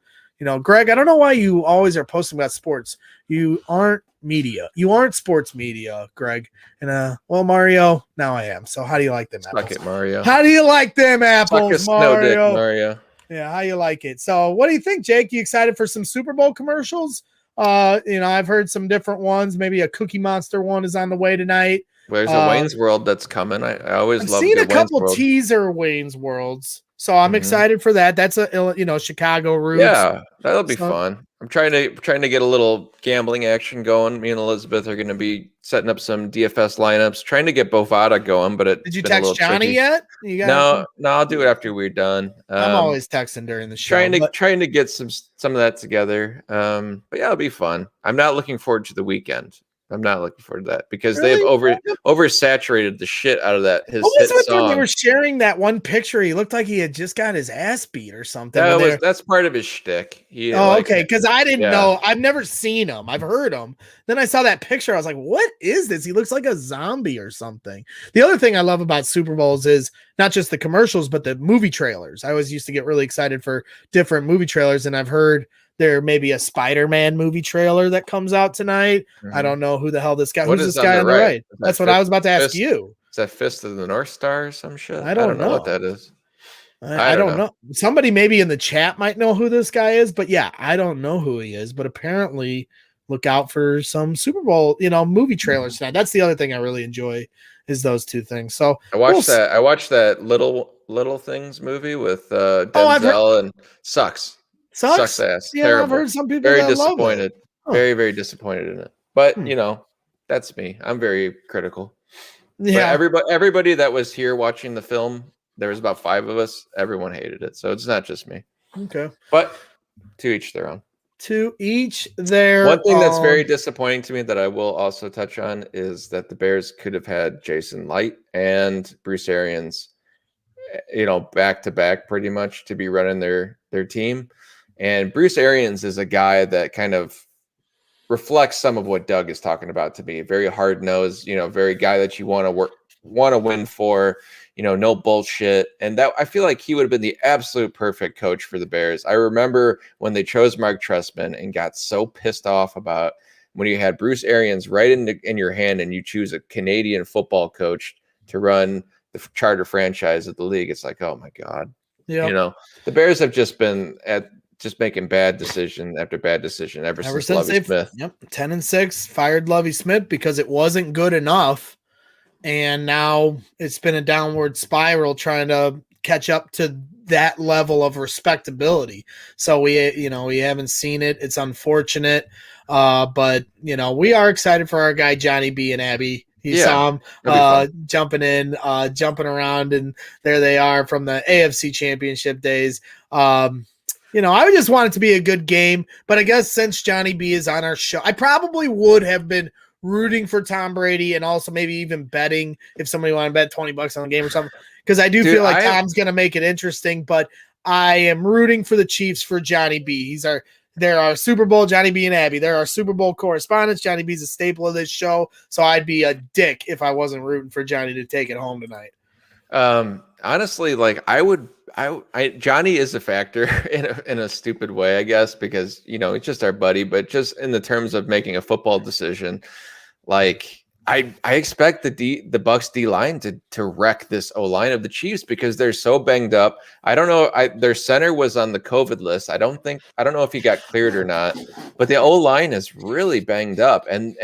Greg, I don't know why you always are posting about sports. You aren't media. You aren't sports media, Greg. And well, Mario, now I am. So how do you like them apples? Suck it, Mario. How do you like them apples, Mario? Dick, Mario. Yeah, how you like it? So what do you think, Jake? You excited for some Super Bowl commercials? I've heard some different ones. Maybe a Cookie Monster one is on the way tonight. There's a Wayne's World that's coming. I always love seen a couple teaser Wayne's Worlds. So I'm excited for that. That's a Chicago roots. Yeah, that'll be fun. I'm trying to get a little gambling action going. Me and Elizabeth are going to be setting up some DFS lineups, trying to get Bovada going. But did you text Johnny yet? No, I'll do it after we're done. I'm always texting during the show. Trying to get some of that together. But yeah, it'll be fun. I'm not looking forward to the weekend. I'm not looking forward to that because they've oversaturated the shit out of that. His hit song. When they were sharing that one picture, he looked like he had just got his ass beat or something. That's part of his shtick. Okay, because I didn't know. I've never seen him. I've heard him. Then I saw that picture. I was like, "What is this? He looks like a zombie or something." The other thing I love about Super Bowls is not just the commercials, but the movie trailers. I always used to get really excited for different movie trailers, and I've heard there may be a Spider-Man movie trailer that comes out tonight. I don't know who the hell this guy. Who's this guy on the right? That's what I was about to ask you. Is that Fist of the North Star or some shit? I don't know what that is. I don't know. Somebody maybe in the chat might know who this guy is, but yeah, I don't know who he is. But apparently, look out for some Super Bowl, movie trailers tonight. That's the other thing I really enjoy is those two things. So I watched that Little Things movie with Denzel and sucks ass. Yeah, terrible. I've heard some people very that disappointed. Love it. Very, very disappointed in it. But that's me. I'm very critical. Yeah, but everybody that was here watching the film, there was about 5 of us. Everyone hated it, so it's not just me. Okay, but to each their own. To each their. One thing that's very disappointing to me that I will also touch on is that the Bears could have had Jason Light and Bruce Arians, back to back pretty much to be running their team. And Bruce Arians is a guy that kind of reflects some of what Doug is talking about to me. Very hard nosed, very guy that you want to win for, no bullshit. And that I feel like he would have been the absolute perfect coach for the Bears. I remember when they chose Mark Trestman and got so pissed off about when you had Bruce Arians right in your hand and you choose a Canadian football coach to run the charter franchise of the league. It's like, oh my God. Yeah. The Bears have just been making bad decision after bad decision ever since Lovie Smith. 10-6 fired Lovie Smith because it wasn't good enough. And now it's been a downward spiral trying to catch up to that level of respectability. So we haven't seen it. It's unfortunate. But we are excited for our guy, Johnny B and Abby. You saw him jumping around, and there they are from the AFC Championship days. I just want it to be a good game, but I guess since Johnny B is on our show, I probably would have been rooting for Tom Brady and also maybe even betting if somebody want to bet $20 on the game or something. Because I do feel like Tom's going to make it interesting, but I am rooting for the Chiefs for Johnny B. They're our Super Bowl, Johnny B and Abby. They're our Super Bowl correspondents. Johnny B's a staple of this show, so I'd be a dick if I wasn't rooting for Johnny to take it home tonight. Honestly, like Johnny is a factor in a stupid way, I guess, because he's just our buddy. But just in the terms of making a football decision, like I expect the Bucs D line to wreck this O line of the Chiefs because they're so banged up. I don't know. Their center was on the COVID list. I don't know if he got cleared or not. But the O line is really banged up, and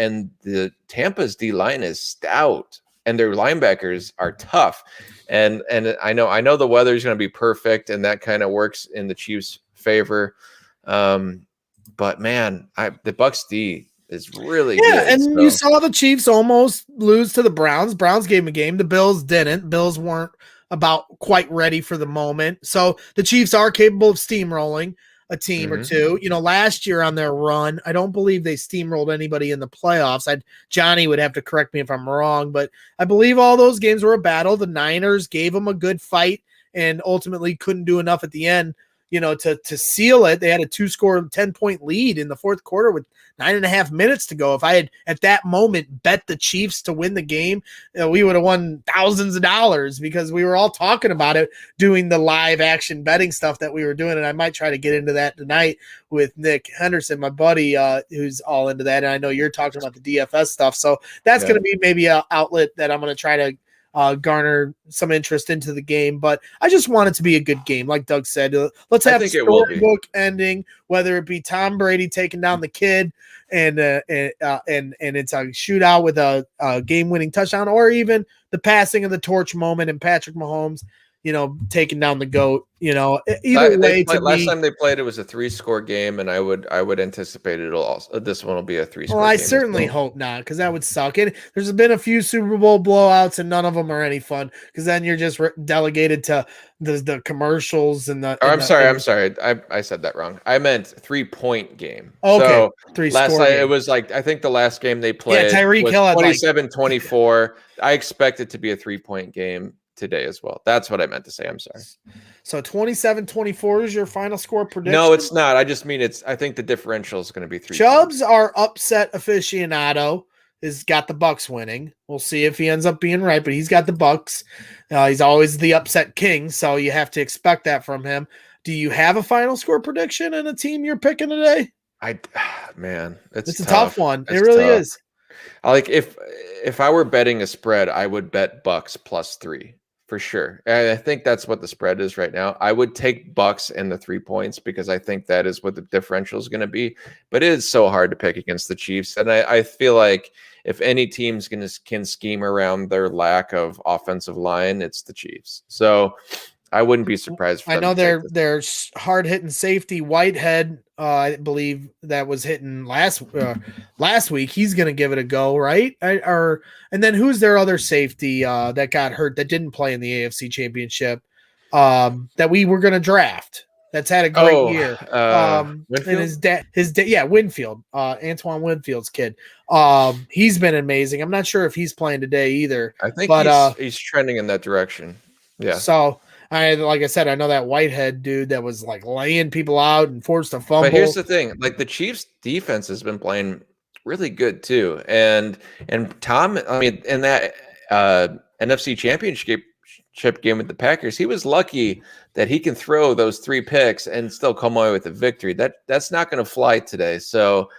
the Tampa's D line is stout, and their linebackers are tough. And I know the weather is going to be perfect, and that kind of works in the Chiefs' favor. But man, the Bucs D is really good. And you saw the Chiefs almost lose to the Browns. Browns gave them a game. The Bills didn't. Bills weren't about quite ready for the moment. So the Chiefs are capable of steamrolling a team or two. Last year on their run, I don't believe they steamrolled anybody in the playoffs. Johnny would have to correct me if I'm wrong, but I believe all those games were a battle. The Niners gave them a good fight and ultimately couldn't do enough at the end, to seal it. They had a 2-score 10-point lead in the fourth quarter with 9.5 minutes to go. If I had at that moment bet the Chiefs to win the game, we would have won thousands of dollars because we were all talking about it, doing the live action betting stuff that we were doing. And I might try to get into that tonight with Nick Henderson, my buddy, who's all into that. And I know you're talking about the DFS stuff. So that's going to be maybe an outlet that I'm going to try to garner some interest into the game, but I just want it to be a good game. Like Doug said, let's have a storybook ending, whether it be Tom Brady taking down the kid and it's a shootout with a game-winning touchdown, or even the passing of the torch moment and Patrick Mahomes, taking down the GOAT. Either way. Last time they played, it was a 3-score game, and I would anticipate this one will be a 3-score. Well, I certainly hope not, because that would suck. And there's been a few Super Bowl blowouts, and none of them are any fun, because then you're just delegated to the commercials and the. I'm sorry. I said that wrong. I meant 3-point game. Okay, so 3-score. Last night it was like, I think the last game they played, Tyreek Hill had 27-24. I expect it to be a 3-point game today as well. That's what I meant to say. I'm sorry. So 27-24 is your final score prediction? No, it's not. I just mean I think the differential is going to be 3. Chubbs, our upset aficionado, has got the Bucs winning. We'll see if he ends up being right, but he's got the Bucs. He's always the upset king, so you have to expect that from him. Do you have a final score prediction and a team you're picking today? It's a tough one. It's it really tough. is. Like if I were betting a spread, I would bet Bucs +3 for sure. I think that's what the spread is right now. I would take Bucs and the 3 points because I think that is what the differential is going to be. But it is so hard to pick against the Chiefs, and I feel like if any team's can scheme around their lack of offensive line, it's the Chiefs. So I wouldn't be surprised. I know they're hard hitting safety Whitehead. I believe that was hitting last week. He's going to give it a go, right? And then who's their other safety that got hurt that didn't play in the AFC Championship that we were going to draft? That's had a great year. And his dad, Winfield, Antoine Winfield's kid. He's been amazing. I'm not sure if he's playing today either. I think he's trending in that direction. Yeah. So. Like I said, I know that Whitehead dude that was like laying people out and forced a fumble. But here's the thing: like the Chiefs' defense has been playing really good too, and Tom, I mean, in that NFC Championship game with the Packers, he was lucky that he can throw those 3 picks and still come away with a victory. That's not going to fly today. So.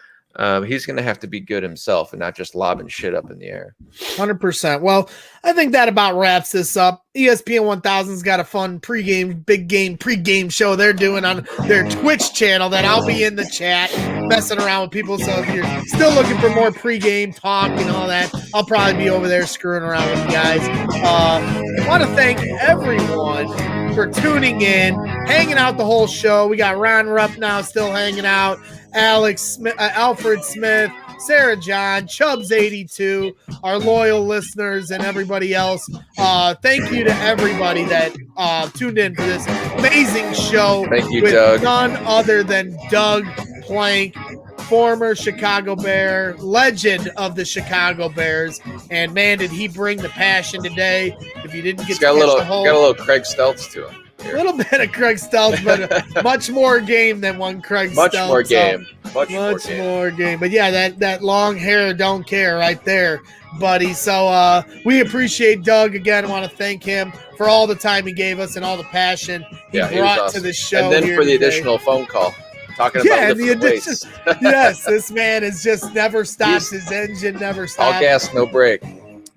He's going to have to be good himself and not just lobbing shit up in the air. 100%. Well, I think that about wraps this up. ESPN 1000's got a fun big game pregame show they're doing on their Twitch channel that I'll be in the chat messing around with people. So if you're still looking for more pregame talk and all that, I'll probably be over there screwing around with you guys. I want to thank everyone for tuning in, hanging out the whole show. We got Ron Rupp now still hanging out. Alfred Smith, Sarah John, Chubbs82, our loyal listeners, and everybody else. Thank you to everybody that tuned in for this amazing show. Thank you, with Doug. None other than Doug Plank former Chicago Bear, legend of the Chicago Bears. And man, did he bring the passion today. If you didn't get to got a little, the whole, got a little Craig Stelz to him. A little bit of Craig Stelz, but much more game than one Craig Much Stelz. more game. Much More game. But yeah, that long hair don't care right there, buddy. So we appreciate Doug again. I want to thank him for all the time he gave us and all the passion he brought awesome. to the show. And then here for the today. additional phone call. Talking about the addition. weights. Yes, this man has just never stopped. His engine never stopped. All gas, no brake.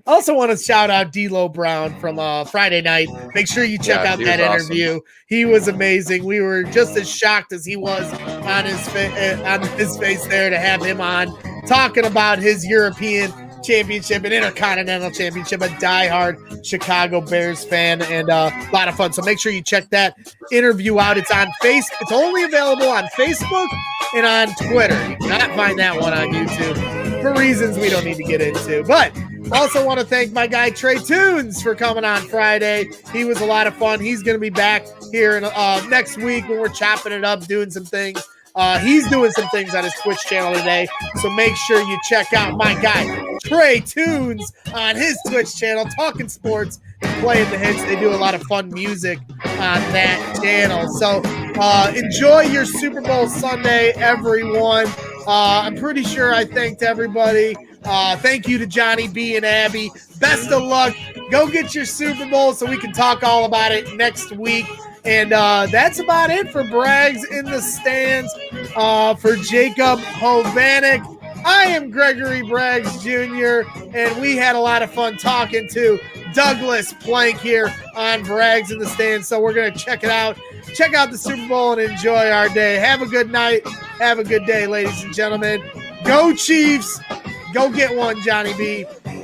Also want to shout out D'Lo Brown from Friday night. Make sure you check out that interview. Awesome. He was amazing. We were just as shocked as he was on his face there to have him on talking about his European championship and Intercontinental Championship, a diehard Chicago Bears fan, and a lot of fun. So make sure you check that interview out. It's on Facebook. It's only available on Facebook and on Twitter. You cannot find that one on YouTube for reasons we don't need to get into. But also want to thank my guy Trey Tunes for coming on Friday. He was a lot of fun. He's going to be back here next week when we're chopping it up, doing some things. He's doing some things on his Twitch channel today, so make sure you check out my guy Trey Tunes on his Twitch channel, talking sports and playing the hits. They do a lot of fun music on that channel. So enjoy your Super Bowl Sunday, everyone. I'm pretty sure I thanked everybody. Thank you to Johnny B and Abby. Best of luck. Go get your Super Bowl so we can talk all about it next week. And that's about it for Braggs in the Stands. For Jacob Hovanek, I am Gregory Braggs Jr., and we had a lot of fun talking to Douglas Plank here on Braggs in the Stands. So we're going to check it out. Check out the Super Bowl and enjoy our day. Have a good night. Have a good day, ladies and gentlemen. Go Chiefs. Go get one, Johnny B.